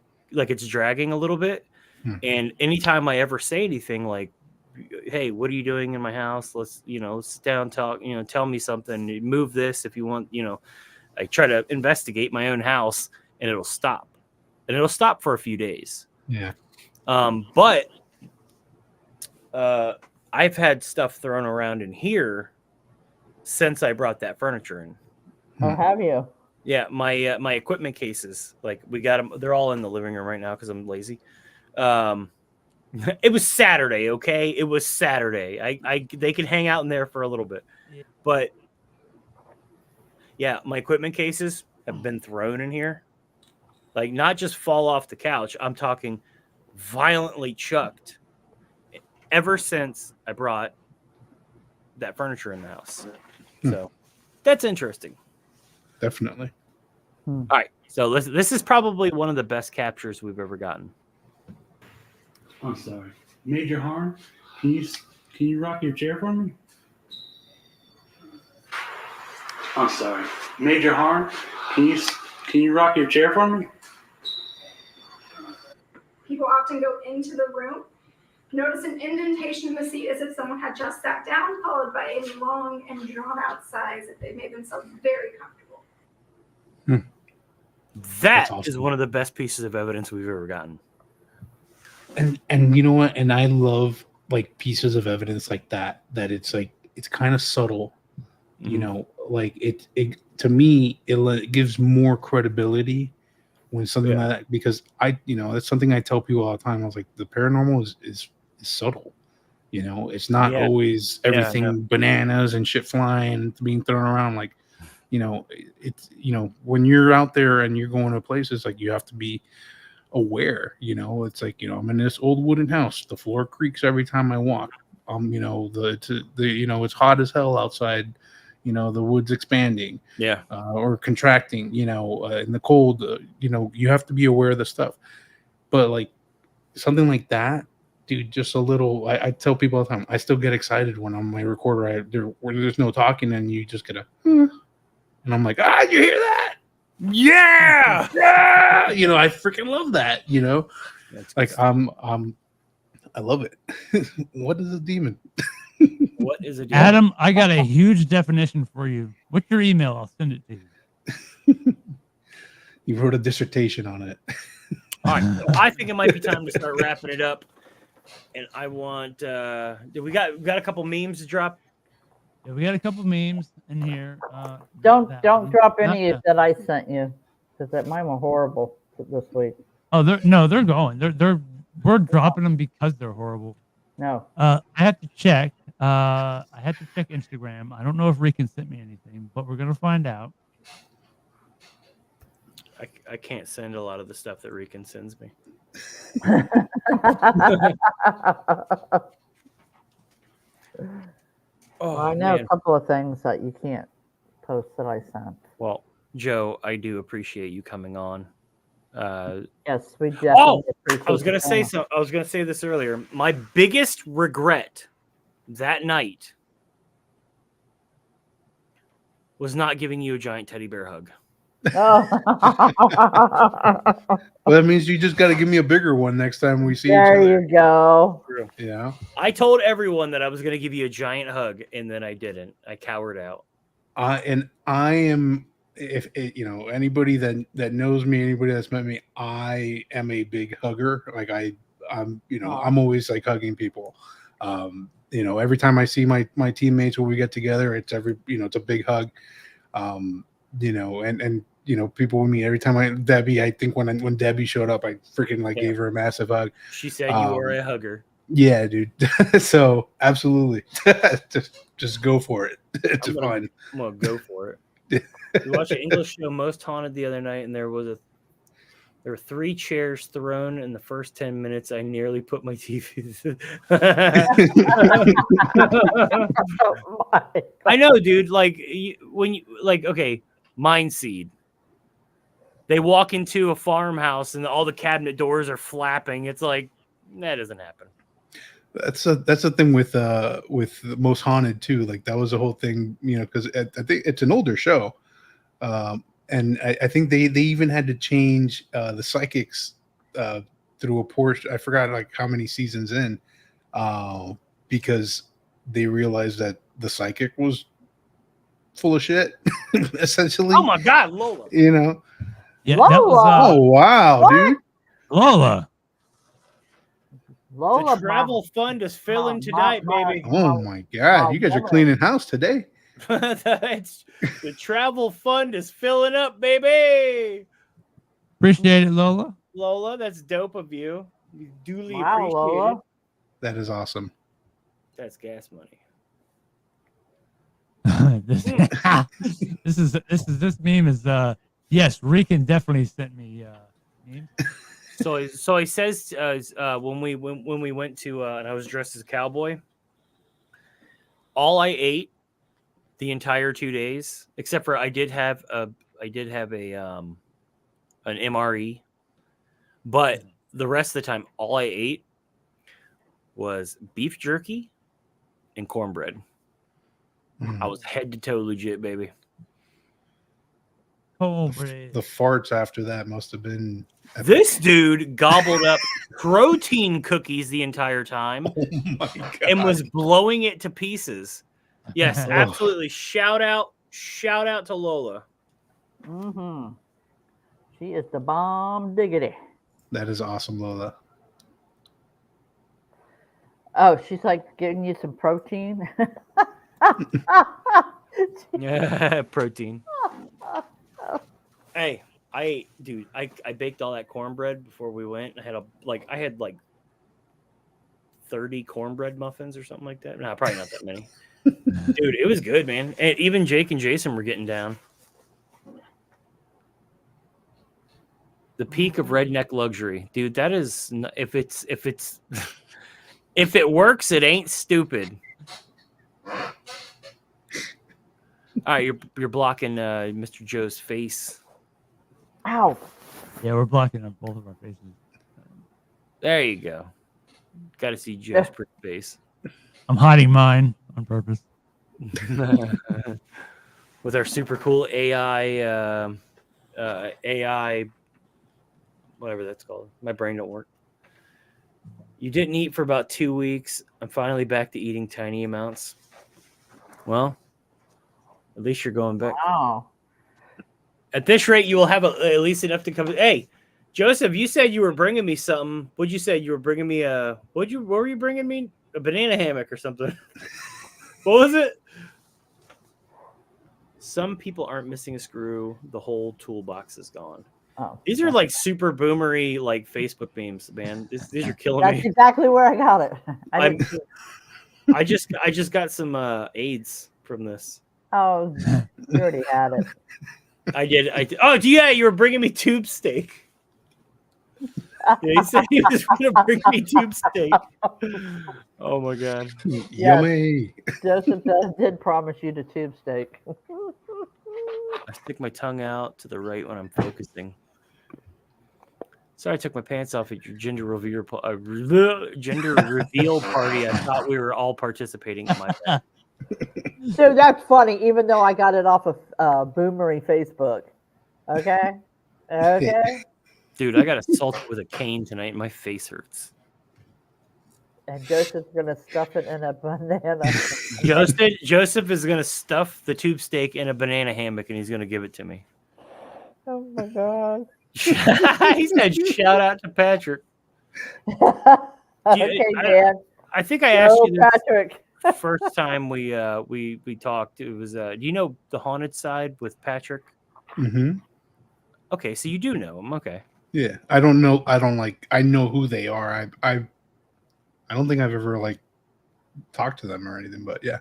a little bit. And anytime I ever say anything like, hey, what are you doing in my house? Let's sit down, talk, tell me something, move this if you want, I try to investigate my own house and it'll stop. And it'll stop for a few days. Yeah. But I've had stuff thrown around in here since I brought that furniture in. Oh, have you? Yeah, my equipment cases, like we got them. They're all in the living room right now because I'm lazy. It was Saturday, okay? It was Saturday. They can hang out in there for a little bit. Yeah. But yeah, my equipment cases have been thrown in here. Like not just fall off the couch. I'm talking violently chucked ever since I brought that furniture in the house. So that's interesting. Definitely. All right. So this is probably one of the best captures we've ever gotten. I'm sorry. Major Harm, can you rock your chair for me? I'm sorry. Major Harm, can you rock your chair for me? People often go into the room, notice an indentation in the seat as if someone had just sat down, followed by a long and drawn out sigh as if they made themselves very comfortable. That awesome. Is one of the best pieces of evidence we've ever gotten. And you know what? And I love like pieces of evidence like that it's like it's kind of subtle, like it to me it gives more credibility when something like that, because that's something I tell people all the time. I was like, the paranormal is subtle, it's not always everything bananas and shit flying being thrown around. Like, it's when you're out there and you're going to places, like you have to be aware. It's like, I'm in this old wooden house, the floor creaks every time I walk. It's hot as hell outside, the wood's expanding or contracting, in the cold, you have to be aware of the stuff. But like something like that, dude, just a little, I tell people all the time, I still get excited when on my recorder where there's no talking and you just get and I'm like, you hear that? Yeah. Yeah. I freaking love that, That's like, I love it. What is a demon? What is a demon? Adam, I got a huge definition for you. What's your email? I'll send it to you. You wrote a dissertation on it. All right. So I think it might be time to start wrapping it up. And I want, we got a couple memes to drop. Yeah, we got a couple memes in here. Don't that don't one. drop Not any the- that I sent you because that mine were horrible this week. Oh, they're going. We're dropping them because they're horrible. No. I have to check. I had to check Instagram. I don't know if Rican sent me anything, but we're gonna find out. I can't send a lot of the stuff that Rican sends me. Well, I know a couple of things that you can't post that I sent. Well, Joe, I do appreciate you coming on. Yes, we definitely appreciate I was gonna you say coming. I was gonna say this earlier. My biggest regret that night was not giving you a giant teddy bear hug. Oh. Well, that means you just got to give me a bigger one next time we see each There other. you go. Yeah. I told everyone that I was gonna give you a giant hug, and then I didn't. I cowered out. And I am, if anybody that knows me, anybody that's met me, I am a big hugger. Like I'm always like hugging people. Every time I see my teammates when we get together, it's it's a big hug. People with me every time Debbie, I think when Debbie showed up, I freaking gave her a massive hug. She said you were a hugger. Yeah, dude. So absolutely, just go for it. It's fun. I'm gonna go for it. We watched an English show, Most Haunted, the other night, and there were 3 chairs thrown in the first 10 minutes. I nearly put my TV. I know, dude. Okay, Mind Seed. They walk into a farmhouse and all the cabinet doors are flapping. It's like that doesn't happen. That's the thing with the Most Haunted too. Like that was the whole thing, because I think it's an older show, and I think they even had to change the psychics through a portion. I forgot how many seasons in, because they realized that the psychic was full of shit, essentially. Oh my God, Lola! Yeah, Lola. that was. Oh wow, What? dude! Lola. Lola, The travel fund is filling my- tonight, my- baby. Oh my God, you guys are woman. cleaning house today. The travel fund is filling up, baby. Appreciate it, Lola. Lola, that's dope of you. You duly Wow, appreciate Lola. it. That is awesome. That's gas money. This meme is yes, Rican definitely sent me memes. So he says when we went to and I was dressed as a cowboy. All I ate the entire 2 days, except for I did have an MRE, but the rest of the time, all I ate was beef jerky and cornbread. I was head to toe legit, baby. Oh, The farts after that must have been epic. This dude gobbled up protein cookies the entire time Oh my God. and was blowing it to pieces. Yes, Oh. absolutely. Shout out to Lola. Mm-hmm. She is the bomb diggity. That is awesome, Lola. Oh, she's like giving you some protein. Yeah, protein. Hey, I baked all that cornbread before we went. I had like 30 cornbread muffins or something like that. No, probably not that many. Dude, it was good, man. And even Jake and Jason were getting down. The peak of redneck luxury, dude. That is if it works, it ain't stupid. All right, you're blocking Mr. Joe's face. Ow. Yeah, we're blocking up both of our faces. There you go. Got to see Joe's pretty face. I'm hiding mine on purpose. With our super cool AI, whatever that's called. My brain don't work. You didn't eat for about 2 weeks. I'm finally back to eating tiny amounts. Well, at least you're going back. Wow. At this rate, you will have at least enough to cover. Hey, Joseph, you said you were bringing me something. What'd you say? You were bringing me what were you bringing me? A banana hammock or something. What was it? Some people aren't missing a screw. The whole toolbox is gone. Oh, These are like super boomery, like Facebook memes, man. These are killing that's me. exactly where I got it. I just got some AIDS from this. Oh, you already had it. I did. Oh, yeah, you were bringing me tube steak. Yeah, he said he was going to bring me tube steak. Oh my god. Yummy. Joseph did promise you the tube steak. I stick my tongue out to the right when I'm focusing. Sorry, I took my pants off at your gender reveal party. I thought we were all participating in my bed. So that's funny, even though I got it off of Boomery Facebook. Okay? Okay? Dude, I got assaulted with a cane tonight and my face hurts. And Joseph's going to stuff it in a banana. Joseph is going to stuff the tube steak in a banana hammock and he's going to give it to me. Oh my God. He said, shout out to Patrick. Okay, Dan. I think I asked you this Patrick. first time we talked. It was, do you know the haunted side with Patrick? Mm-hmm. Okay, so you do know him. Okay. Yeah, I don't know. I know who they are. I don't think I've ever like talked to them or anything, but yeah.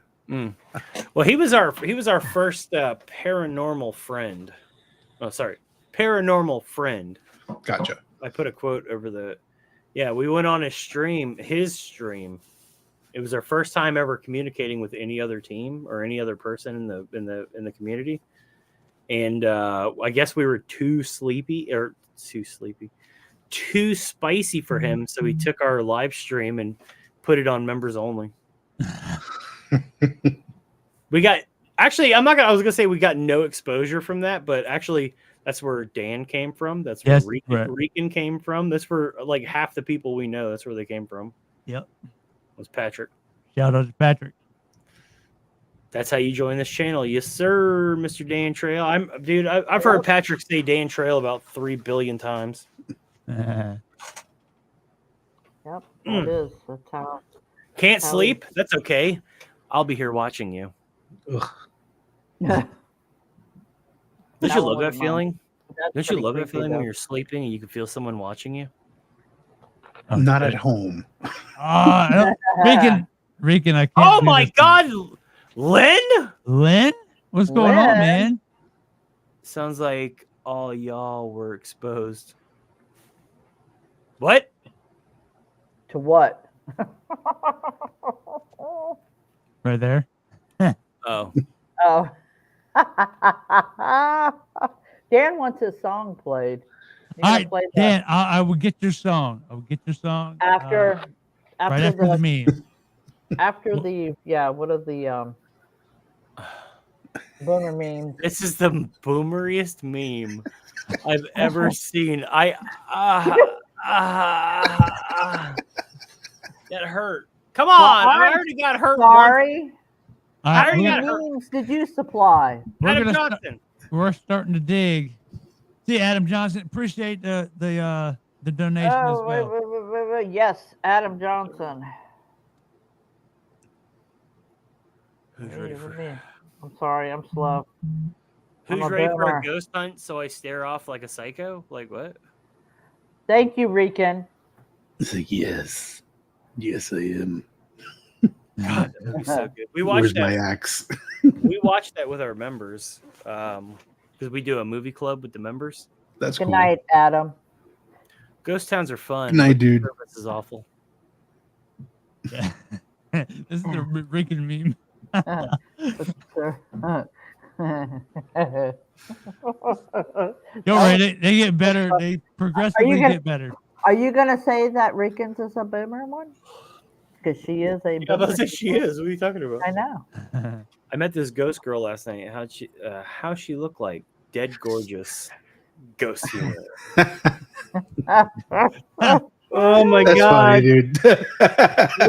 Well, he was our first paranormal friend. Oh, sorry, paranormal friend. Gotcha. I put a quote over the. Yeah, we went on his stream. It was our first time ever communicating with any other team or any other person in the community, and I guess we were too spicy for him, so he took our live stream and put it on members only. We got I was gonna say we got no exposure from that, but actually that's where Dan came from. That's where Rican came from. That's where like half the people we know. That's where they came from. Yep. Was Patrick. Shout out to Patrick. That's how you join this channel. Yes, sir, Mr. Dan Trail. I've heard Patrick say Dan Trail about 3 billion times. Yep, it is. That's how. Can't sleep? That's okay. I'll be here watching you. Don't you love that feeling? Don't you love that feeling when you're sleeping and you can feel someone watching you? Not at home. Regan, I can't. Oh my God, Lynn? What's going on, man? Sounds like all y'all were exposed. What? To what? Right there. Oh. Oh. Dan wants his song played. All right, Dan, I will get your song. After right after the meme. After the what are the boomer memes? This is the boomeriest meme I've ever seen. That hurt. Come on, I already got hurt. Sorry. I already How got many memes did you supply? Adam Johnson. We're starting to dig. See, Adam Johnson, appreciate the donation as well. Wait. Yes, Adam Johnson. Who's ready for? I'm sorry, I'm slow. Who's ready for a ghost hunt? So I stare off like a psycho. Like what? Thank you, Rican. It's like yes, I am. God, that would be so good. Where's my axe? We watched that with our members because we do a movie club with the members. That's Good cool. night, Adam. Ghost towns are fun. Good night, dude. This is awful. Yeah. This is the Rican meme. Don't worry, they get better. They progressively get better. Are you gonna say that Rican's is a boomer one? Because she is a. Yeah, that's what she is. What are you talking about? I know. I met this ghost girl last night. How she look like? Dead gorgeous. Ghost humor. Oh my That's God, funny, dude.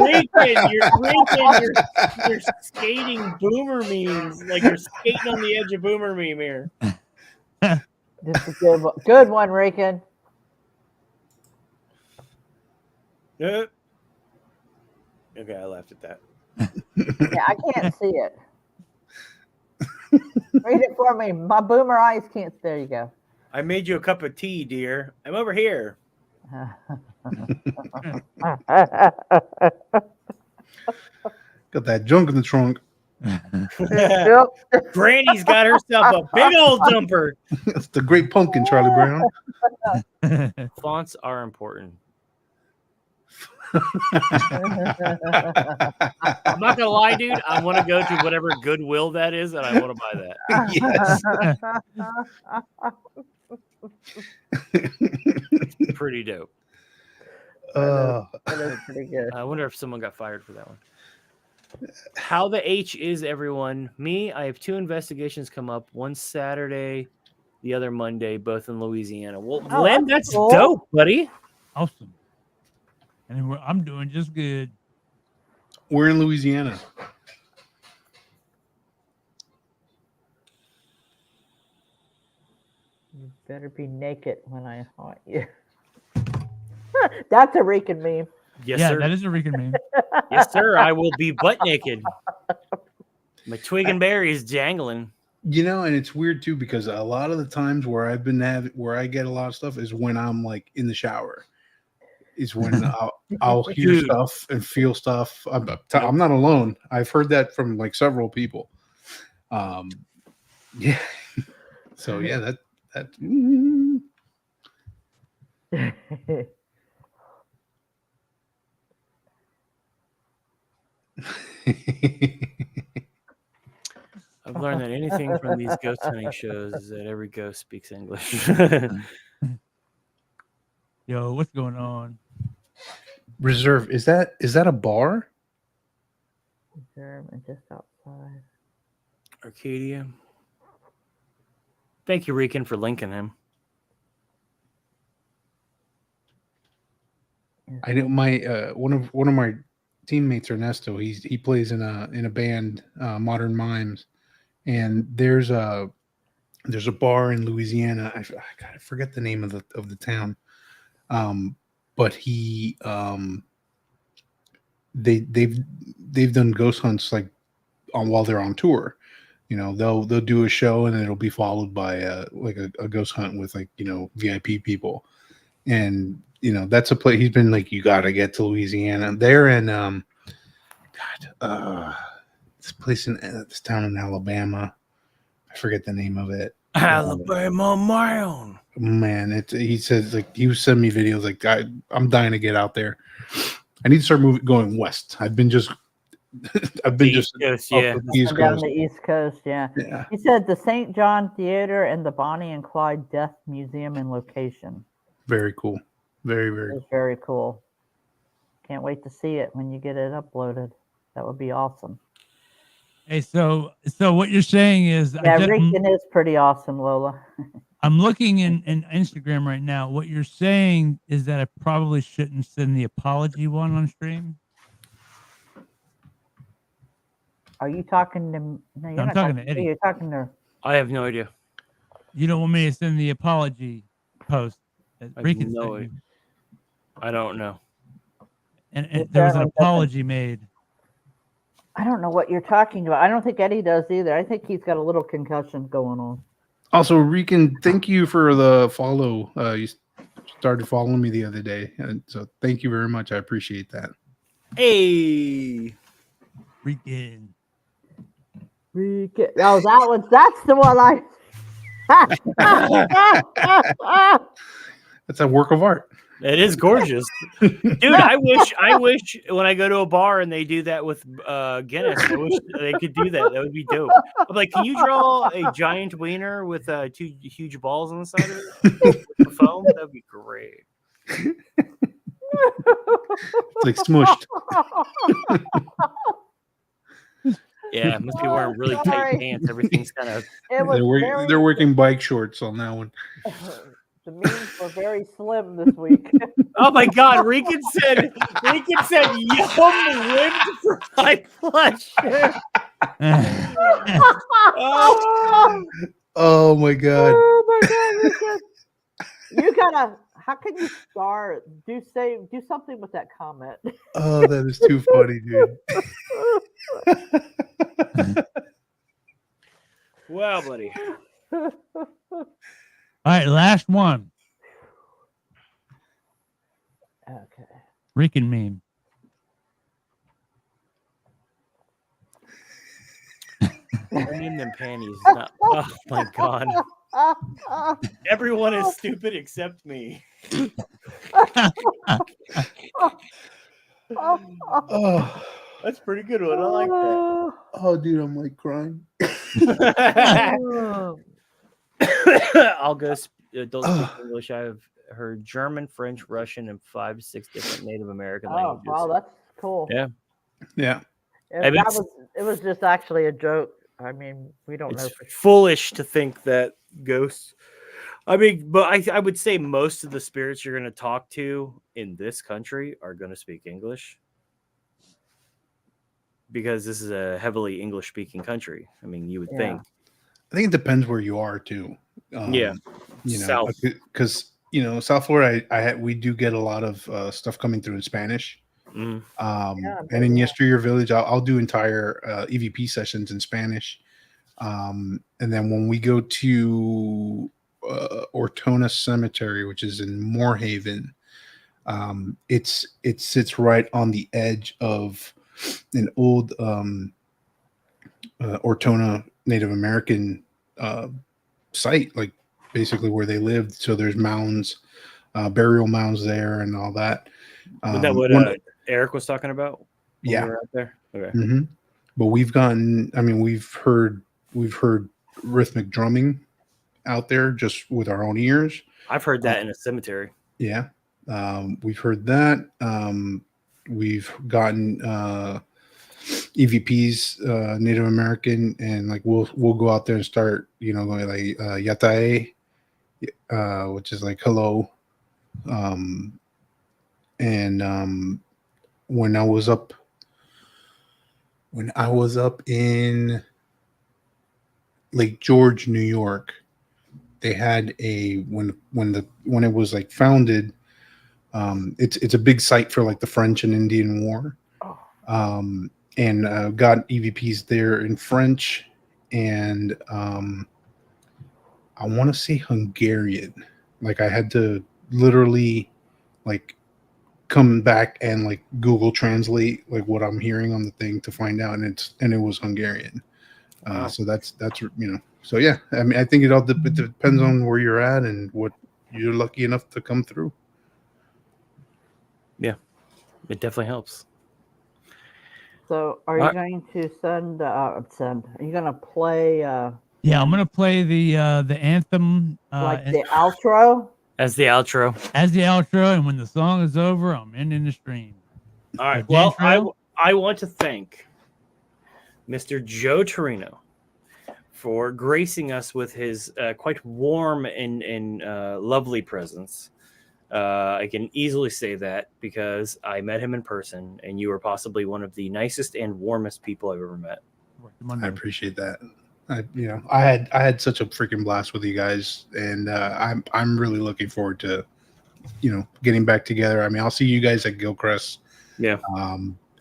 Rican, you're skating boomer memes like you're skating on the edge of boomer meme here. This is a good one, Rican. Okay, I laughed at that. Yeah, I can't see it. Read it for me. My boomer eyes can't. There you go. I made you a cup of tea, dear. I'm over here. Got that junk in the trunk. Yep. Granny's got herself a big old dumper. That's the Great Pumpkin, Charlie Brown. Fonts are important. I'm not gonna lie, dude. I want to go to whatever Goodwill that is, and I want to buy that. It's pretty dope. That is pretty good. I wonder if someone got fired for that one. How the H is everyone? Me, I have 2 investigations come up. One Saturday, the other Monday, both in Louisiana. Well, Oh, Len, that's that's cool. dope, buddy. Awesome. And I'm doing just good. We're in Louisiana. You better be naked when I haunt you. That's a Rican meme. Yes, yeah, sir. that is a Rican meme. Yes, sir. I will be butt naked. My twig and berries jangling. You know, and it's weird too because a lot of the times where I've been where I get a lot of stuff is when I'm like in the shower. Is when I'll hear Dude. stuff and feel stuff. I'm not alone. I've heard that from like several people. Yeah. So yeah, that. I've learned that anything from these ghost hunting shows is that every ghost speaks English. Yo, what's going on? Reserve, is that a bar? Reserve and just outside. Arcadia. Thank you, Rican, for linking him. I know my one of my teammates, Ernesto. He plays in a band, Modern Mimes, and there's a bar in Louisiana. I forget the name of the town, but they've done ghost hunts like while they're on tour. You know, they'll do a show and it'll be followed by a ghost hunt with like, you know, VIP people. And, you know, that's a place he's been like, you got to get to Louisiana. They're in, this place in this town in Alabama. I forget the name of it. Alabama man. Man, he says like he was sending me videos like I'm dying to get out there. I need to start going west. I've been just East Coast, yeah. East Down Coast. the East Coast, yeah. Yeah. He said the St. John Theater and the Bonnie and Clyde Death Museum and location. Very cool. Very, very It's very cool. Can't wait to see it when you get it uploaded. That would be awesome. Hey, so what you're saying is, Yeah, Rican is pretty awesome, Lola. I'm looking in Instagram right now. What you're saying is that I probably shouldn't send the apology one on stream. Are you talking to? No, you're I'm not talking to me. Eddie. You're talking to. I have no idea. You don't want me to send the apology post that I have Rican no sent you. idea. I don't know. And there was an Apparently doesn't. apology made. I don't know what you're talking about. I don't think Eddie does either. I think he's got a little concussion going on. Also, Rican, thank you for the follow. You started following me the other day, and so thank you very much. I appreciate that. Hey, Rican. Rican. Oh, that's the one I. That's a work of art. it is gorgeous, dude. I wish when I go to a bar and they do that with Guinness, I wish they could do that. That would be dope. I'm like, can you draw a giant wiener with 2 huge balls on the side of it with the foam? That'd be great. It's like smushed. Yeah, must be wearing really tight Sorry. pants. Everything's kind of. It was They're working bike shorts on that one. The memes were very slim this week. Oh my God! Rican said, "Yum ribbed fried flesh." Oh my god! Oh my god, Rican. You gotta. How can you star? Do something with that comment. Oh, that is too funny, dude. Wow, buddy. All right, last one. Okay. Freaking meme. Name them panties. Not, oh my god. Everyone is stupid except me. Oh, That's a pretty good one. I like that. oh, dude, I'm like crying. I'll go. Don't speak English. I've heard German, French, Russian, and 5-6 different Native American Oh, languages. wow, that's cool. Yeah. Yeah. It was just actually a joke. I mean, we don't know It's for sure. foolish to think that ghosts. I mean, but I would say most of the spirits you're going to talk to in this country are going to speak English because this is a heavily English speaking country. I mean, you would think. I think it depends where you are too. Yeah. You know, South. because South Florida, we do get a lot of stuff coming through in Spanish. Mm. And in Yesteryear Village, I'll do entire EVP sessions in Spanish. And then when we go to Ortona Cemetery, which is in Moorhaven, it sits right on the edge of an old Ortona Native American site, like basically where they lived. So there's mounds, burial mounds there, and all that. Is that what Eric was talking about? When Yeah, we were out there. Okay. mm-hmm. But we've heard rhythmic drumming out there just with our own ears. I've heard that in a cemetery. Yeah, we've heard that. We've gotten EVPs, Native American, and like we'll go out there and start, going like yatae, which is like hello. When I was up in Lake George, New York, they had when it was like founded, it's a big site for like the French and Indian War. And got EVPs there in French and I want to say Hungarian. Like I had to literally like come back and like Google translate like what I'm hearing on the thing to find out, and it was Hungarian. So that's so yeah. I mean, I think it depends on where you're at and what you're lucky enough to come through. Yeah, it definitely helps. So, are you going to send? Are you going to play? Yeah, I'm gonna play the anthem, like the outro. As the outro. And when the song is over, I'm ending the stream. All right. Well, I want to thank Mr. Joe Torino for gracing us with his quite warm and lovely presence. I can easily say that because I met him in person, and you were possibly one of the nicest and warmest people I've ever met. I appreciate that. I had such a freaking blast with you guys, and I'm really looking forward to getting back together. I mean, I'll see you guys at Gilchrist. Yeah.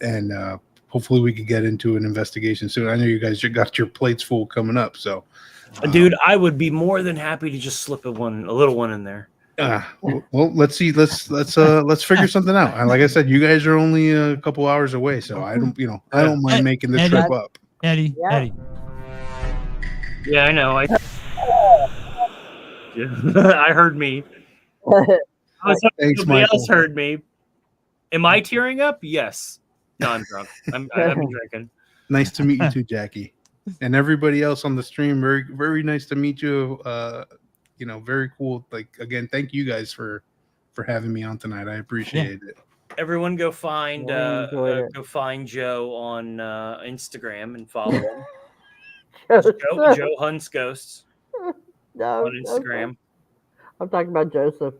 And hopefully we could get into an investigation soon. I know you guys got your plates full coming up, so dude, I would be more than happy to just slip a little one in there. Well, let's see. Let's figure something out. And like I said, you guys are only a couple hours away, so I don't mind making the trip up. Eddie. Yeah, I know. I heard me. Thanks, Somebody Michael. else heard me. Am I tearing up? Yes. No, I'm drunk. I've been drinking. Nice to meet you too, Jackie, and everybody else on the stream. Very, very nice to meet you. Very cool. Like again, thank you guys for having me on tonight. I appreciate it. Everyone, go find Joe on Instagram and follow him. Joe Hunts Ghosts No, on Instagram. I'm talking about Joseph.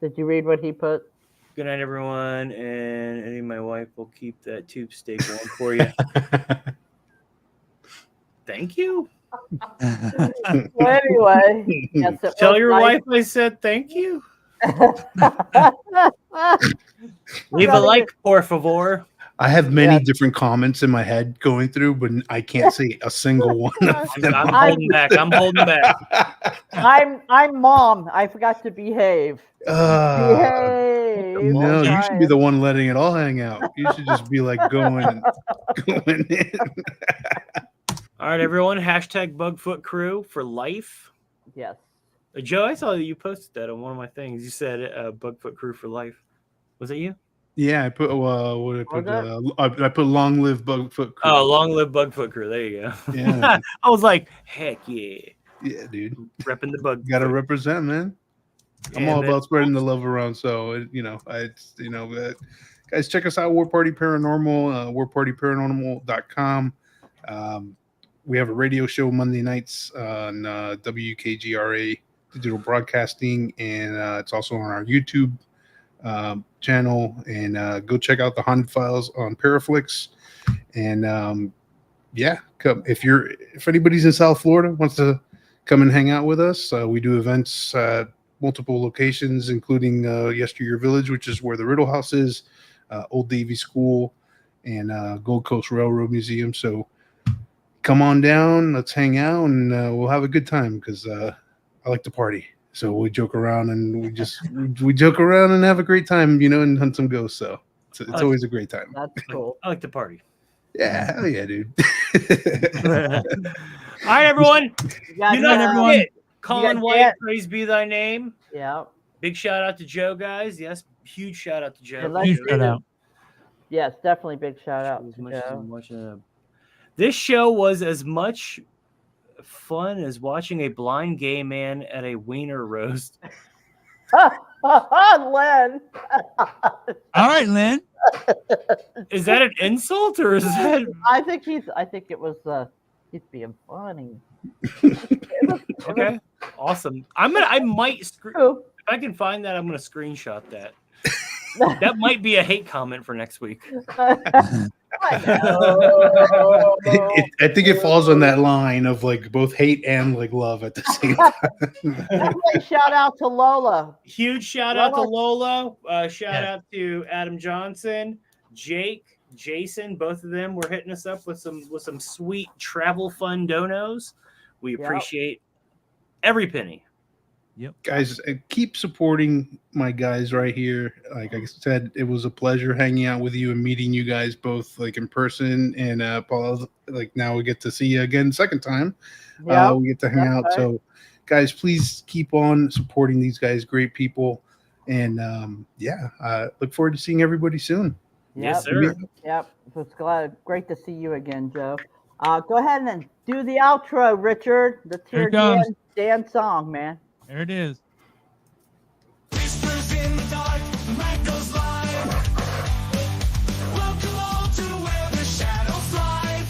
Did you read what he put? Good night, everyone, and Eddie, my wife, will keep that tube steak warm for you. Thank you. Well, anyway, yes, Tell your wife I said thank you. Leave a like, por favor. I have many different comments in my head going through, but I can't say a single one of them. I'm holding back. I'm holding back. I'm mom. I forgot to behave. Behave. No, you should be Brian. the one letting it all hang out. You should just be like going in. All right, everyone. Hashtag Bugfoot Crew for life. Yes. Joe, I saw that you posted that on one of my things. You said Bugfoot Crew for life. Was it you? Yeah, I put what did I put? I put long live Bugfoot Crew. Oh, long live Bugfoot Crew. There you go. Yeah. I was like, heck yeah. Yeah, dude. Repping the bug. Gotta represent, man. I'm all about spreading the love around. So, guys, check us out. War Party Paranormal, warpartyparanormal.com. We have a radio show Monday nights on WKGRA Digital Broadcasting, and it's also on our YouTube channel. And go check out the Haunted Files on Paraflix. And if anybody's in South Florida wants to come and hang out with us, we do events at multiple locations, including Yesteryear Village, which is where the Riddle House is, Old Davie School, and Gold Coast Railroad Museum. So come on down, let's hang out, and we'll have a good time, because I like to party. So we joke around, and we joke around and have a great time, and hunt some ghosts. So it's always a great time. That's cool. I like to party. Yeah, hell yeah, dude. All right, everyone. You know, everyone. Colin White, praise be thy name. Yeah. Big shout out to Joe, guys. Yes, huge shout out to Joe. Huge shout out. Yes, definitely big shout out As to much as Joe. I'm watching this show was as much fun as watching a blind gay man at a wiener roast. Len. All right, Lynn. Is that an insult or is that? I think it was he's being funny. Okay, awesome. I might if I can find that, I'm gonna screenshot that. That might be a hate comment for next week. I think it falls on that line of like both hate and like love at the same time. Definitely shout out to Lola. Huge shout out to Lola. Shout out to Adam Johnson, Jake, Jason. Both of them were hitting us up with some sweet travel fund donos. We appreciate every penny. Yep. Guys, keep supporting my guys right here. Like I said, it was a pleasure hanging out with you and meeting you guys both like in person. And Paul, like now we get to see you again second time. Yeah, we get to hang out. right. So guys, please keep on supporting these guys, great people. And look forward to seeing everybody soon. Yes, sir. Yep. It's great to see you again, Joe. Go ahead and do the outro, Richard. Let's hear Dan song, man. There it is. Whispers in the dark, the night goes live. Welcome all to where the shadows lie.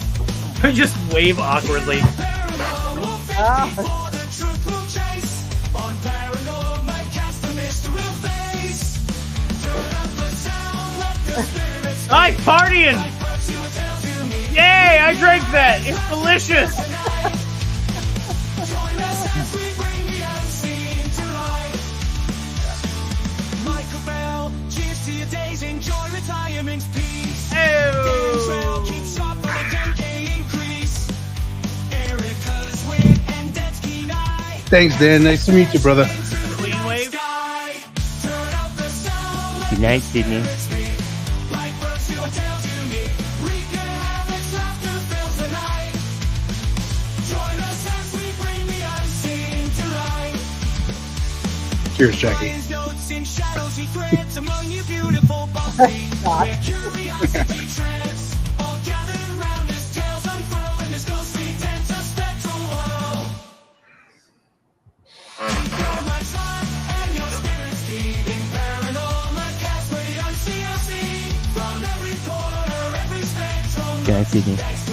Just wave awkwardly. Paranormal 54, the truth will chase. On Paranormacast, the mystery will face. Turn up the sound, let the spirits Hi, partying! like what you would tell to me. Yay! I drank that. It's delicious. Join us as we bring the unseen to life. Michael Bell, cheers to your days, enjoy retirement's peace. Dan's rail keeps sharp on a 10K increase. Erica's wit and Dead's keen eye. Thanks, Dan. Nice to meet you, brother. Clean wave. Sky, turn up the sound. Good night, Sydney. Like birds to a tale to me. Wreak havoc, laughter fills the night. Join us as we bring the unseen to life. Cheers, Jackie. Brian's notes in shadows he threads among you beautiful bodies. Where curiosity treads. All gathered around his tales unfurl in this ghostly dance, a spectral world. Your mind's life and your spirit's feeding. Paranormacast, where the unseen are seen. From every corner, every spectrum. Good night, Sydney. Thanks